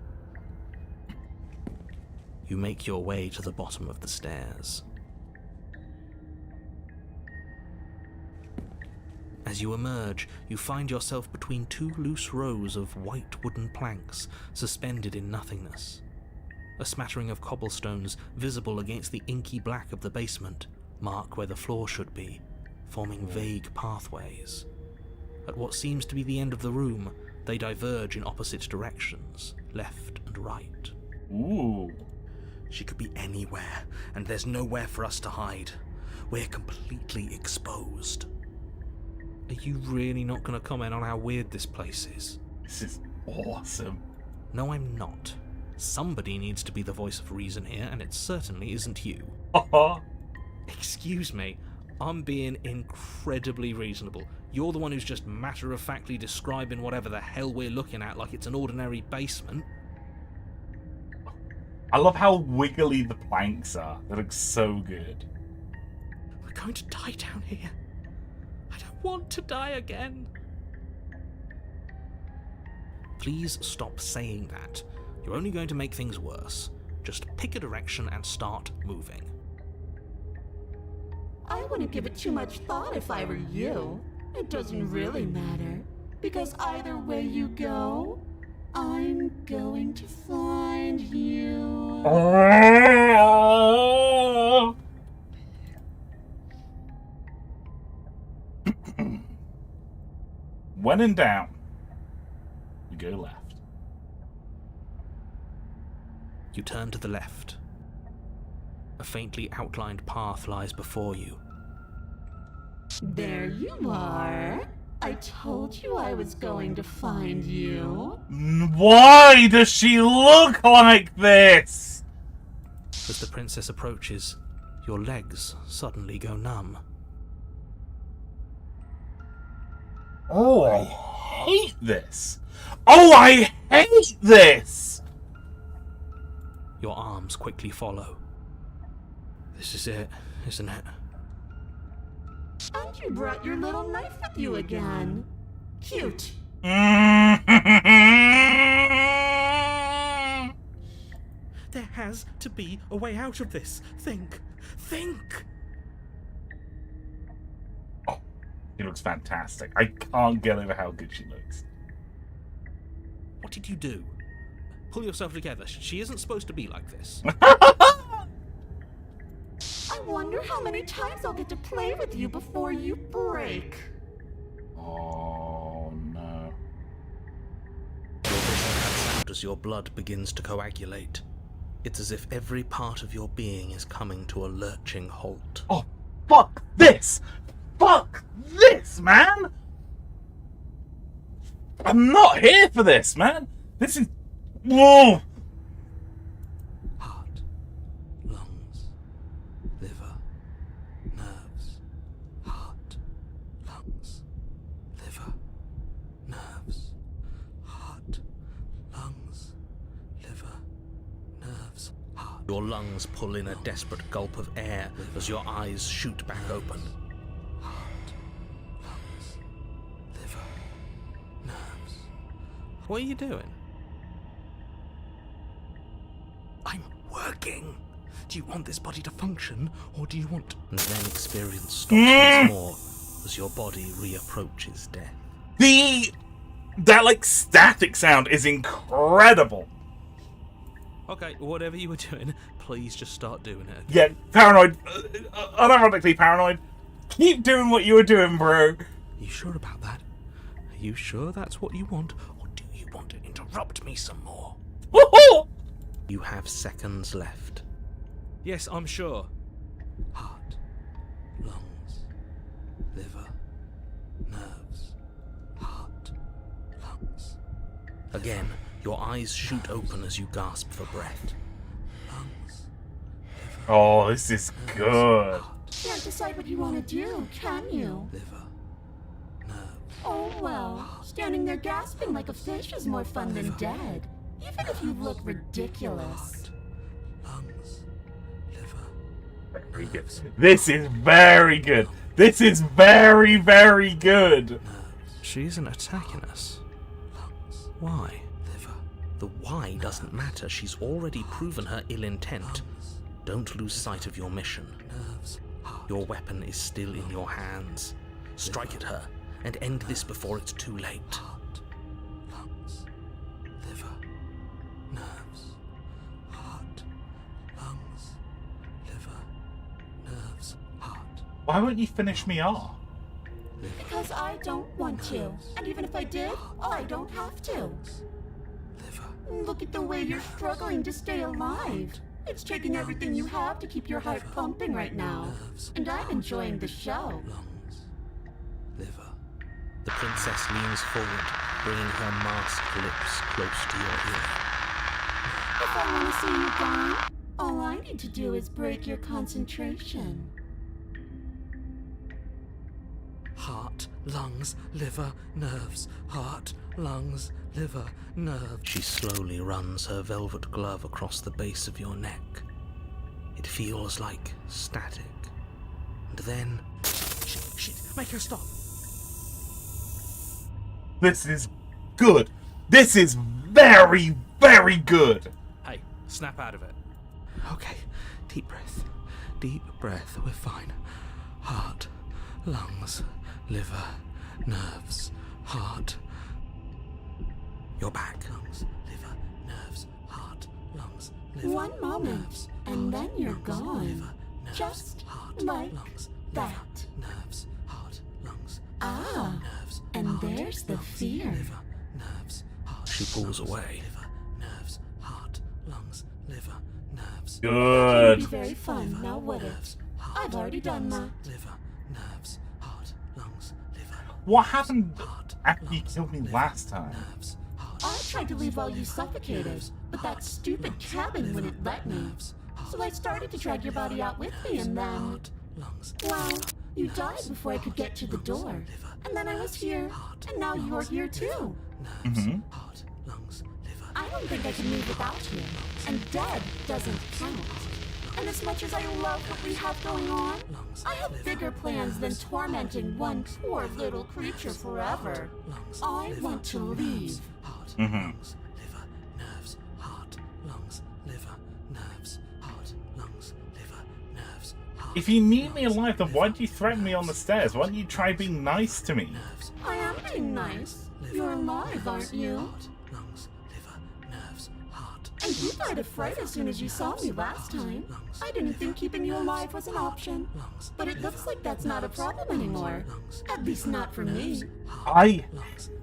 You make your way to the bottom of the stairs. As you emerge, you find yourself between two loose rows of white wooden planks suspended in nothingness. A smattering of cobblestones visible against the inky black of the basement mark where the floor should be, forming vague pathways. At what seems to be the end of the room, they diverge in opposite directions, left and right. Ooh. She could be anywhere, and there's nowhere for us to hide. We're completely exposed. Are you really not going to comment on how weird this place is? This is awesome. No, I'm not. Somebody needs to be the voice of reason here, and it certainly isn't you. Excuse me, I'm being incredibly reasonable. You're the one who's just matter-of-factly describing whatever the hell we're looking at like it's an ordinary basement. I love how wiggly the planks are. They look so good. We're going to die down here. I don't want to die again. Please stop saying that. You're only going to make things worse. Just pick a direction and start moving. I wouldn't give it too much thought if I were you. It doesn't really matter, because either way you go, I'm going to find you. When in doubt, you go left. You turn to the left. A faintly outlined path lies before you. There you are. I told you I was going to find you. Why does she look like this? As the princess approaches, your legs suddenly go numb. Oh, I hate this. Oh, I hate this. Your arms quickly follow. This is it, isn't it? And you brought your little knife with you again. Cute. There has to be a way out of this. Think. Oh, she looks fantastic. I can't get over how good she looks. What did you do? Pull yourself together. She isn't supposed to be like this. I wonder how many times I'll get to play with you before you break. Oh, no. Your vision cuts out as your blood begins to coagulate. It's as if every part of your being is coming to a lurching halt. Oh, fuck this! Fuck this, man! I'm not here for this, man! This is... Whoa! Heart, lungs, liver, nerves. Heart, lungs, liver, nerves. Heart, lungs, liver, nerves. Heart. Your lungs pull in a desperate gulp of air as your eyes shoot back open. Heart, lungs, liver, nerves. What are you doing? I'm working. Do you want this body to function, or do you want... And then experience stops once more as your body reapproaches death. That like static sound is incredible. Okay, whatever you were doing, please just start doing it. Yeah, paranoid, unironically paranoid. Keep doing what you were doing, bro. You sure about that? Are you sure that's what you want? Or do you want to interrupt me some more? You have seconds left. Yes, I'm sure. Heart, lungs, liver, nerves, heart, lungs. Again, your eyes shoot open as you gasp for breath. Lungs, liver, Oh, this is good. Can't decide what you want to do, can you? liver, nerves. Oh well, standing there gasping like a fish is more fun than dead. Even if you look ridiculous. Lungs, liver, Very good. This is very good. This is very, very good. She isn't attacking us. Why? Liver. The why doesn't matter. She's already proven her ill intent. Don't lose sight of your mission. Your weapon is still in your hands. Strike at her and end this before it's too late. Lungs, liver, nerves, heart, lungs, liver, nerves, heart. Why won't you finish me off? Because I don't want to. And even if I did, I don't have to. Look at the way you're struggling to stay alive. It's taking everything you have to keep your heart pumping right now. And I'm enjoying the show. Lungs, liver. The princess leans forward, bringing her masked lips close to your ear. If I want to see you gone, all I need to do is break your concentration. Heart, lungs, liver, nerves. Heart, lungs, liver, nerves. She slowly runs her velvet glove across the base of your neck. It feels like static. And then... Shit, make her stop. This is good. This is very, very good. Hey, snap out of it. Okay, deep breath. Deep breath, we're fine. Heart, lungs, liver, nerves, heart. You're back. Lungs, liver, nerves, heart, lungs, liver. One moment, nerves, and heart, then you're lungs, gone. Liver, nerves, Just heart, like lungs, that. Liver, nerves, heart, lungs, Ah, nerves, and heart, there's the lungs, fear. Liver, nerves, heart, She pulls lungs, away. Liver, nerves, heart, lungs, liver, nerves. It would Good. be very fun, now would it? I've already done that. Liver, nerves, heart, lungs, liver. What happened Heart, after you lungs, killed me liver, last time? nerves, heart, I tried to leave while you suffocated, but that stupid cabin wouldn't let me. So I started to drag your body out with me, and then, heart, lungs, well, you died before I could get to the door. And then I was here, and now you're here too. nerves, Mhm. heart, lungs, liver. I don't think I can move without you, and dead doesn't count. And as much as I love what we have going on, I have bigger plans than tormenting one poor little creature forever. I want to leave. Heart, Mhm. lungs, liver, nerves, heart, lungs, liver, nerves, heart, lungs, liver, nerves, heart. If you need me alive, then why do you threaten me on the stairs? Why don't you try being nice to me? I am being nice. You're alive, aren't you? Heart, lungs, liver, nerves, heart. And you died of fright as soon as you saw me last time. I didn't think keeping you alive was an option. But it looks like that's not a problem anymore. At least not for me. I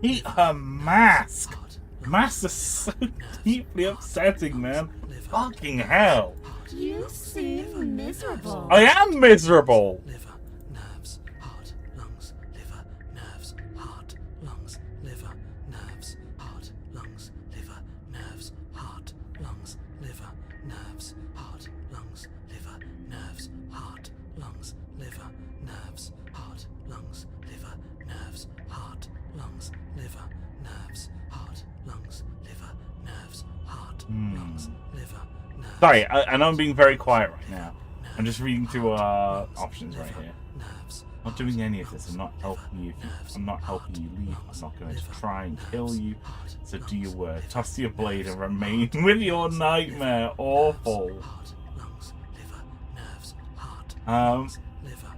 hate her mask. Masks are so deeply upsetting, man. Fucking hell. You seem miserable. I am miserable. Liver, nerves, heart, lungs, liver, nerves, heart, lungs, liver, nerves, heart, lungs, liver, nerves, heart, lungs, liver, nerves, heart, lungs, liver, nerves, heart, lungs, liver, nerves, heart, lungs, liver, nerves, heart, lungs, liver, nerves, heart, lungs, liver, nerves, heart, lungs, liver, nerves. Sorry, I know I'm being very quiet right now. I'm just reading through options right here. I'm not doing any of this. I'm not helping you. I'm not helping you leave. I'm not going to try and kill you. So do your word. Toss your blade and remain with your nightmare. Awful.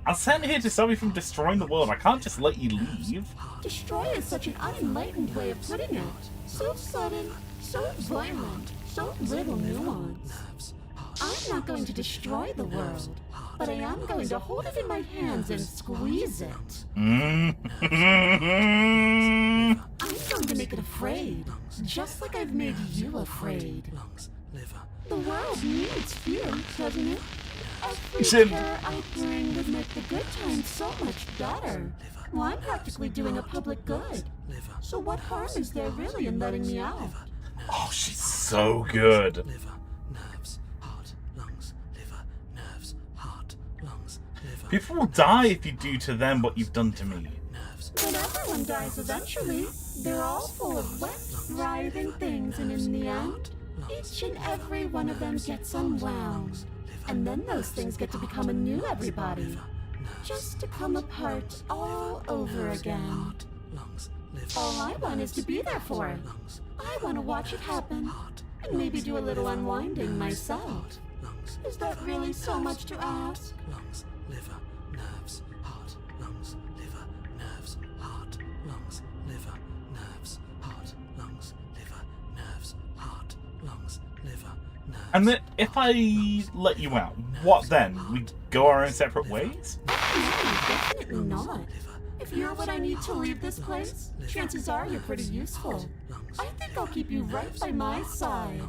I'll send here to stop you from destroying the world. I can't just let you leave. Destroy is such an unenlightened way of putting it. So sudden, so violent, so little nuance. I'm not going to destroy the world, but I am going to hold it in my hands and squeeze it. I'm going to make it afraid, just like I've made you afraid. The world needs fear, doesn't it? Every terror I bring would make the good times so much better. Well, I'm practically doing a public good. So what harm is there really in letting me out? Oh, she's so good. People will die if you do to them what you've done to me. But everyone dies eventually. They're all full of wet, writhing things, and in the end, each and every one of them gets unwound. And then those things get to become a new everybody. Just to come apart all over again. All I want is to be there for it. I want to watch it happen. And maybe do a little unwinding myself. Is that really so much to ask? Liver, nerves, heart, lungs, liver, nerves, heart, lungs, liver, nerves, heart, lungs, liver, nerves, heart, lungs, liver, nerves. And then, if I let you out, what then? We go our own separate ways? No, definitely not. If you're what I need to leave this place, chances are you're pretty useful. I think I'll keep you right by my side.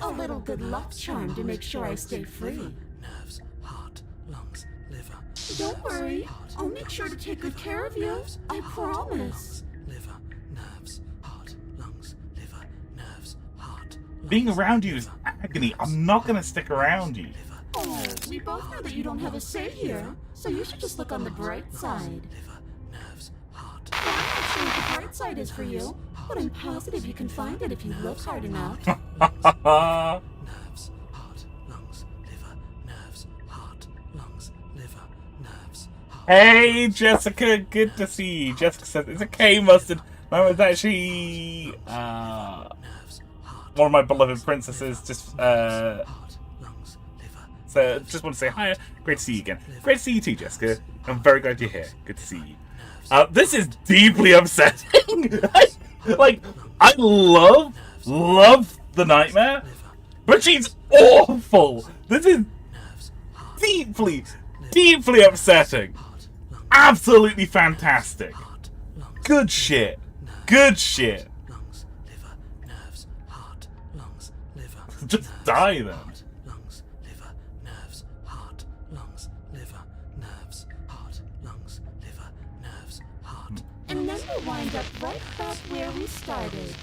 A little good luck charm to make sure I stay free. Nerves, heart, lungs, liver. Don't worry, I'll make sure to take good care of you. I promise. Liver, nerves, heart, lungs, liver, nerves, heart. Being around you is agony. I'm not gonna stick around you. Oh, we both know that you don't have a say here, so you should just look on the bright side. Liver, nerves, heart. I'm not sure what the bright side is for you, but I'm positive you can find it if you look hard enough. Nerves, heart, lungs, liver, nerves, heart, lungs, liver, nerves, heart. Hey, Jessica, good to see you. Jessica says it's okay, Mustard. Mine was actually one of my beloved princesses. Just so just want to say hi. Great to see you again. Great to see you too, Jessica. I'm very glad you're here. Good to see you. This is deeply upsetting. Like, I love the nightmare, but she's awful. This is deeply upsetting. Absolutely fantastic. Good shit. Good shit. Lungs, liver, nerves, heart, lungs, liver. Just die then. Lungs, liver, nerves, heart, lungs, liver, nerves, heart, lungs, liver, nerves, heart. And then we'll wind up right back where we started.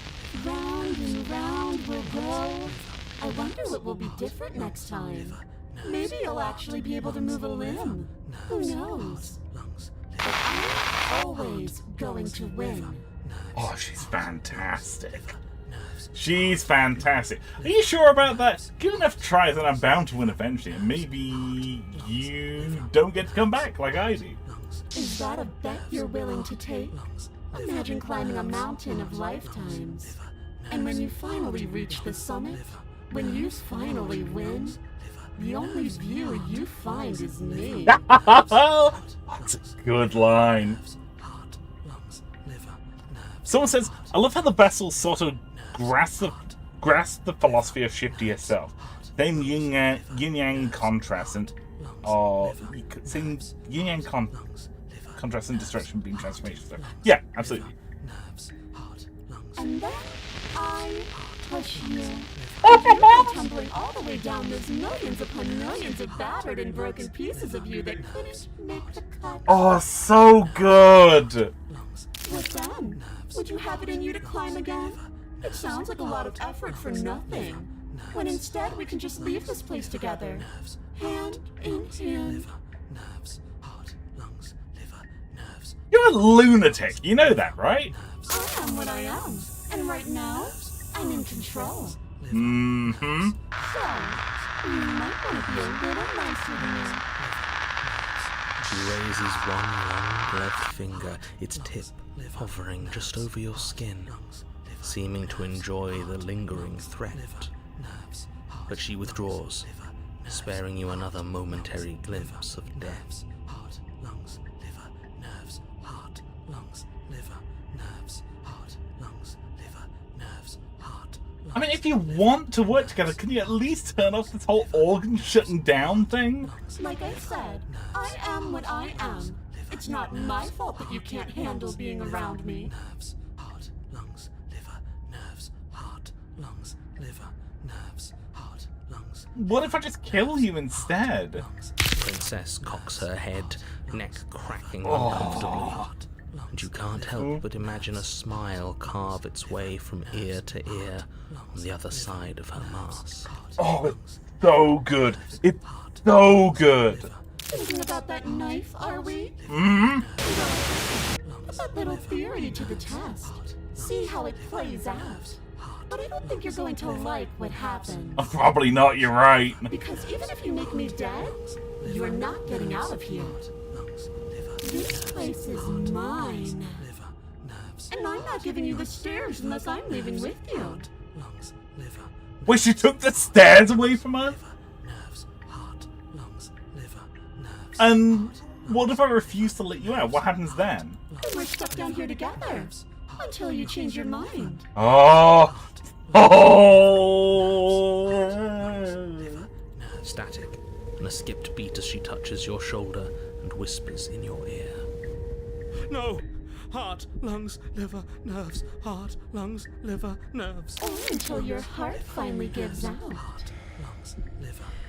Round and round we'll go. I wonder what will be different next time. Maybe you'll actually be able to move a limb. Who knows? But I'm always going to win. Oh, she's fantastic. She's fantastic. Are you sure about that? Give enough tries and I'm bound to win eventually. And maybe you don't get to come back like I do. Is that a bet you're willing to take? Imagine climbing a mountain of lifetimes. And when you finally reach the summit, when you finally win, the only view you find is me. That's a good line. Someone says, I love how the vessel sort of grasp the philosophy of shift to yourself. Then yin-yang contrast and saying yin-yang contrast and destruction being transformation. So, yeah, absolutely. And then I push you. And you go tumbling all the way down those millions upon millions of battered and broken pieces of you that couldn't make the cut. Oh, so good. What then? Would you have it in you to climb again? It sounds like a lot of effort for nothing. When instead we can just leave this place together. Hand in hand. You're a lunatic. You know that, right? I am what I am. And right now, I'm in control. Mm-hmm. So, you might want to be a little nicer to me. She raises one long gloved finger, its tip hovering just over your skin, seeming to enjoy the lingering threat. But she withdraws, sparing you another momentary glimpse of death. I mean, if you want to work together, can you at least turn off this whole organ shutting down thing? Like I said, I am what I am. It's not my fault that you can't handle being around me. Nerves, heart, lungs, liver, nerves, heart, lungs, liver, nerves, heart, lungs. What if I just kill you instead? Princess cocks her head, neck cracking uncomfortably. And you can't help but imagine a smile carve its way from ear to ear on the other side of her mask. Oh, it's so good. It's so good. Thinking about that knife, are we? Mm-hmm. Put that little theory to the test. See how it plays out. But I don't think you're going to like what happens. Oh, probably not, you're right. Because even if you make me dead, you're not getting out of here. This place is mine. And I'm not giving you the stairs unless I'm leaving with you. Wait, she took the stairs away from us? And what if I refuse to let you out? What happens then? And we're stuck down here together. Until you change your mind. Oh! Oh! Static, and a skipped beat as she touches your shoulder and whispers in your ear. No! Heart, lungs, liver, nerves. Heart, lungs, liver, nerves. Or until your heart finally gives out.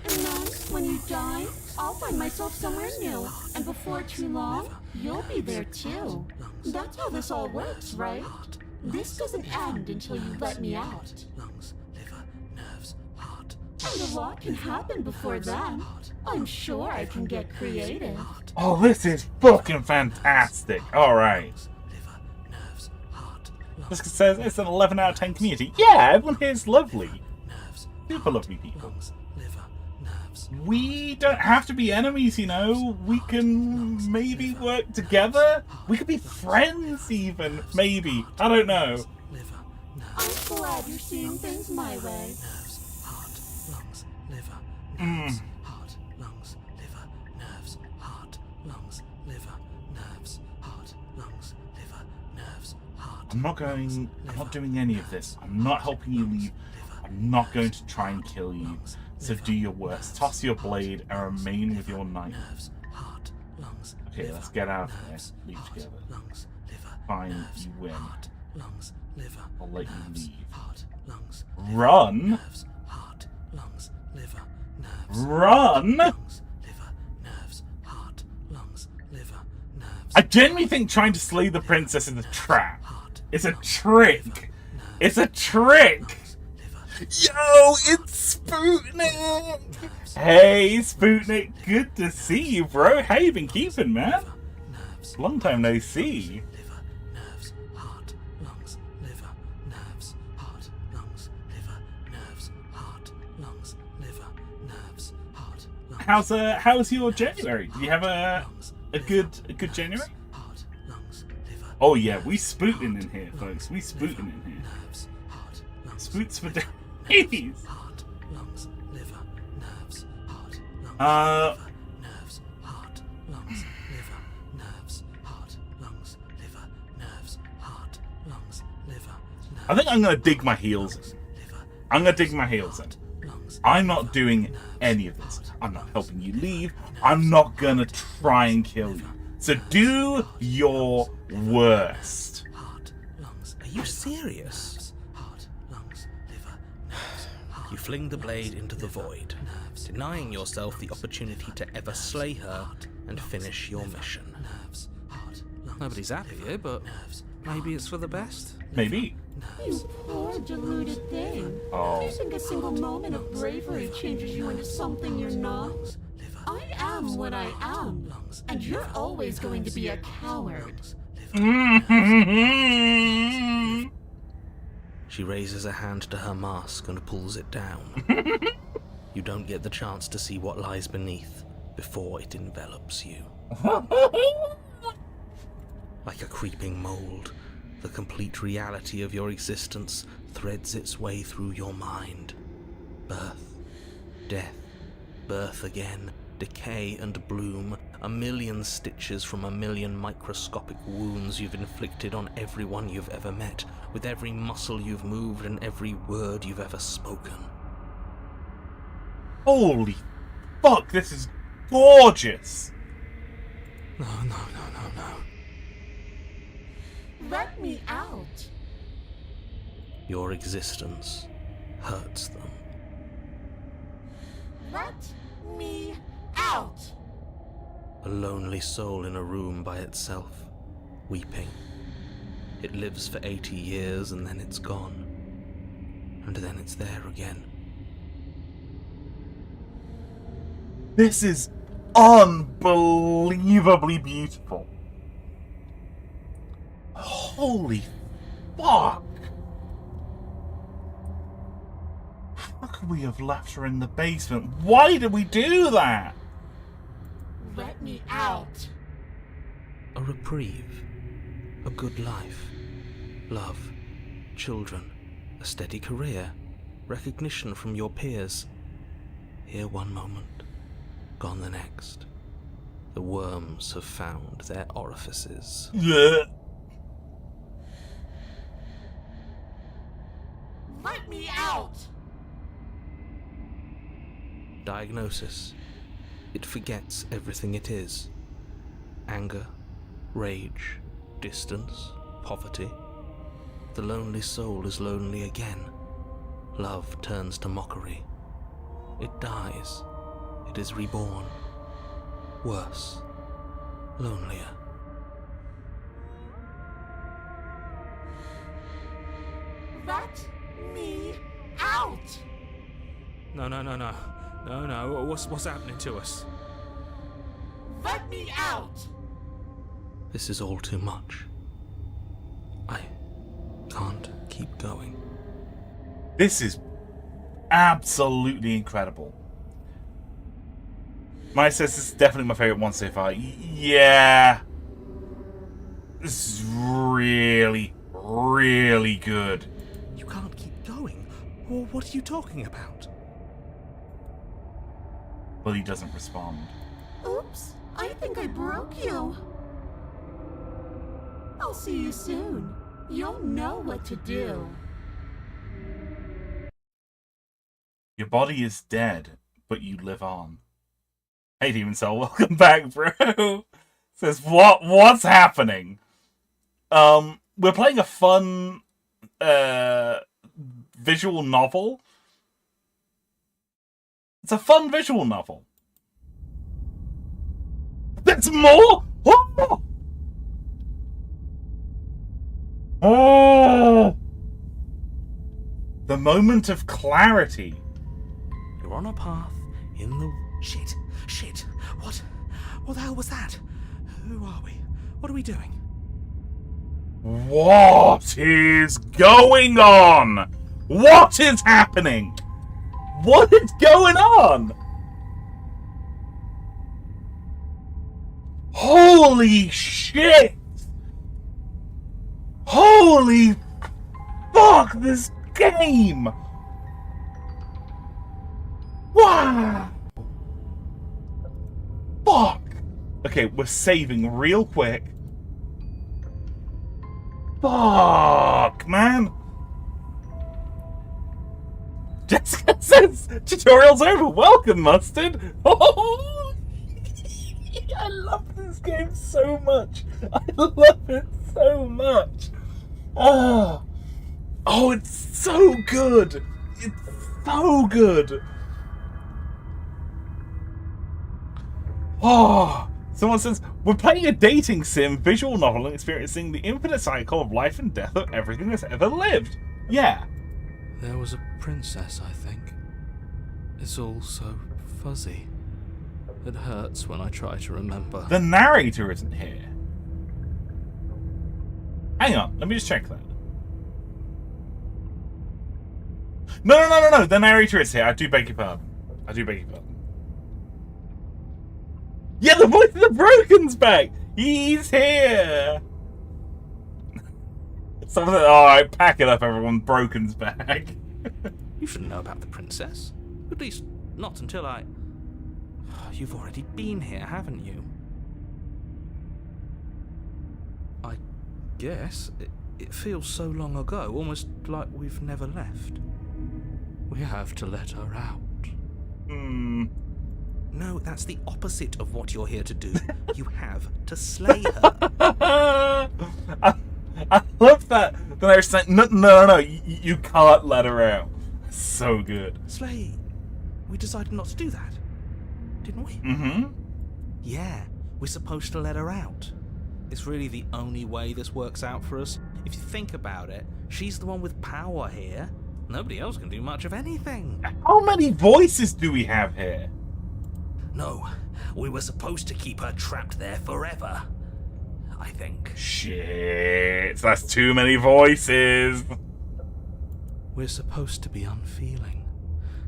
And then, when you die, I'll find myself somewhere new. And before too long, you'll be there too. That's how this all works, right? This doesn't end until you let me out. And a lot can happen before then. I'm sure I can get creative. Oh, this is fucking fantastic. Alright. This says it's an 11 out of 10 community. Yeah, everyone here is lovely. Super lovely people. We don't have to be enemies, you know. We can maybe work together. We could be friends even. Maybe. I don't know. I'm glad you're seeing things my way. Mm. I'm not doing any of this. I'm not helping you leave. I'm not going to try and kill you. So do your worst. Toss your blade and remain with your knife. Okay, let's get out of here. Leave together. Fine, you win. I'll let you leave. Run! Run! I genuinely think trying to slay the princess is a trap. It's a trick. It's a trick. Yo, it's Sputnik! Hey, Sputnik, good to see you, bro. How you been keeping, man? Long time no see. How's your January? Do you have a good January? Oh yeah, we spooting in here, folks. We spooting in here. Spoots for days. I think I'm gonna dig my heels in. I'm not doing any of this. I'm not helping you leave. I'm not gonna try and kill you. So do your worst. Are you serious? You fling the blade into the void, denying yourself the opportunity to ever slay her and finish your mission. Nobody's happy here, but maybe it's for the best. Maybe. You poor deluded thing. Oh. You think a single moment of bravery changes you into something you're not? I am what I am, and you're always going to be a coward. She raises a hand to her mask and pulls it down. You don't get the chance to see what lies beneath before it envelops you. Like a creeping mold, the complete reality of your existence threads its way through your mind. Birth, death, birth again, decay and bloom, A million stitches from a million microscopic wounds you've inflicted on everyone you've ever met, with every muscle you've moved and every word you've ever spoken. Holy fuck, this is gorgeous! No. Let me out. Your existence hurts them. Let me out. A lonely soul in a room by itself, weeping. It lives for 80 years and then it's gone. And then it's there again. This is unbelievably beautiful. Holy fuck! How could we have left her in the basement? Why did we do that? Let me out. A reprieve. A good life. Love. Children. A steady career. Recognition from your peers. Here one moment. Gone the next. The worms have found their orifices. Yeah. Let me out. Diagnosis. It forgets everything it is. Anger, rage, distance, poverty. The lonely soul is lonely again. Love turns to mockery. It dies. It is reborn. Worse. Lonelier. Let me out. No. What's happening to us? Let me out. This is all too much. I can't keep going. This is absolutely incredible. Maya says this is definitely my favourite one so far. Yeah. This is really, really good. You can't keep going. Well, what are you talking about? But he doesn't respond. Oops, I think I broke you. I'll see you soon. You'll know what to do. Your body is dead, but you live on. Hey Demon Soul, welcome back, bro. Says what's happening? We're playing a fun visual novel. It's a fun visual novel. There's more? Oh! Oh! The moment of clarity. You're on a path in the... Shit. What the hell was that? Who are we? What are we doing? What is going on? What is happening? What is going on? Holy shit! Holy fuck, this game! Wow! Fuck! Okay, we're saving real quick. Fuck, man! Jessica says, tutorial's over. Welcome, Mustard. Oh, I love this game so much. I love it so much. Oh, it's so good. It's so good. Oh, someone says, we're playing a dating sim, visual novel, and experiencing the infinite cycle of life and death of everything that's ever lived. Yeah. There was a princess, I think. It's all so fuzzy. It hurts when I try to remember. The narrator isn't here. Hang on, let me just check that. No. The narrator is here. I do beg your pardon. Yeah, the voice of the Broken's back. He's here. Someone said, alright, pack it up, everyone. Broken's back. You shouldn't know about the princess. At least, not until I... You've already been here, haven't you? guess. It feels so long ago, almost like we've never left. We have to let her out. No, that's the opposite of what you're here to do. You have to slay her. I love that. Then they're saying, no, you can't let her out. So good. Slay? We decided not to do that, didn't we? Mm-hmm. Yeah, we're supposed to let her out. It's really the only way this works out for us. If you think about it, she's the one with power here. Nobody else can do much of anything. How many voices do we have here? No, we were supposed to keep her trapped there forever. I think. Shit, that's too many voices. We're supposed to be unfeeling.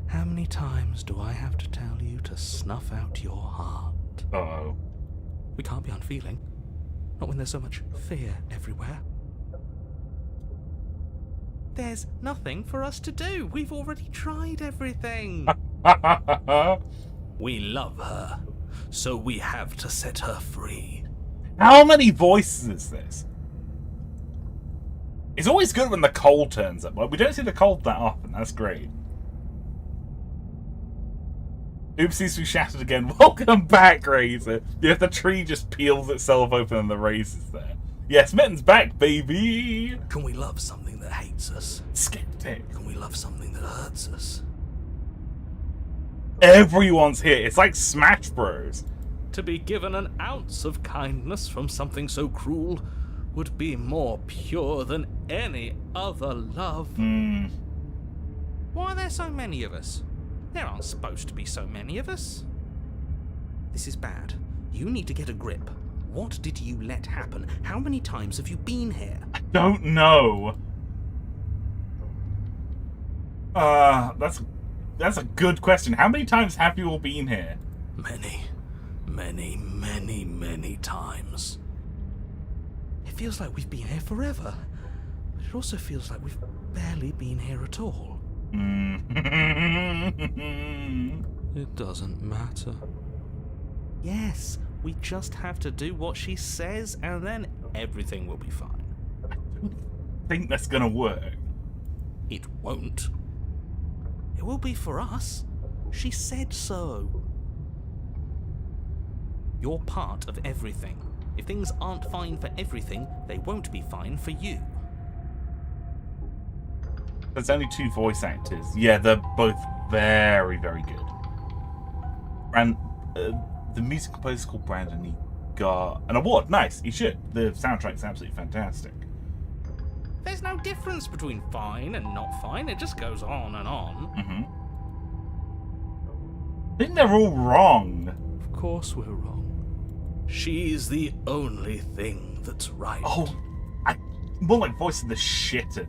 How many times do I have to tell you to snuff out your heart? Uh-oh. We can't be unfeeling. Not when there's so much fear everywhere. There's nothing for us to do. We've already tried everything. We love her, so we have to set her free. How many voices is this? It's always good when the coal turns up. Like, we don't see the coal that often. That's great. Oopsies, we shattered again. Welcome back, Razor. Yeah, the tree just peels itself open and the Razor's there. Yes, Mitten's back, baby. Can we love something that hates us? Skeptic. Can we love something that hurts us? Everyone's here. It's like Smash Bros. To be given an ounce of kindness from something so cruel would be more pure than any other love. Why are there so many of us? There aren't supposed to be so many of us. This is bad. You need to get a grip. What did you let happen? How many times have you been here? I don't know. That's a good question. How many times have you all been here? Many times. It feels like we've been here forever, but it also feels like we've barely been here at all. It doesn't matter. Yes, we just have to do what she says, and then everything will be fine. I don't think that's gonna work. It won't. It will be for us. She said so. You're part of everything. If things aren't fine for everything, they won't be fine for you. There's only 2 voice actors. Yeah, they're both very, very good. And the music composer's called Brandon. He got an award. Nice, he should. The soundtrack's absolutely fantastic. There's no difference between fine and not fine. It just goes on and on. I think they're all wrong. Of course we're wrong. She's the only thing that's right. Oh, more like voicing the shit and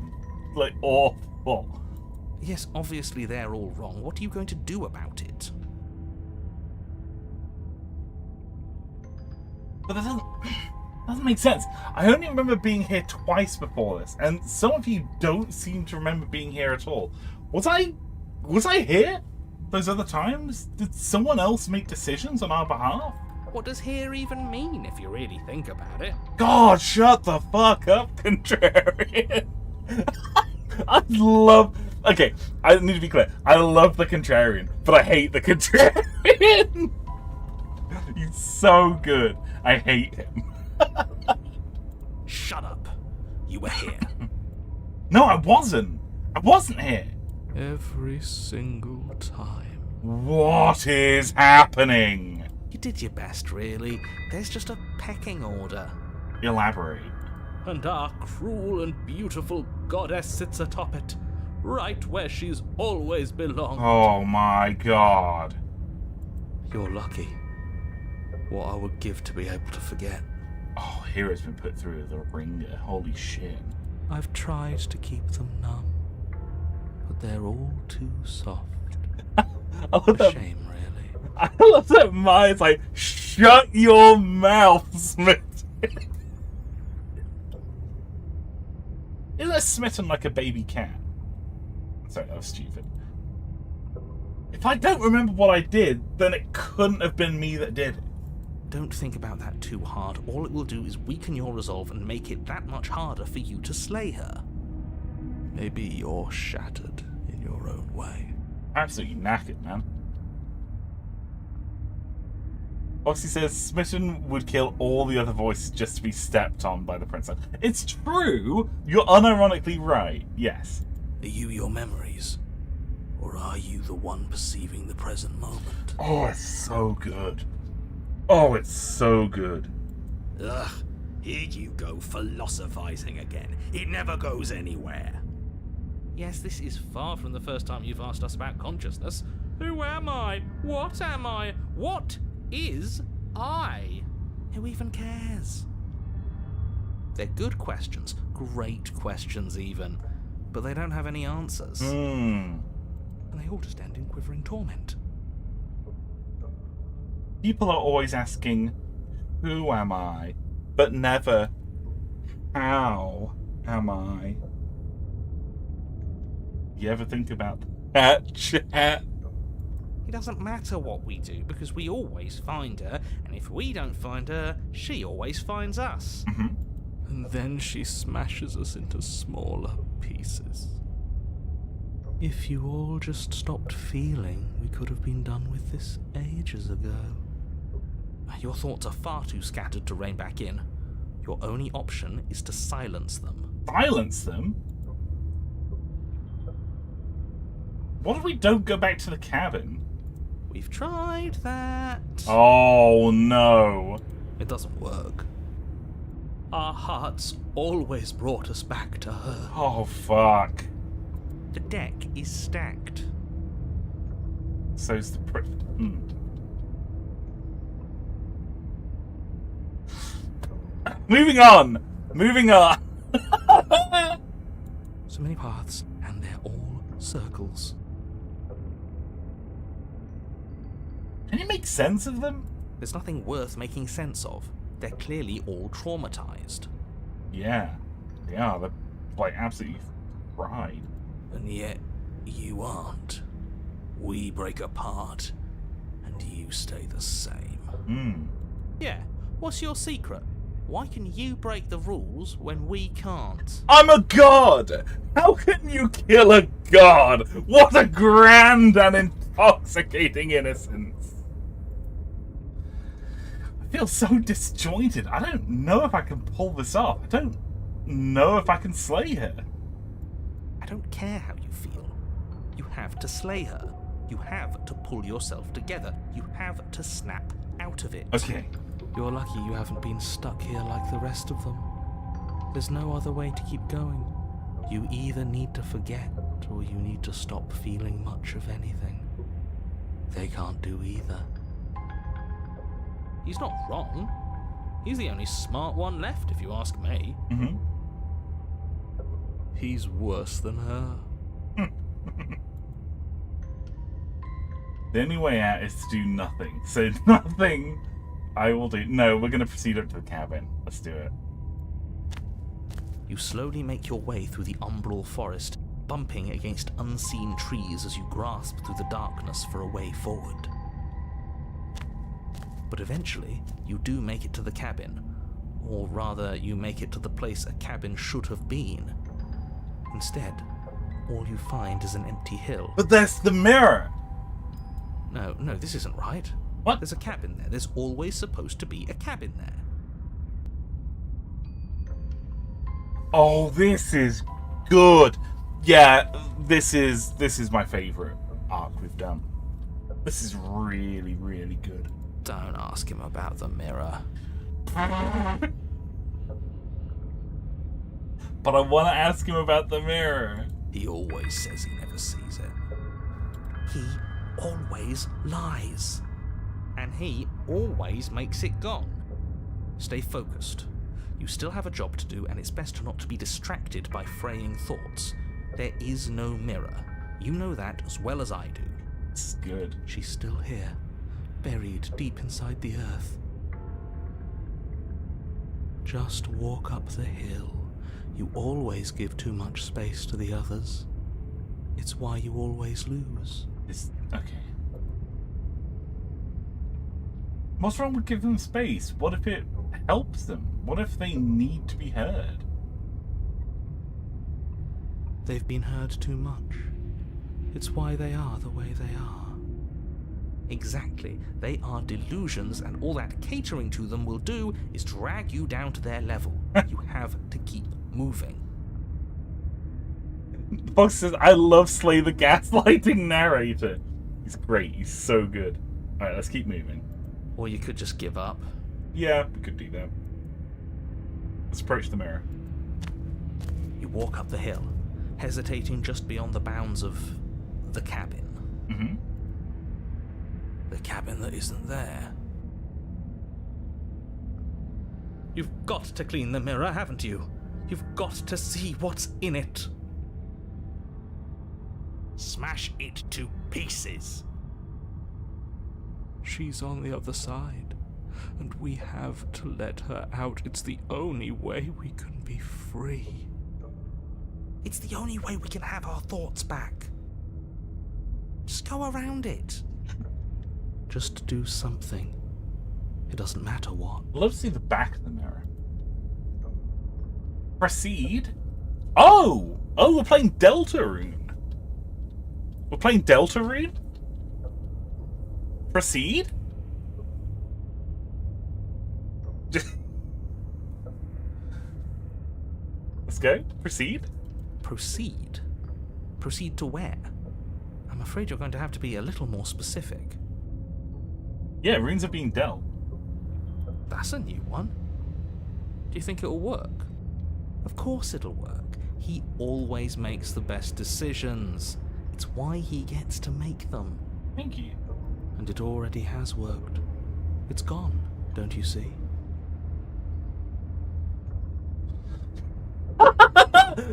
like awful. Yes, obviously they're all wrong. What are you going to do about it? But that doesn't make sense. I only remember being here twice before this, and some of you don't seem to remember being here at all. Was I here those other times? Did someone else make decisions on our behalf? What does here even mean, if you really think about it? God, shut the fuck up, Contrarian. I love... Okay, I need to be clear. I love the Contrarian, but I hate the Contrarian. He's so good. I hate him. Shut up. You were here. No, I wasn't. I wasn't here. Every single time. What is happening? You did your best, really. There's just a pecking order. Elaborate. And our cruel and beautiful goddess sits atop it, right where she's always belonged. Oh my god. You're lucky. What I would give to be able to forget. Oh, Hero's been put through the ringer. Holy shit. I've tried to keep them numb, but they're all too soft. I love that. Shame, really. I love that Maya's like, shut your mouth, Smith. Isn't that smitten like a baby cat? Sorry, that was stupid. If I don't remember what I did, then it couldn't have been me that did it. Don't think about that too hard. All it will do is weaken your resolve and make it that much harder for you to slay her. Maybe you're shattered in your own way. Absolutely knackered, man. Oxy says Smitten would kill all the other voices just to be stepped on by the princess. It's true! You're unironically right, yes. Are you your memories? Or are you the one perceiving the present moment? Oh, it's so good. Oh, it's so good. Ugh, here you go philosophizing again. It never goes anywhere. Yes, this is far from the first time you've asked us about consciousness. Who am I? What am I? What is I? Who even cares? They're good questions, great questions even, but they don't have any answers. And they all just end in quivering torment. People are always asking, who am I? But never, how am I? You ever think about that, chat? It doesn't matter what we do, because we always find her, and if we don't find her, she always finds us. And then she smashes us into smaller pieces. If you all just stopped feeling, we could have been done with this ages ago. Your thoughts are far too scattered to rein back in. Your only option is to silence them. Silence them? What if we don't go back to the cabin? We've tried that. Oh no. It doesn't work. Our hearts always brought us back to her. Oh fuck. The deck is stacked. So's the Moving on! Moving on! So many paths, and they're all circles. Can you make sense of them? There's nothing worth making sense of. They're clearly all traumatized. Yeah. They are. They're like absolutely fried. And yet, you aren't. We break apart, and you stay the same. Yeah, what's your secret? Why can you break the rules when we can't? I'm a god! How can you kill a god? What a grand and intoxicating innocence. I feel so disjointed. I don't know if I can pull this off. I don't know if I can slay her. I don't care how you feel. You have to slay her. You have to pull yourself together. You have to snap out of it. Okay. You're lucky you haven't been stuck here like the rest of them. There's no other way to keep going. You either need to forget, or you need to stop feeling much of anything. They can't do either. He's not wrong. He's the only smart one left, if you ask me. He's worse than her. The only way out is to do nothing. So nothing I will do. No, we're going to proceed up to the cabin. Let's do it. You slowly make your way through the umbral forest, bumping against unseen trees as you grasp through the darkness for a way forward. But eventually, you do make it to the cabin. Or rather, you make it to the place a cabin should have been. Instead, all you find is an empty hill. But there's the mirror! No, this isn't right. What? There's a cabin there. There's always supposed to be a cabin there. Oh, this is good. Yeah, this is my favourite arc we've done. This is really, really good. Don't ask him about the mirror. But I want to ask him about the mirror. He always says he never sees it. He always lies. And he always makes it gone. Stay focused. You still have a job to do, and it's best not to be distracted by fraying thoughts. There is no mirror. You know that as well as I do. It's good. She's still here, buried deep inside the earth. Just walk up the hill. You always give too much space to the others. It's why you always lose. It's okay. What's wrong with giving them space? What if it helps them? What if they need to be heard? They've been heard too much. It's why they are the way they are. Exactly. They are delusions, and all that catering to them will do is drag you down to their level. You have to keep moving. The box says, I love Slay the gaslighting narrator. He's great. He's so good. Alright, let's keep moving. Or you could just give up. Yeah, we could do that. Let's approach the mirror. You walk up the hill, hesitating just beyond the bounds of the cabin. Mm-hmm. The cabin that isn't there. You've got to clean the mirror, haven't you? You've got to see what's in it. Smash it to pieces. She's on the other side, and we have to let her out. It's the only way we can be free. It's the only way we can have our thoughts back. Just go around it. Just do something. It doesn't matter what. I'd love to see the back of the mirror. Proceed? Oh! Oh, we're playing Deltarune. We're playing Deltarune? Proceed? Let's go. Proceed. Proceed? Proceed to where? I'm afraid you're going to have to be a little more specific. Yeah, runes are being dealt. That's a new one. Do you think it'll work? Of course it'll work. He always makes the best decisions. It's why he gets to make them. Thank you. And it already has worked. It's gone, don't you see?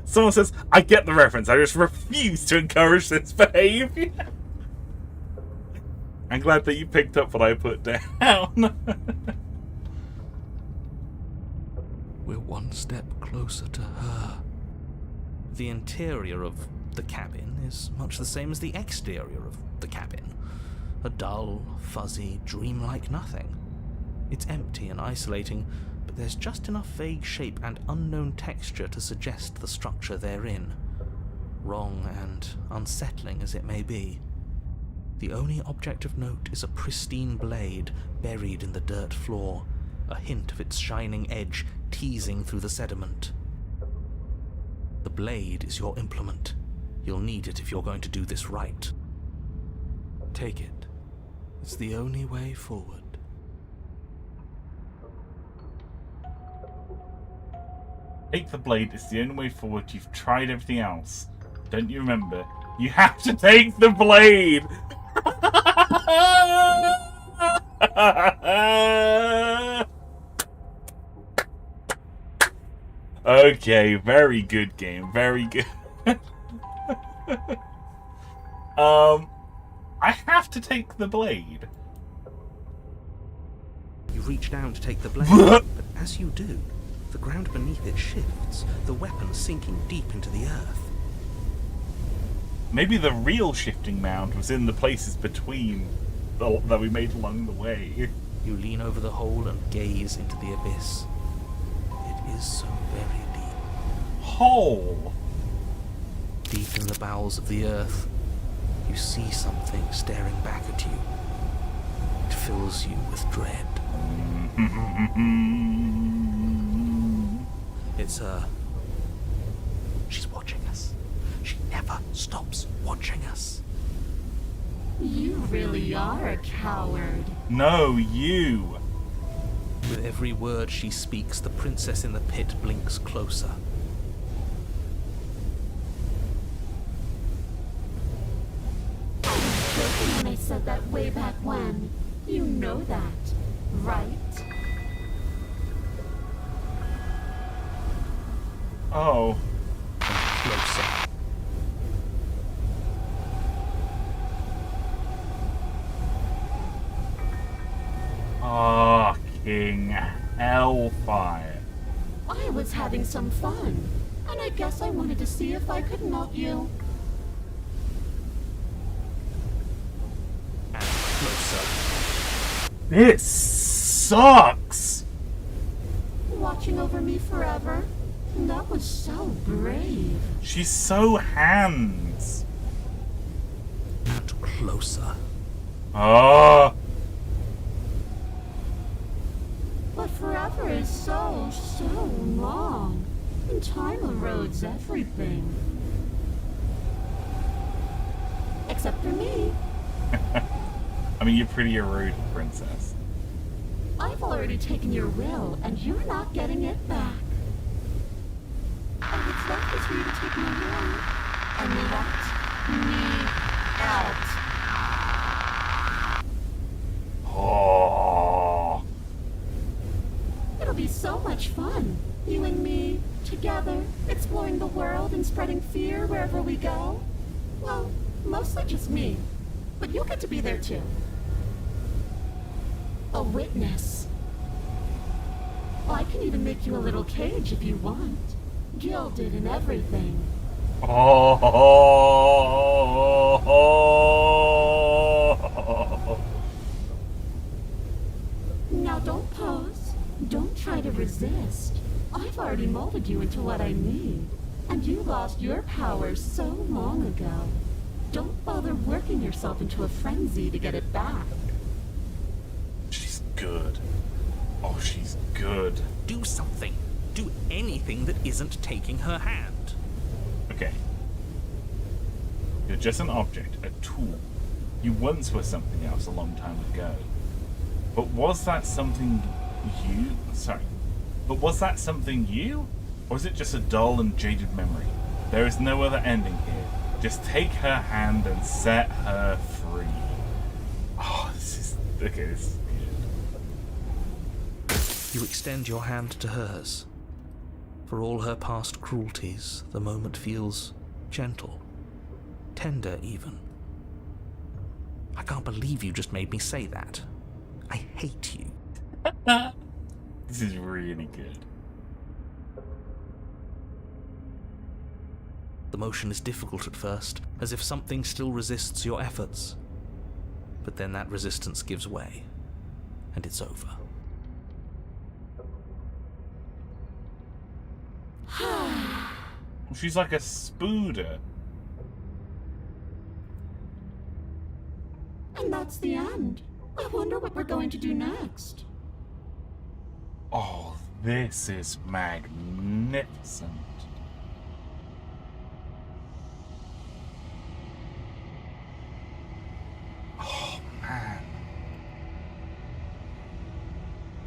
Someone says, I get the reference, I just refuse to encourage this behavior. I'm glad that you picked up what I put down. We're one step closer to her. The interior of the cabin is much the same as the exterior of the cabin. A dull, fuzzy, dreamlike nothing. It's empty and isolating, but there's just enough vague shape and unknown texture to suggest the structure they're in. Wrong and unsettling as it may be. The only object of note is a pristine blade buried in the dirt floor, a hint of its shining edge teasing through the sediment. The blade is your implement. You'll need it if you're going to do this right. Take it. It's the only way forward. Take the blade, it's the only way forward. You've tried everything else. Don't you remember? You have to take the blade! Okay, very good game. Very good. I have to take the blade. You reach down to take the blade, but as you do, the ground beneath it shifts, the weapon sinking deep into the earth. Maybe the real shifting mound was in the places between that we made along the way. You lean over the hole and gaze into the abyss. It is so very deep. Hole! Deep in the bowels of the earth, you see something staring back at you. It fills you with dread. It's her. She's watching us. She never stops watching us. You really are a coward. No, you! With every word she speaks, the princess in the pit blinks closer. When I said that way back when, you know that, right? Oh. Closer. Ah, King Hellfire. I was having some fun, and I guess I wanted to see if I could melt you. And closer. This sucks! Watching over me forever? That was so brave. She's so hands. And closer. Oh. But forever is so long. And time erodes everything. Except for me. I mean, you're pretty rude, princess. I've already taken your will, and you're not getting it back. And what's left is for you to take my will and let me out. Oh. It'll be so much fun. You and me, together, exploring the world and spreading fear wherever we go. Well, mostly just me. But you'll get to be there too. A witness. I can even make you a little cage if you want. Gilded and everything. Oh. Now don't pose. Don't try to resist. I've already molded you into what I need. And you lost your power so long ago. Don't bother working yourself into a frenzy to get it back. She's good. Oh, she's good. Do something. Do anything that isn't taking her hand. Okay. You're just an object, a tool. You once were something else a long time ago. But was that something you? Sorry. But was that something you? Or is it just a dull and jaded memory? There is no other ending here. Just take her hand and set her free. Oh, this is... Okay, this is good. You extend your hand to hers. For all her past cruelties, the moment feels gentle. Tender, even. I can't believe you just made me say that. I hate you. This is really good. The motion is difficult at first, as if something still resists your efforts. But then that resistance gives way, and it's over. She's like a spooder. And that's the end. I wonder what we're going to do next. Oh, this is magnificent. Oh, man.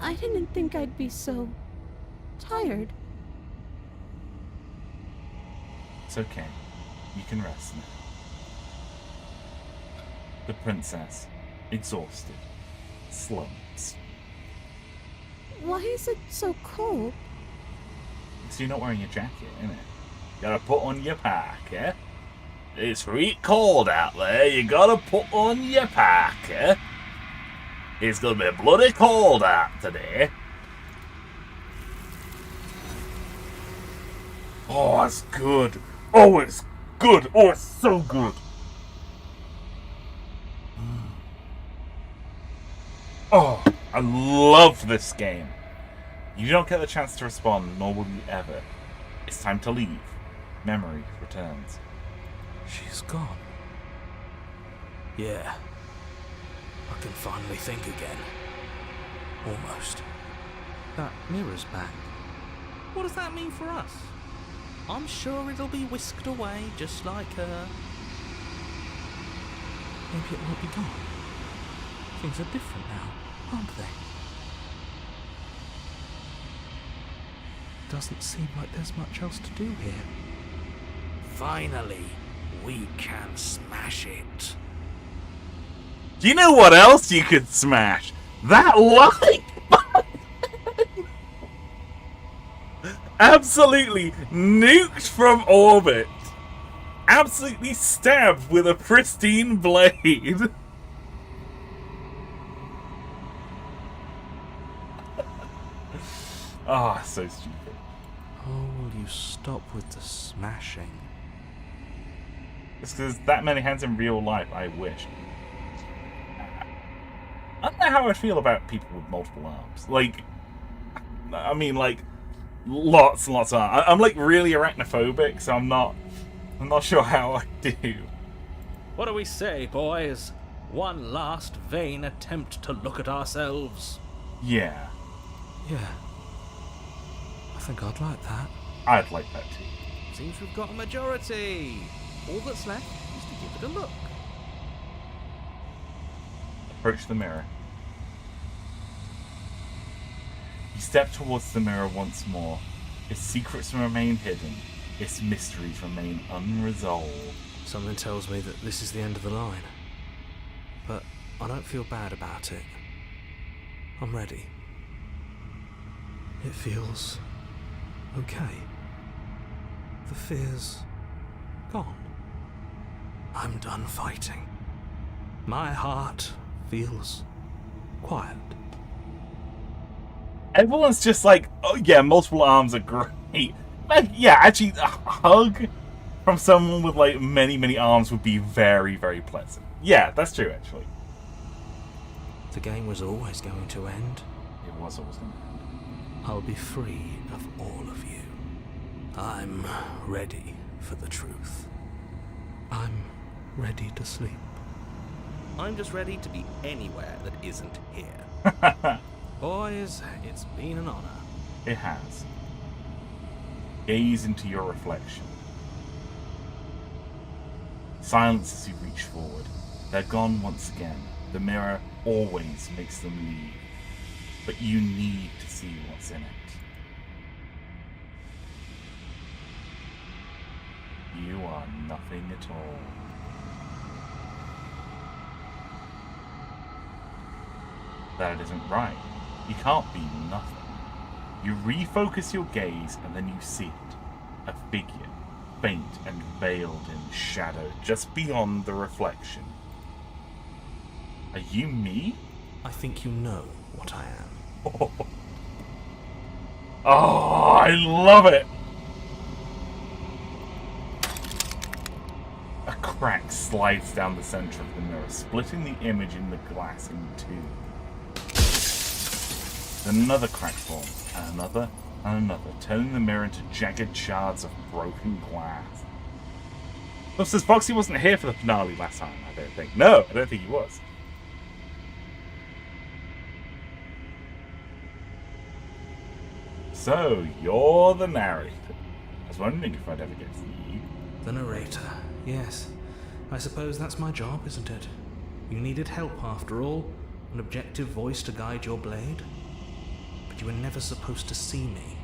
I didn't think I'd be so tired. It's okay. You can rest now. The princess, exhausted, slumps. Why is it so cold? So you're not wearing your jacket, innit? Gotta put on your parka. It's really cold out there. You gotta put on your parka. It's gonna be bloody cold out today. Oh, it's good. Oh, it's good. Oh, it's so good. Oh, I love this game. You don't get the chance to respond, nor will you ever. It's time to leave. Memory returns. She's gone. Yeah. I can finally think again. Almost. That mirror's back. What does that mean for us? I'm sure it'll be whisked away just like her. Maybe it won't be gone. Things are different now, aren't they? Doesn't seem like there's much else to do here. Finally, we can smash it. Do you know what else you could smash? That like button! Absolutely nuked from orbit. Absolutely stabbed with a pristine blade. Ah, oh, so stupid. Oh, will you stop with the smashing? It's because that many hands in real life, I wish. I don't know how I feel about people with multiple arms. Like, I mean, like, lots and lots of arms. I'm like really arachnophobic, so I'm not sure how I do. What do we say, boys? One last vain attempt to look at ourselves. Yeah, Yeah. I think I'd like that. I'd like that too. Seems we've got a majority. All that's left is to give it a look. Approach the mirror. You step towards the mirror once more. Its secrets remain hidden. Its mysteries remain unresolved. Something tells me that this is the end of the line. But I don't feel bad about it. I'm ready. It feels okay. The fear's gone. I'm done fighting. My heart feels quiet. Everyone's just like, oh yeah, multiple arms are great. Like, yeah, actually, a hug from someone with like many arms would be very, very pleasant. Yeah, that's true, actually. The game was always going to end. It was always going to end. I'll be free of all of you. I'm ready for the truth. I'm ready to sleep. I'm just ready to be anywhere that isn't here. Boys, it's been an honor. It has. Gaze into your reflection. Silence as you reach forward. They're gone once again. The mirror always makes them leave. But you need to see what's in it. You are nothing at all. That isn't right. You can't be nothing. You refocus your gaze and then you see it. A figure, faint and veiled in shadow, just beyond the reflection. Are you me? I think you know what I am. Oh, I love it! A crack slides down the center of the mirror, splitting the image in the glass in two. Then another crack forms, and another, turning the mirror into jagged shards of broken glass. Look, says Foxy wasn't here for the finale last time, I don't think. No, I don't think he was. So, you're the narrator. I was wondering if I'd ever get to you. The narrator. Yes. I suppose that's my job, isn't it? You needed help after all. An objective voice to guide your blade. But you were never supposed to see me.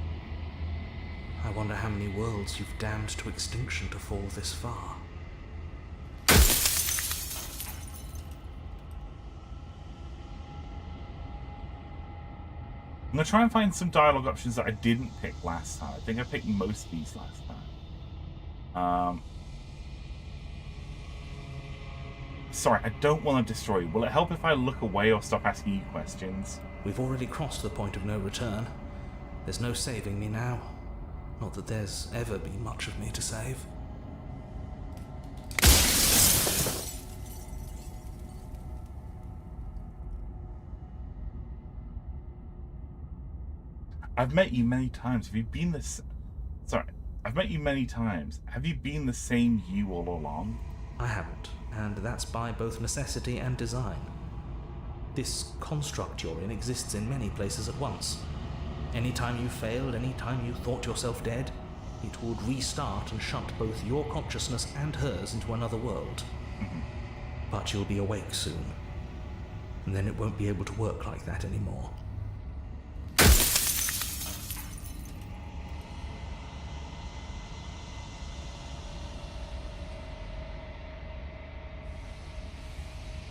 I wonder how many worlds you've damned to extinction to fall this far. I'm going to try and find some dialogue options that I didn't pick last time. I think I picked most of these last time. Sorry, I don't want to destroy you. Will it help if I look away or stop asking you questions? We've already crossed the point of no return. There's no saving me now. Not that there's ever been much of me to save. I've met you many times. Have you been this... Sorry. I've met you many times. Have you been the same you all along? I haven't, and that's by both necessity and design. This construct you're in exists in many places at once. Any time you failed, any time you thought yourself dead, it would restart and shut both your consciousness and hers into another world. But you'll be awake soon, and then it won't be able to work like that anymore.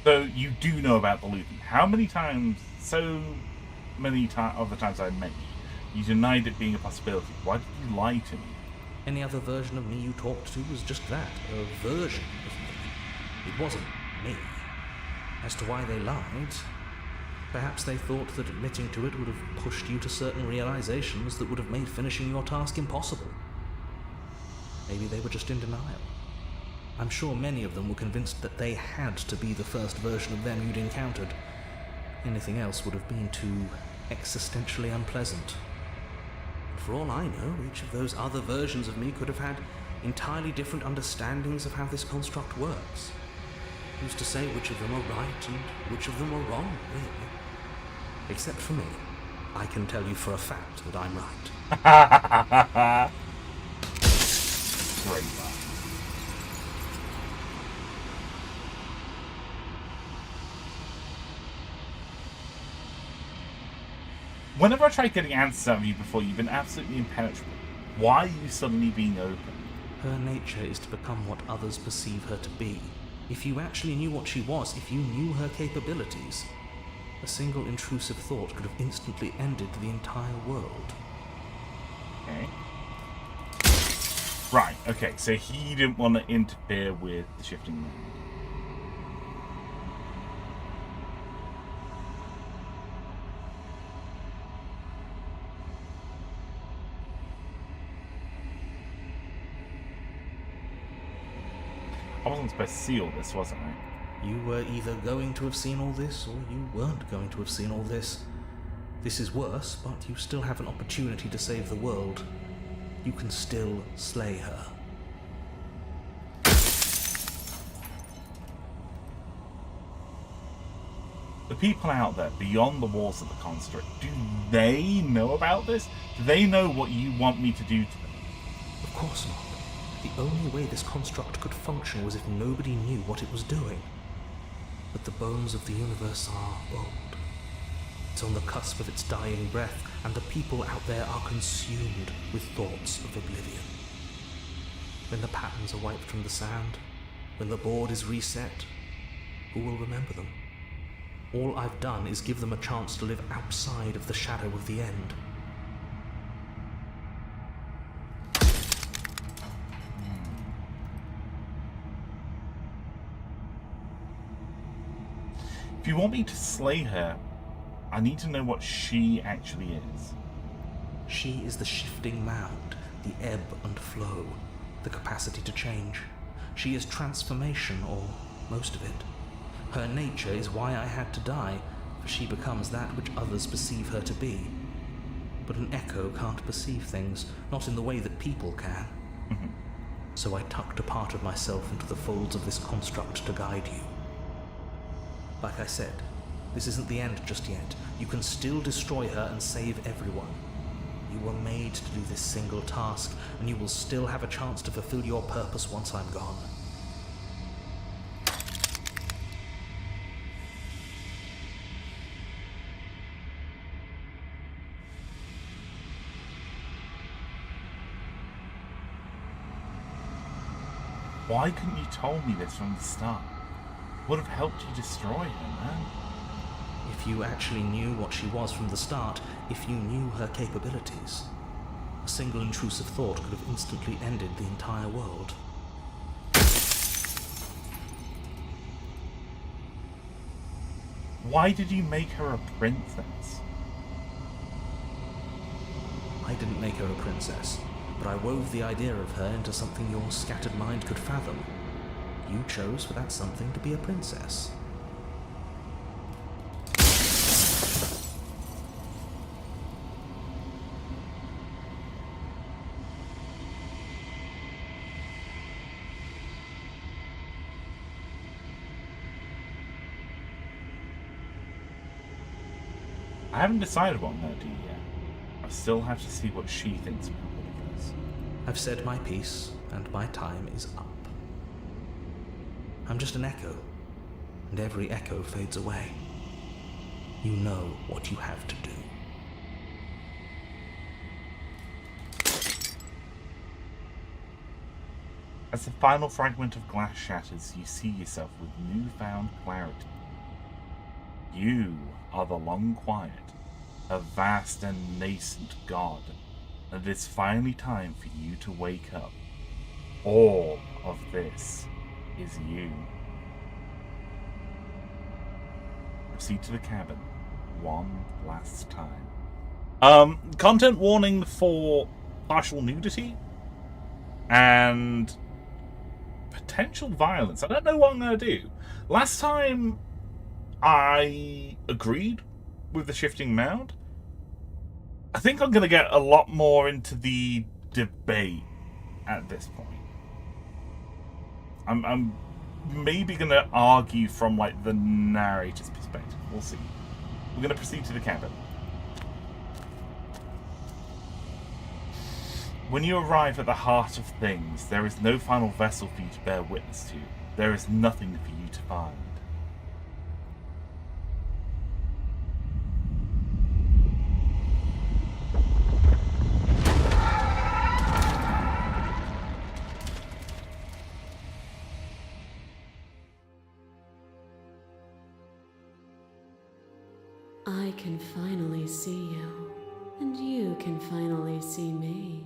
So you do know about the looping. How many times, so many of the times I met you, you denied it being a possibility. Why did you lie to me? Any other version of me you talked to was just that, a version of me. It wasn't me. As to why they lied, perhaps they thought that admitting to it would have pushed you to certain realizations that would have made finishing your task impossible. Maybe they were just in denial. I'm sure many of them were convinced that they had to be the first version of them you'd encountered, Anything else would have been too existentially unpleasant. For all I know, each of those other versions of me could have had entirely different understandings of how this construct works. Who's to say which of them are right and which of them are wrong, really? Except for me. I can tell you for a fact that I'm right. Great. Whenever I tried getting answers out of you before, you've been absolutely impenetrable. Why are you suddenly being open? Her nature is to become what others perceive her to be. If you actually knew what she was, if you knew her capabilities, a single intrusive thought could have instantly ended the entire world. Okay. Right, okay, so he didn't want to interfere with the shifting moon. I wasn't supposed to see all this, wasn't I? You were either going to have seen all this, or you weren't going to have seen all this. This is worse, but you still have an opportunity to save the world. You can still slay her. The people out there, beyond the walls of the construct, do they know about this? Do they know what you want me to do to them? Of course not. The only way this construct could function was if nobody knew what it was doing. But the bones of the universe are old. It's on the cusp of its dying breath, and the people out there are consumed with thoughts of oblivion. When the patterns are wiped from the sand, when the board is reset, who will remember them? All I've done is give them a chance to live outside of the shadow of the end. If you want me to slay her, I need to know what she actually is. She is the shifting mound, the ebb and flow, the capacity to change. She is transformation, or most of it. Her nature is why I had to die, for she becomes that which others perceive her to be. But an echo can't perceive things, not in the way that people can. So I tucked a part of myself into the folds of this construct to guide you. Like I said, this isn't the end just yet. You can still destroy her and save everyone. You were made to do this single task, and you will still have a chance to fulfill your purpose once I'm gone. Why couldn't you told me this from the start? Would have helped you destroy her, man. If you actually knew what she was from the start, if you knew her capabilities, a single intrusive thought could have instantly ended the entire world. Why did you make her a princess? I didn't make her a princess, but I wove the idea of her into something your scattered mind could fathom. You chose for that something to be a princess. I haven't decided what I'm going to do yet. I still have to see what she thinks about all of this. I've said my piece, and my time is up. I'm just an echo, and every echo fades away. You know what you have to do. As the final fragment of glass shatters, you see yourself with newfound clarity. You are the long quiet, a vast and nascent god, and it's finally time for you to wake up. All of this is you. Proceed to the cabin one last time. Content warning for partial nudity and potential violence. I don't know what I'm going to do. Last time I agreed with the shifting mound. I think I'm going to get a lot more into the debate at this point. I'm maybe going to argue from like the narrator's perspective. We'll see. We're going to proceed to the cabin. When you arrive at the heart of things, there is no final vessel for you to bear witness to. There is nothing for you to find. I can finally see you, and you can finally see me.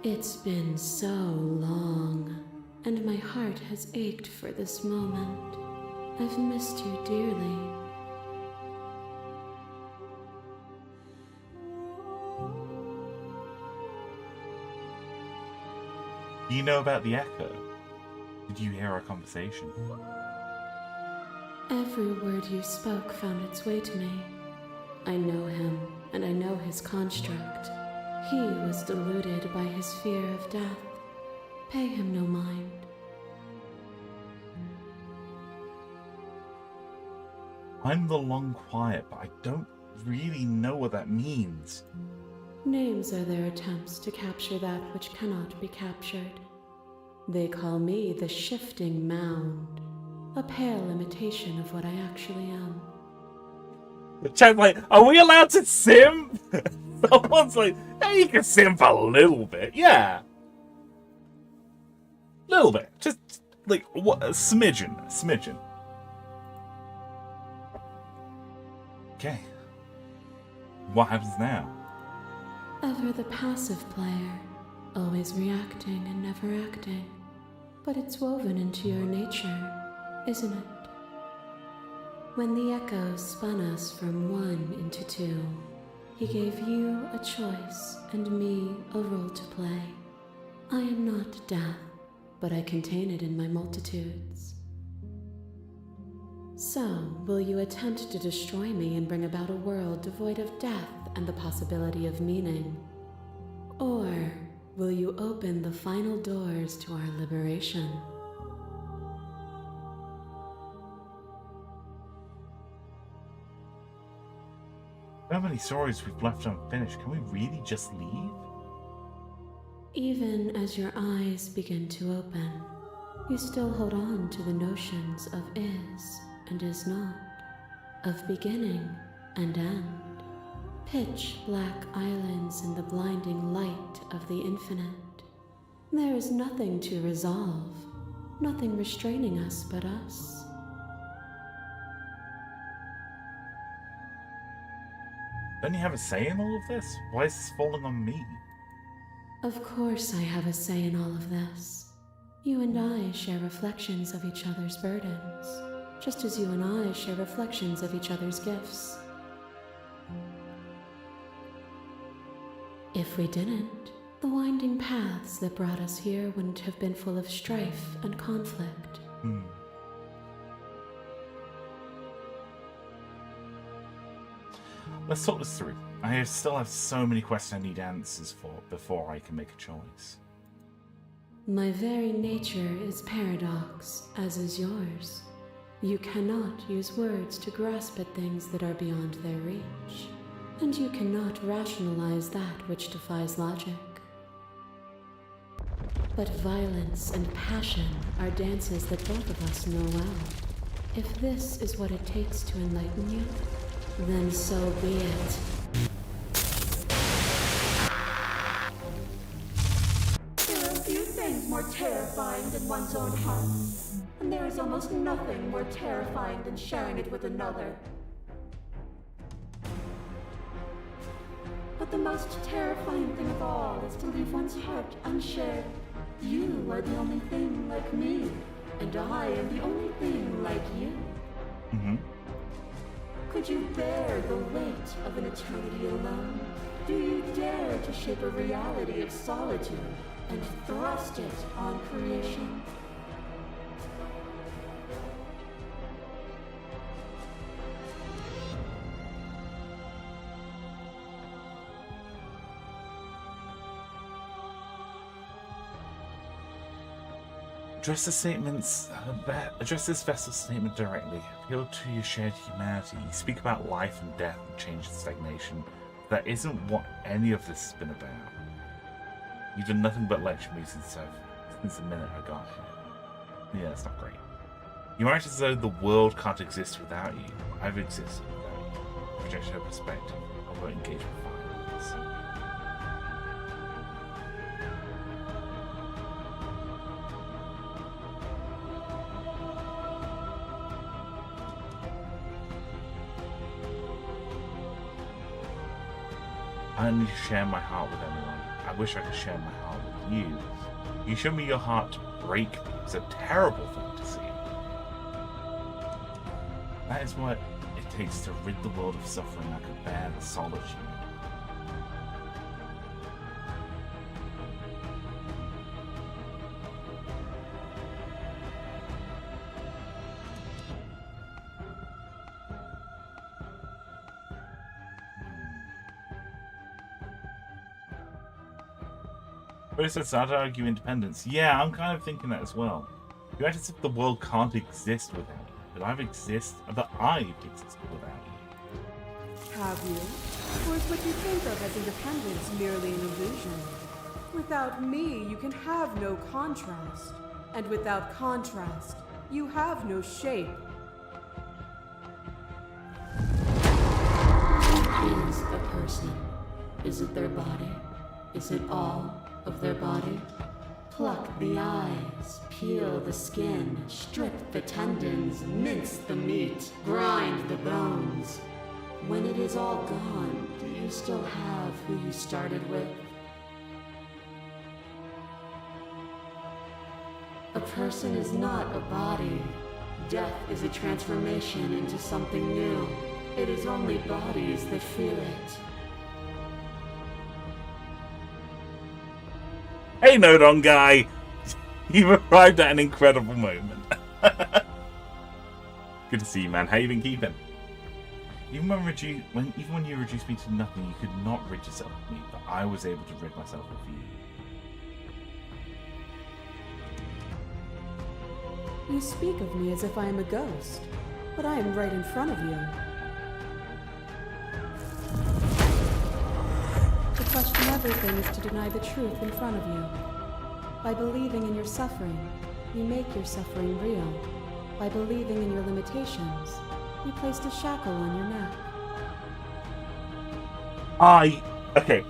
It's been so long, and my heart has ached for this moment. I've missed you dearly. Do you know about the echo? Did you hear our conversation? Every word you spoke found its way to me. I know him, and I know his construct. He was deluded by his fear of death. Pay him no mind. I'm the long quiet, but I don't really know what that means. Names are their attempts to capture that which cannot be captured. They call me the shifting mound, a pale imitation of what I actually am. The chat's like, are we allowed to sim? Someone's like, hey, you can simp a little bit. Yeah. Little bit. Just, like, what? A smidgen. A smidgen. Okay. What happens now? Ever the passive player, always reacting and never acting. But it's woven into your nature, isn't it? When the echo spun us from one into two, he gave you a choice and me a role to play. I am not death, but I contain it in my multitudes. So, will you attempt to destroy me and bring about a world devoid of death and the possibility of meaning? Or will you open the final doors to our liberation? How many stories we've left unfinished? Can we really just leave? Even as your eyes begin to open, you still hold on to the notions of is and is not, of beginning and end, pitch black islands in the blinding light of the infinite. There is nothing to resolve, nothing restraining us but us. Don't you have a say in all of this? Why is this falling on me? Of course I have a say in all of this. You and I share reflections of each other's burdens, just as you and I share reflections of each other's gifts. If we didn't, the winding paths that brought us here wouldn't have been full of strife and conflict. Let's talk this through. I still have so many questions I need answers for before I can make a choice. My very nature is paradox, as is yours. You cannot use words to grasp at things that are beyond their reach, and you cannot rationalize that which defies logic. But violence and passion are dances that both of us know well. If this is what it takes to enlighten you, then so be it. There are few things more terrifying than one's own heart, and there is almost nothing more terrifying than sharing it with another. But the most terrifying thing of all is to leave one's heart unshared. You are the only thing like me, and I am the only thing like you. Mm-hmm. Could you bear the weight of an eternity alone? Do you dare to shape a reality of solitude and thrust it on creation? Address this vessel's statement directly. Appeal to your shared humanity. Speak about life and death and change and stagnation. That isn't what any of this has been about. You've done nothing but lecture me since the minute I got here. Yeah, that's not great. You act as though the world can't exist without you. I've existed without you. Project your perspective. I won't engage with violence. I don't need to share my heart with anyone. I wish I could share my heart with you. You show me your heart to break me. It's a terrible thing to see. That is what it takes to rid the world of suffering. I could bear the solitude. But it says start to argue independence. Yeah, I'm kind of thinking that as well. You act as if the world can't exist without you. That I've existed without you. Have you? Or is what you think of as independence merely an illusion? Without me, you can have no contrast. And without contrast, you have no shape. What is a person? Is it their body? Is it all of their body? Pluck the eyes, peel the skin, strip the tendons, mince the meat, grind the bones. When it is all gone, do you still have who you started with? A person is not a body. Death is a transformation into something new. It is only bodies that feel it. Hey, Nodon guy! You've arrived at an incredible moment. Good to see you, man. How you been keeping? Even when you reduced me to nothing, you could not rid yourself of me, but I was able to rid myself of you. You speak of me as if I am a ghost, but I am right in front of you. To question everything is to deny the truth in front of you. By believing in your suffering, you make your suffering real. By believing in your limitations, you placed a shackle on your neck. Okay.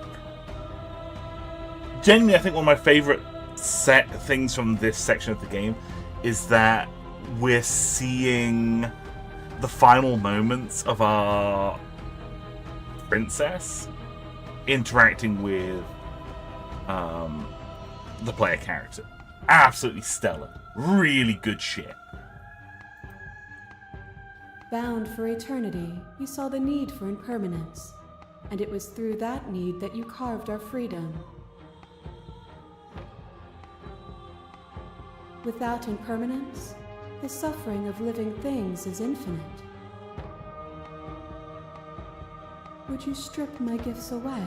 Genuinely, I think one of my favorite things from this section of the game is that we're seeing the final moments of our princess interacting with the player character. Absolutely stellar. Really good shit. Bound for eternity, you saw the need for impermanence, and it was through that need that you carved our freedom. Without impermanence, the suffering of living things is infinite. Would you strip my gifts away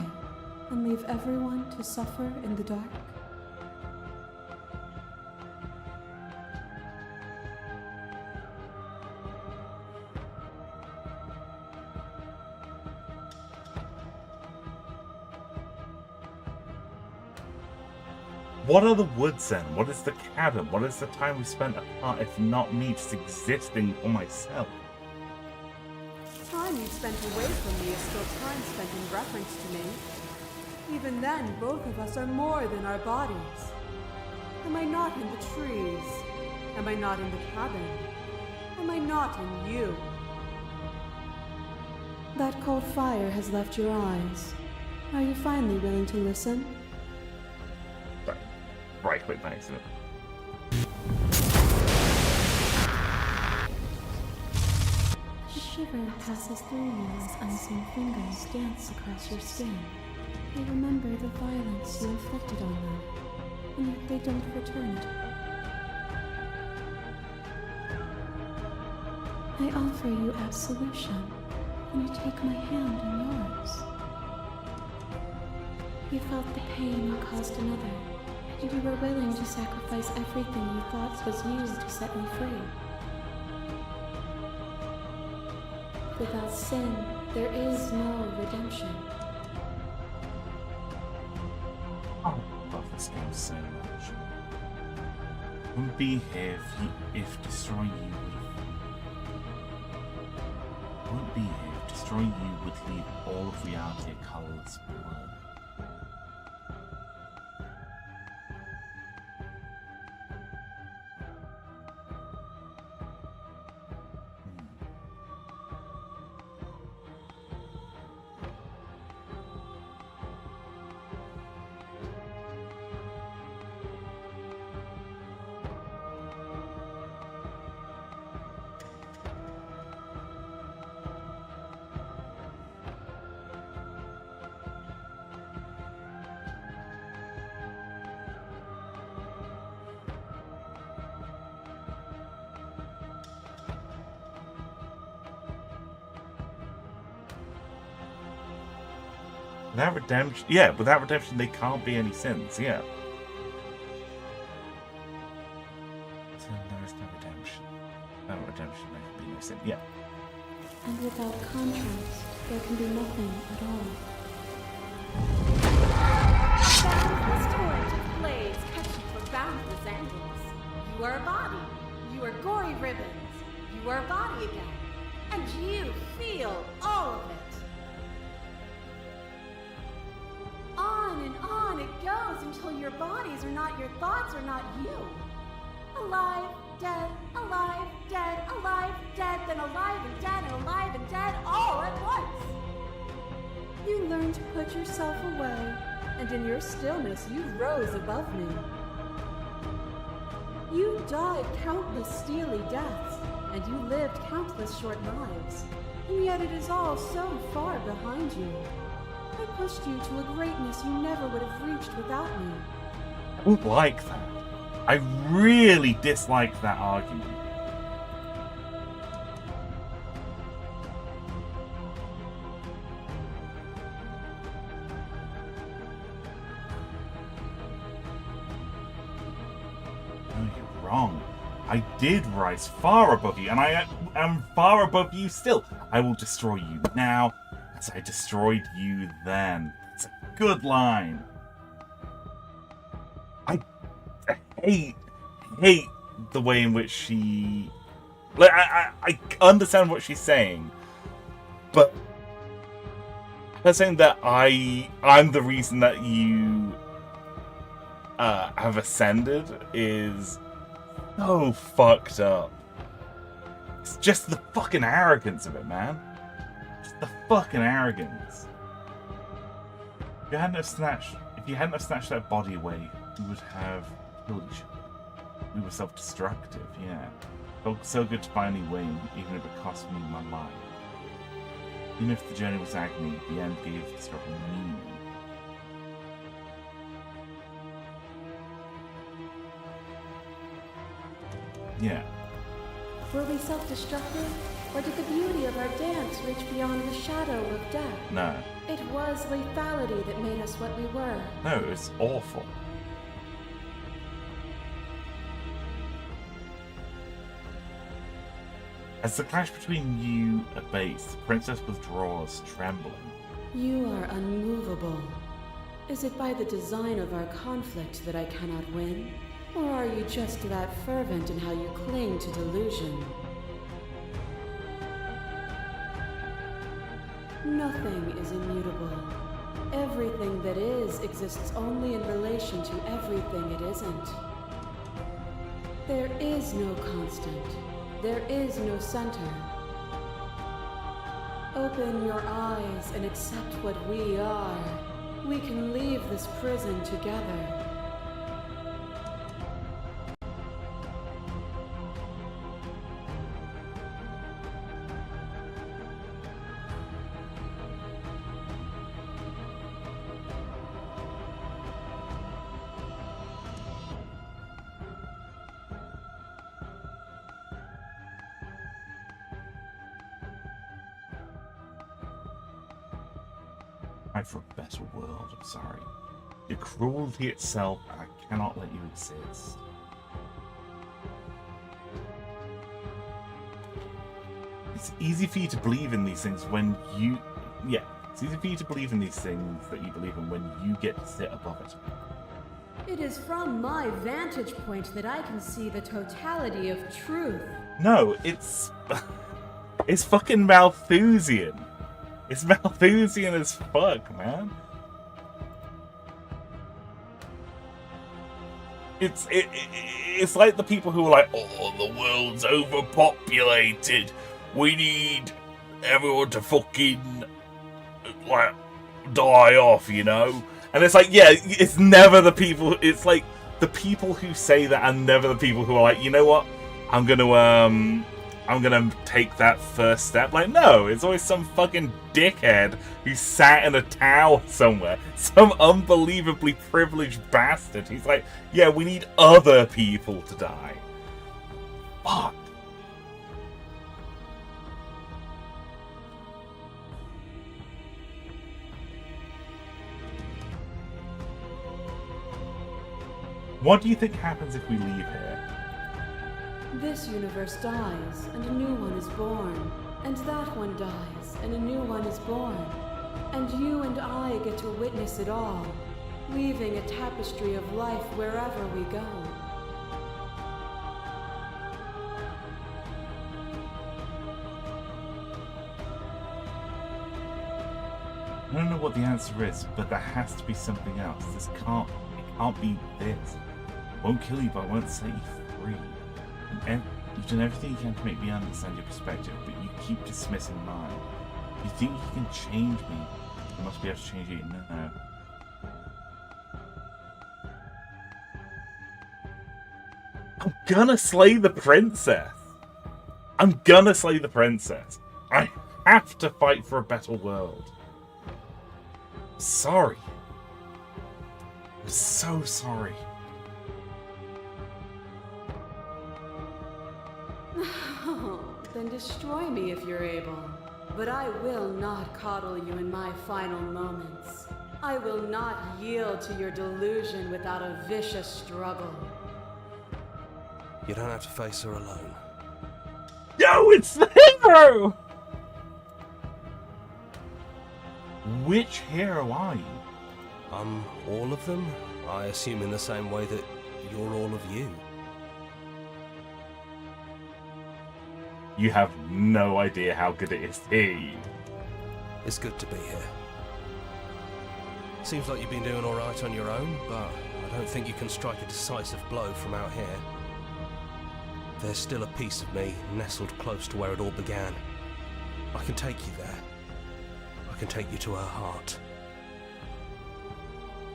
and leave everyone to suffer in the dark? What are the woods then? What is the cabin? What is the time we spent apart if not me just existing for myself? Time you spent away from me is still time spent in reference to me. Even then, both of us are more than our bodies. Am I not in the trees? Am I not in the cabin? Am I not in you? That cold fire has left your eyes. Are you finally willing to listen? Right click by accident. Shiver passes through you as unseen fingers dance across your skin. They remember the violence you inflicted on them, and yet they don't return it. I offer you absolution, and you take my hand in yours. You felt the pain you caused another, and you were willing to sacrifice everything you thought was you to set me free. Without sin, there is no redemption. Oh, I love this game so much. Wouldn't be here if destroying you would have. Wouldn't be here if destroying you would leave all of reality a colourless blur. Without redemption, without redemption, there can't be any sins, yeah. So there is no redemption. Without redemption, there can be no sin, yeah. And without contrast, there can be nothing at all. Boundless torrent of blades catching for boundless angles. You are a body. You are gory ribbons. You are a body again. And you feel all of it. On it goes until your bodies are not your thoughts, are not you. Alive, dead, alive, dead, then alive and dead, and alive and dead, all at once. You learn to put yourself away, and in your stillness you rose above me. You died countless steely deaths, and you lived countless short lives, and yet it is all so far behind you. I pushed you to a greatness you never would have reached without me. I don't like that. I really dislike that argument. No, you're wrong. I did rise far above you, and I am far above you still. I will destroy you now, as I destroyed you then. It's a good line. I hate the way in which she... Like, I understand what she's saying, but her saying that I'm the reason that you have ascended is so fucked up. It's just the fucking arrogance of it, man. Just the fucking arrogance. If you hadn't have snatched that body away, we would have killed each other. We were self-destructive, yeah. Felt so good to finally win, even if it cost me my life. Even if the journey was agony, the end gave the struggle meaning. Yeah. Were we self-destructive, or did the beauty of our dance reach beyond the shadow of death? No. It was lethality that made us what we were. No, it's awful. As the clash between you abates, the princess withdraws, trembling. You are unmovable. Is it by the design of our conflict that I cannot win? Or are you just that fervent in how you cling to delusion? Nothing is immutable. Everything that is exists only in relation to everything it isn't. There is no constant. There is no center. Open your eyes and accept what we are. We can leave this prison together. Fight for a better world, I'm sorry. Your cruelty itself, I cannot let you exist. It's easy for you to believe in these things when you... Yeah, it's easy for you to believe in these things that you believe in when you get to sit above it. It is from my vantage point that I can see the totality of truth. No, it's... it's fucking Malthusian. It's Malthusian as fuck, man. It's like the people who are like, oh, the world's overpopulated. We need everyone to fucking, like, die off, you know? And it's like, yeah, it's never the people, it's like, the people who say that are never the people who are like, you know what? I'm gonna take that first step. Like, no, it's always some fucking dickhead who sat in a tower somewhere. Some unbelievably privileged bastard. He's like, yeah, we need other people to die. Fuck. What do you think happens if we leave here? This universe dies, and a new one is born. And that one dies, and a new one is born. And you and I get to witness it all, weaving a tapestry of life wherever we go. I don't know what the answer is, but there has to be something else. It can't be this. Won't kill you, but I won't set you free. And you've done everything you can to make me understand your perspective, but you keep dismissing mine. You think you can change me? You must be able to change it now. I'm gonna slay the princess. I'm gonna slay the princess. I have to fight for a better world. Sorry. I'm so sorry. Then destroy me if you're able. But I will not coddle you in my final moments. I will not yield to your delusion without a vicious struggle. You don't have to face her alone. No, it's the hero! Which hero are you? I'm all of them, I assume in the same way that you're all of you. You have no idea how good it is to hear you. It's good to be here. Seems like you've been doing alright on your own, but I don't think you can strike a decisive blow from out here. There's still a piece of me nestled close to where it all began. I can take you there. I can take you to her heart.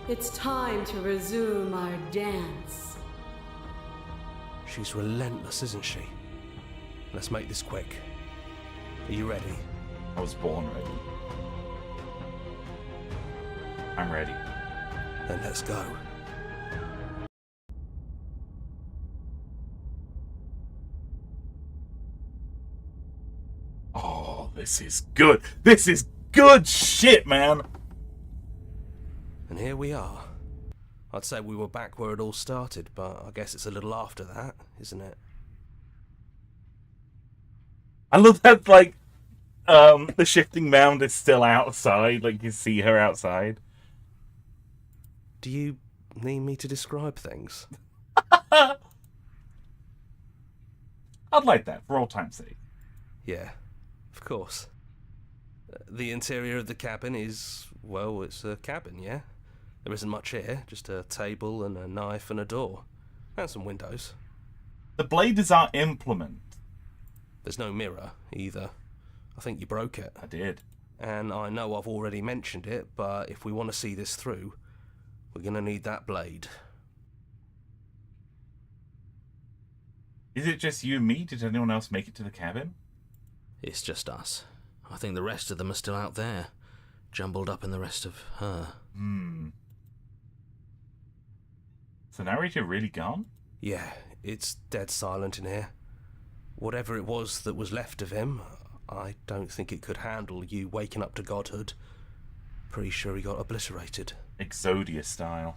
It's time to resume our dance. She's relentless, isn't she? Let's make this quick. Are you ready? I was born ready. I'm ready. Then let's go. Oh, this is good. This is good shit, man. And here we are. I'd say we were back where it all started, but I guess it's a little after that, isn't it? I love that, like, the shifting mound is still outside. Like, you see her outside. Do you need me to describe things? I'd like that, for all time's sake. Yeah, of course. The interior of the cabin is, well, it's a cabin, yeah? There isn't much here, just a table and a knife and a door. And some windows. The blade is our implement. There's no mirror, either. I think you broke it. I did. And I know I've already mentioned it, but if we want to see this through, we're going to need that blade. Is it just you and me? Did anyone else make it to the cabin? It's just us. I think the rest of them are still out there, jumbled up in the rest of her. Is the narrator really gone? Yeah, it's dead silent in here. Whatever it was that was left of him, I don't think it could handle you waking up to godhood. Pretty sure he got obliterated. Exodia style.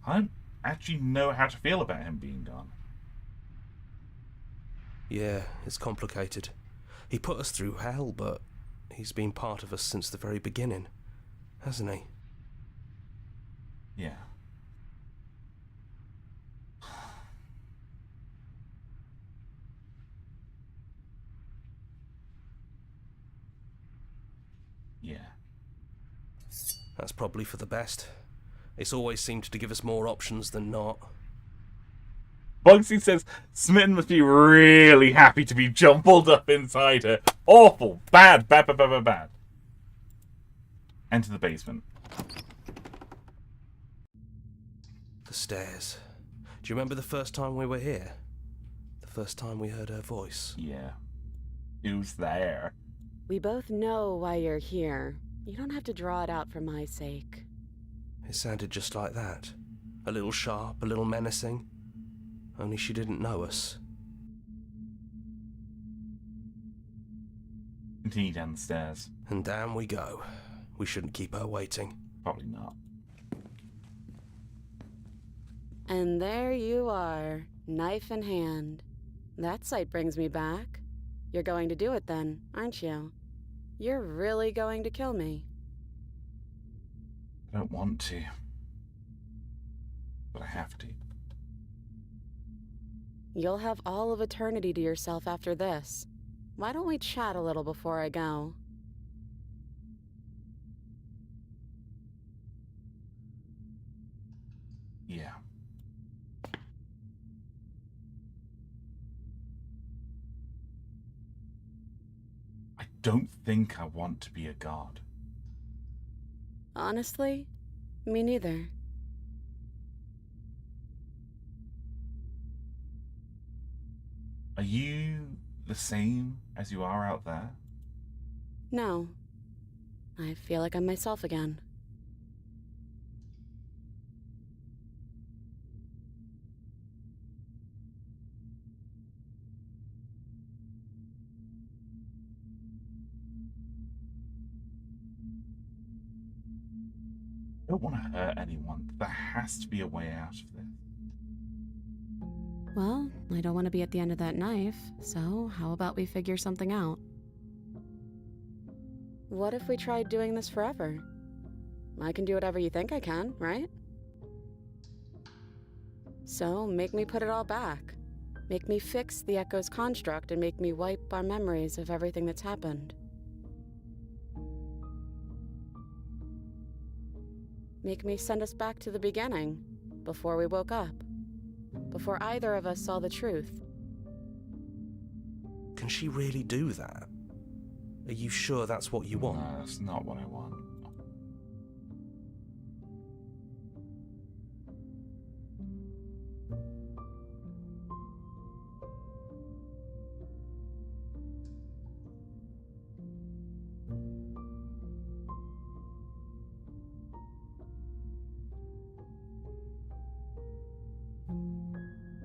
I don't actually know how to feel about him being gone. Yeah, it's complicated. He put us through hell, but he's been part of us since the very beginning, hasn't he? Yeah. Yeah. That's probably for the best. It's always seemed to give us more options than not. Bugsy says Smitten must be really happy to be jumbled up inside her. Awful. Bad. Bad, bad, bad, bad, bad. Enter the basement. The stairs. Do you remember the first time we were here? The first time we heard her voice? Yeah. Who's there? We both know why you're here. You don't have to draw it out for my sake. It sounded just like that. A little sharp, a little menacing. Only she didn't know us. Continue down the stairs. And down we go. We shouldn't keep her waiting. Probably not. And there you are, knife in hand. That sight brings me back. You're going to do it then, aren't you? You're really going to kill me. I don't want to. But I have to. You'll have all of eternity to yourself after this. Why don't we chat a little before I go? Yeah. I don't think I want to be a god. Honestly, me neither. Are you the same as you are out there? No. I feel like I'm myself again. I don't want to hurt anyone. There has to be a way out of this. Well, I don't want to be at the end of that knife, so how about we figure something out? What if we tried doing this forever? I can do whatever you think I can, right? So, make me put it all back. Make me fix the Echo's construct and make me wipe our memories of everything that's happened. Make me send us back to the beginning, before we woke up. Before either of us saw the truth. Can she really do that? Are you sure that's what you want? No, that's not what I want.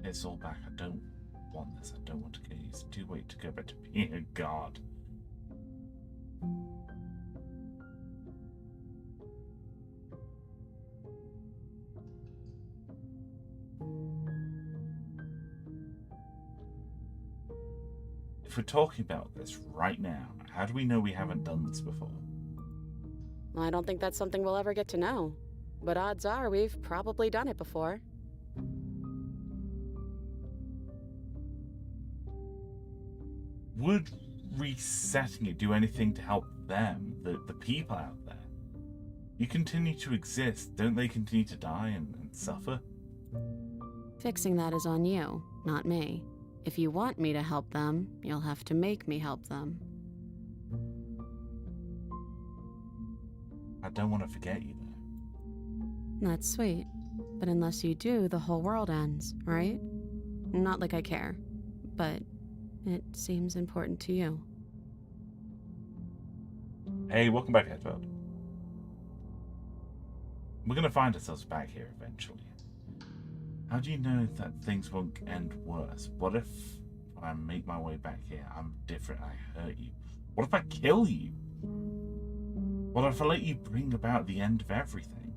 It's all back. I don't want this. I don't want to go. It's too late to go back to being a god. If we're talking about this right now, how do we know we haven't done this before? I don't think that's something we'll ever get to know. But odds are we've probably done it before. Would resetting it do anything to help them, the people out there? You continue to exist, don't they continue to die and suffer? Fixing that is on you, not me. If you want me to help them, you'll have to make me help them. I don't want to forget you, though. That's sweet. But unless you do, the whole world ends, right? Not like I care, but it seems important to you. Hey, welcome back, Edward. We're going to find ourselves back here eventually. How do you know that things won't end worse? What if when I make my way back here, I'm different and I hurt you? What if I kill you? What if I let you bring about the end of everything?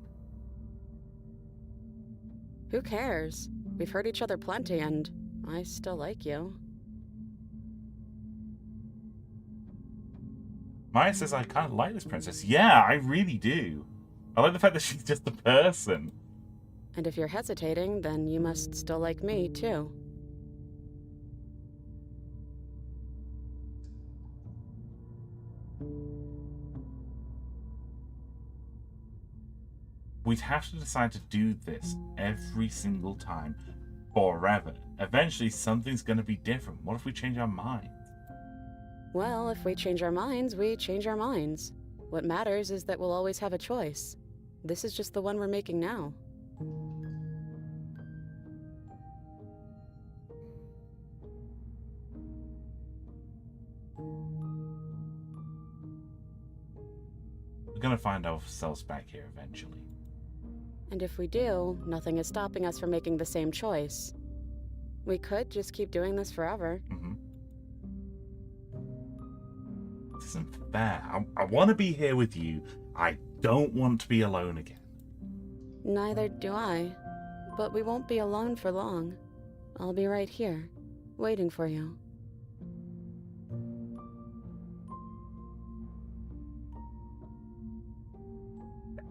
Who cares? We've hurt each other plenty, and I still like you. Maya says I kind of like this princess. Yeah, I really do. I like the fact that she's just a person. And if you're hesitating, then you must still like me, too. We'd have to decide to do this every single time, forever. Eventually, something's going to be different. What if we change our mind? Well, if we change our minds, we change our minds. What matters is that we'll always have a choice. This is just the one we're making now. We're going to find ourselves back here eventually. And if we do, nothing is stopping us from making the same choice. We could just keep doing this forever. Mm-hmm. This isn't fair. I want to be here with you. I don't want to be alone again. Neither do I. But we won't be alone for long. I'll be right here, waiting for you.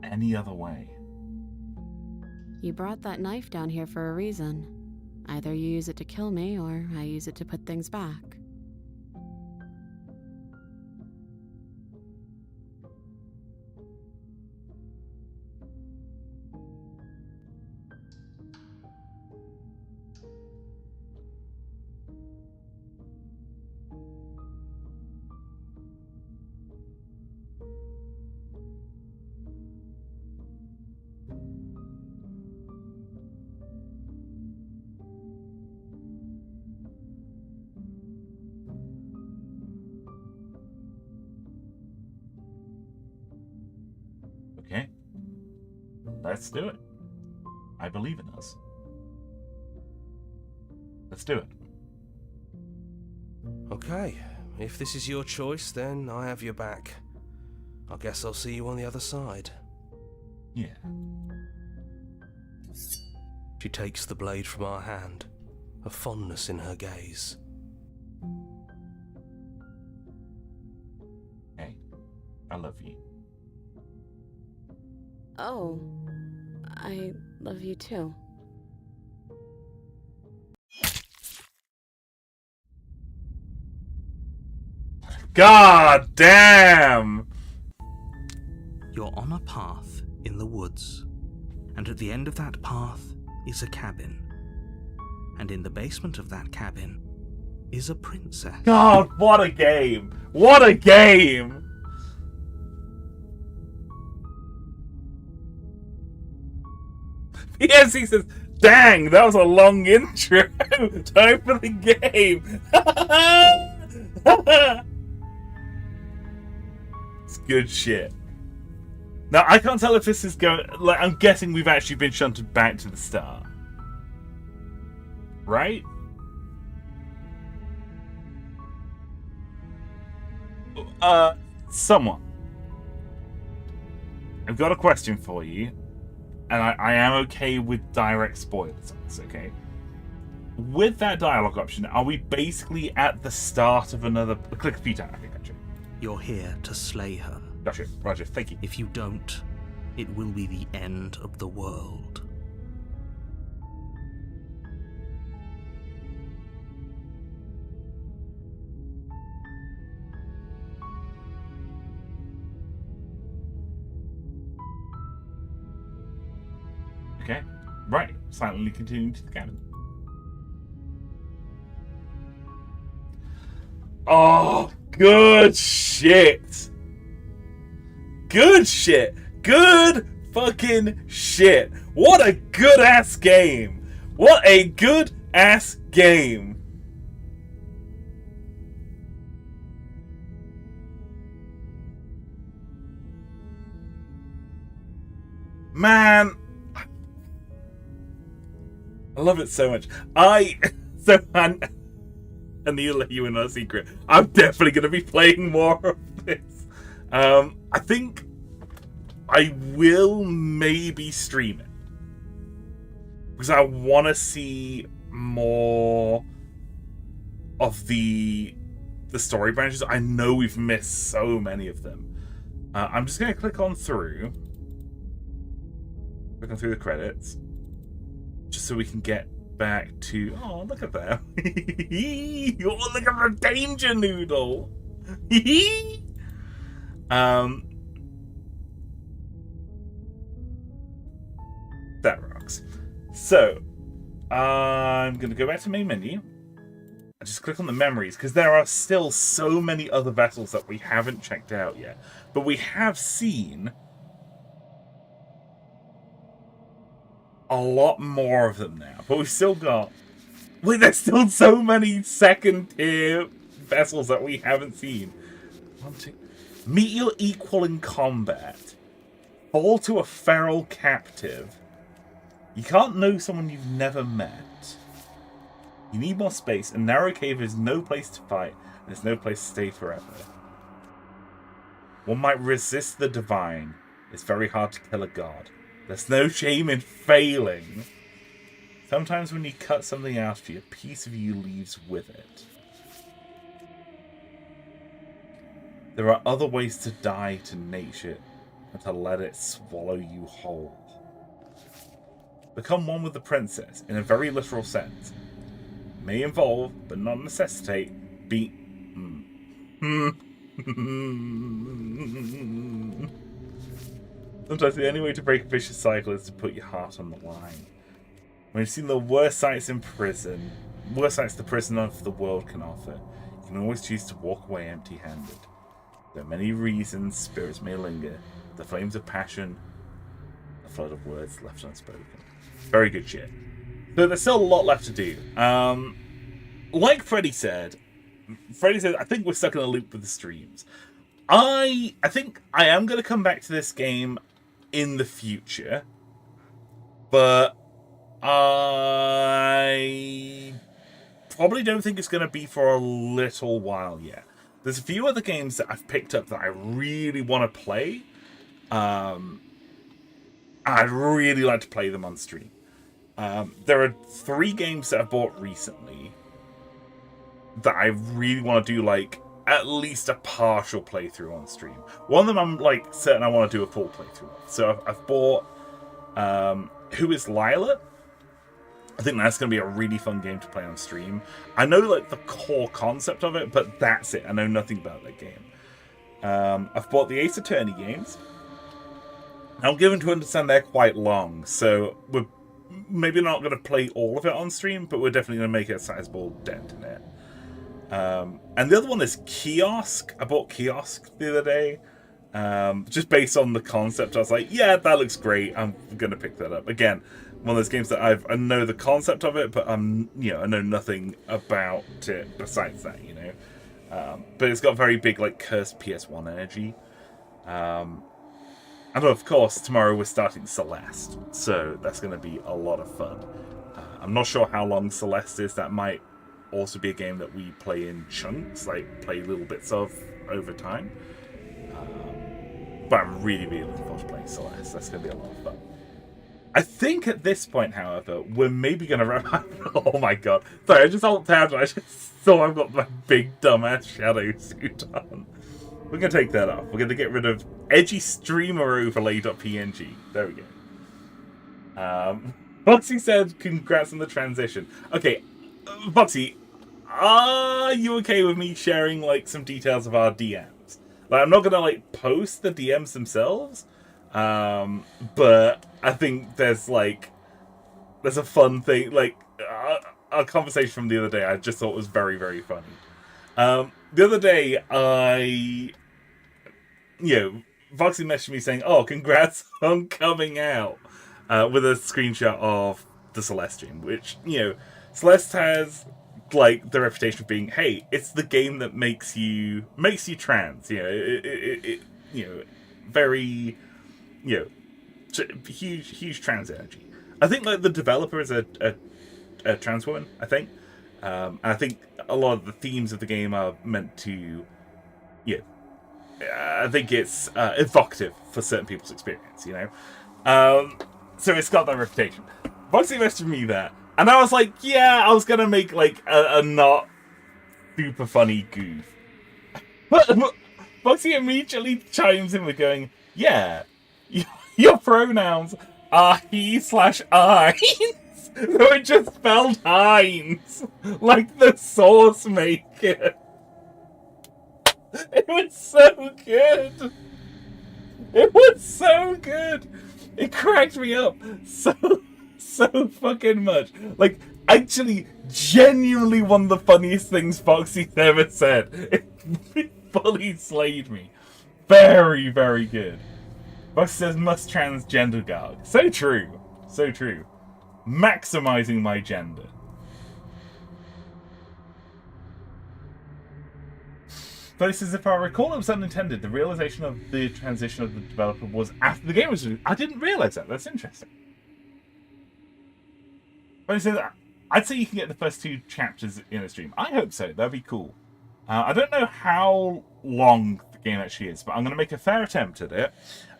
Any other way? You brought that knife down here for a reason. Either you use it to kill me, or I use it to put things back. Okay. Let's do it. I believe in us. Let's do it. Okay, if this is your choice, then I have your back. I guess I'll see you on the other side. Yeah. She takes the blade from our hand, a fondness in her gaze. Hey, I love you. Oh, I love you too. God damn! You're on a path in the woods, and at the end of that path is a cabin. And in the basement of that cabin is a princess. God, what a game! What a game! Yes, he says, dang, that was a long intro. Time for the game. It's good shit. Now, I can't tell if this is going... Like, I'm guessing we've actually been shunted back to the start. Right? Someone. I've got a question for you. And I am okay with direct spoilers on this, okay? With that dialogue option, are we basically at the start of another... Click a few times. Okay, gotcha. You're here to slay her. Gotcha. Roger, thank you. If you don't, it will be the end of the world. Okay. Right. Silently continuing to the cabin. Oh, good shit. Good shit. Good fucking shit. What a good ass game. What a good ass game. Man, I love it so much. And he'll let you in on a secret. I'm definitely going to be playing more of this. I think I will maybe stream it. Because I want to see more of the story branches. I know we've missed so many of them. I'm just going to click on through. Click on through the credits. Just so we can get back to... Oh, look at that. Oh, look at the danger noodle. That rocks. So, I'm going to go back to main menu. And just click on the memories, because there are still so many other vessels that we haven't checked out yet. But we have seen a lot more of them now. But we've still got... Wait, there's still so many second-tier vessels that we haven't seen. Meet your equal in combat. Fall to a feral captive. You can't know someone you've never met. You need more space. A narrow cave is no place to fight, and there's no place to stay forever. One might resist the divine. It's very hard to kill a god. There's no shame in failing. Sometimes when you cut something out of you, a piece of you leaves with it. There are other ways to die to nature and to let it swallow you whole. Become one with the princess, in a very literal sense. May involve, but not necessitate, Sometimes the only way to break a vicious cycle is to put your heart on the line. When you've seen the worst sights in prison, worst sights the prison of the world can offer, you can always choose to walk away empty-handed. There are many reasons spirits may linger, the flames of passion, a flood of words left unspoken. Very good shit. So there's still a lot left to do. Like Freddy said, I think we're stuck in a loop with the streams. I think I am going to come back to this game in the future, but I probably don't think it's going to be for a little while yet. There's a few other games that I've picked up that I really want to play. I'd really like to play them on stream. There are 3 games that I bought recently that I really want to do, like, at least a partial playthrough on stream. One of them I'm, like, certain I want to do a full playthrough of. So I've bought Who is Lila? I think that's going to be a really fun game to play on stream. I know, like, the core concept of it, but that's it. I know nothing about that game. I've bought the Ace Attorney games. I'm given to understand they're quite long, so we're maybe not going to play all of it on stream, but we're definitely going to make a sizable dent in it. And the other one is Kiosk. I bought Kiosk the other day. Just based on the concept, I was like, yeah, that looks great. I'm going to pick that up. Again, one of those games that I know the concept of it, but I know nothing about it besides that, But it's got very big, like, cursed PS1 energy. And of course, tomorrow we're starting Celeste, so that's going to be a lot of fun. I'm not sure how long Celeste is. That might also be a game that we play in chunks, like play little bits of over time. But I'm really, really looking forward to playing Celeste. That's going to be a lot of fun. I think at this point, however, we're maybe going to wrap up. Oh my god. Sorry, I just alt tabbed and I just saw I've got my big dumbass shadow suit on. We're going to take that off. We're going to get rid of edgy streamer overlay.png. There we go. Foxy said, congrats on the transition. Okay, Foxy, are you okay with me sharing, like, some details of our DMs? Like, I'm not going to, like, post the DMs themselves, but I think there's a fun thing, like, a conversation from the other day I just thought was very, very funny. The other day, Foxy messaged me saying, oh, congrats on coming out, with a screenshot of the Celeste stream, which, Celeste has, like, the reputation of being, hey, it's the game that makes you trans, very, huge trans energy. I think, like, the developer is a trans woman, I think. And I think a lot of the themes of the game are meant to, I think it's evocative for certain people's experience, you know? So it's got that reputation. Boxy messaged me that, and I was like, yeah, I was gonna make like a not super funny goof. But Boxy immediately chimes in with going, yeah, your pronouns are he/I. So it just spelled Heinz, like the sauce maker. It was so good. It was so good. It cracked me up so fucking much. Like, actually, genuinely one of the funniest things Foxy's ever said. It fully slayed me. Very, very good. Foxy says, must transgender garg. So true. So true. Maximizing my gender. But it says, if I recall, it was unintended. The realization of the transition of the developer was after the game was released. I didn't realize that. That's interesting. But it says, I'd say you can get the first 2 chapters in a stream. I hope so. That'd be cool. I don't know how long the game actually is, but I'm going to make a fair attempt at it.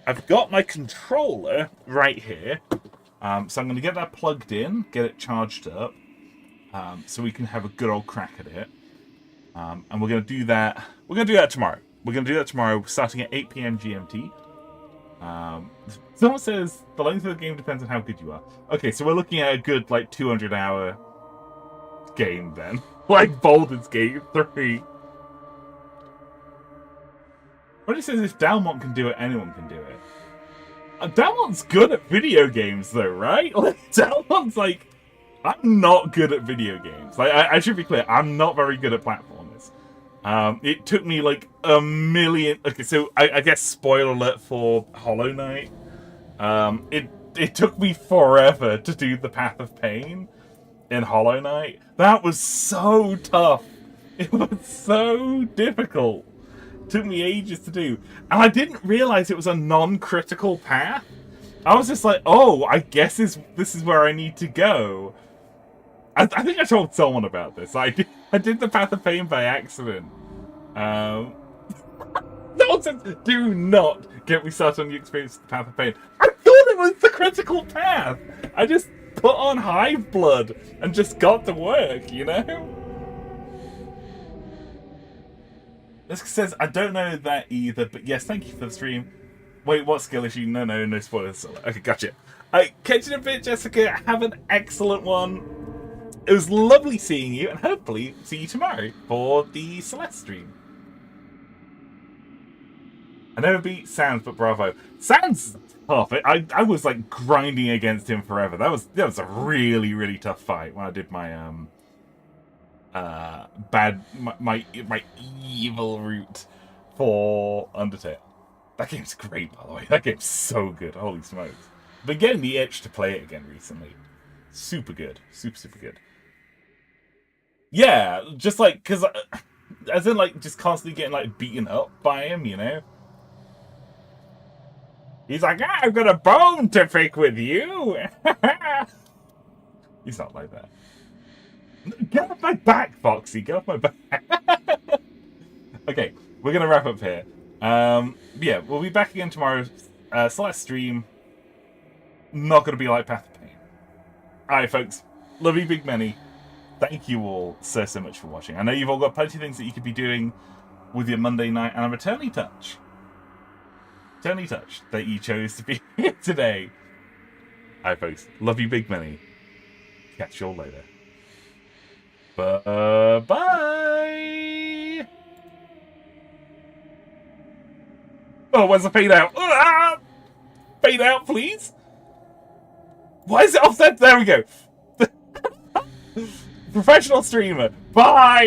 I've got my controller right here. So I'm going to get that plugged in, get it charged up, so we can have a good old crack at it. And we're going to do that. We're going to do that tomorrow. We're going to do that tomorrow, starting at 8 p.m. GMT. Someone says the length of the game depends on how good you are. Okay, so we're looking at a good like 200-hour game then, like Baldur's Gate 3. But it says if Dalmont can do it, anyone can do it. Dalmont's good at video games, though, right? Like, Dalmont's like, I'm not good at video games. Like, I should be clear, I'm not very good at platformers. It took me like a million. Okay, so I guess spoiler alert for Hollow Knight. It took me forever to do the Path of Pain in Hollow Knight. That was so tough. It was so difficult. Took me ages to do, and I didn't realize it was a non-critical path. I was just like, oh, I guess this is where I need to go. I think I told someone about this. I did the Path of Pain by accident. No one says, do not get me started on the experience of the Path of Pain. I thought it was the critical path. I just put on Hive Blood and just got to work, you know? This says, I don't know that either, but yes, thank you for the stream. Wait, what skill issue? No spoilers. Okay, gotcha. Catch you in a bit, Jessica. Have an excellent one. It was lovely seeing you, and hopefully see you tomorrow for the Celeste stream. I never beat Sans, but bravo. Sans tough. I was like grinding against him forever. That was a really, really tough fight when I did my my evil route for Undertale. That game's great, by the way. That game's so good. Holy smokes. Been getting the itch to play it again recently. Super good. Super good. Yeah, just like, because, as in, like, just constantly getting, like, beaten up by him, you know? He's like, I've got a bone to pick with you. He's not like that. Get off my back, Foxy. Get off my back. Okay, we're going to wrap up here. Yeah, we'll be back again tomorrow. Celeste stream. Not going to be like Path of Pain. Alright, folks. Love you, big many. Thank you all so much for watching. I know you've all got plenty of things that you could be doing with your Monday night, and I'm eternally touched that you chose to be here today. Alright, folks. Love you, big many. Catch you all later. Bye. Oh, where's the fade out? Fade out, please. Why is it offset? There we go. Professional streamer. Bye.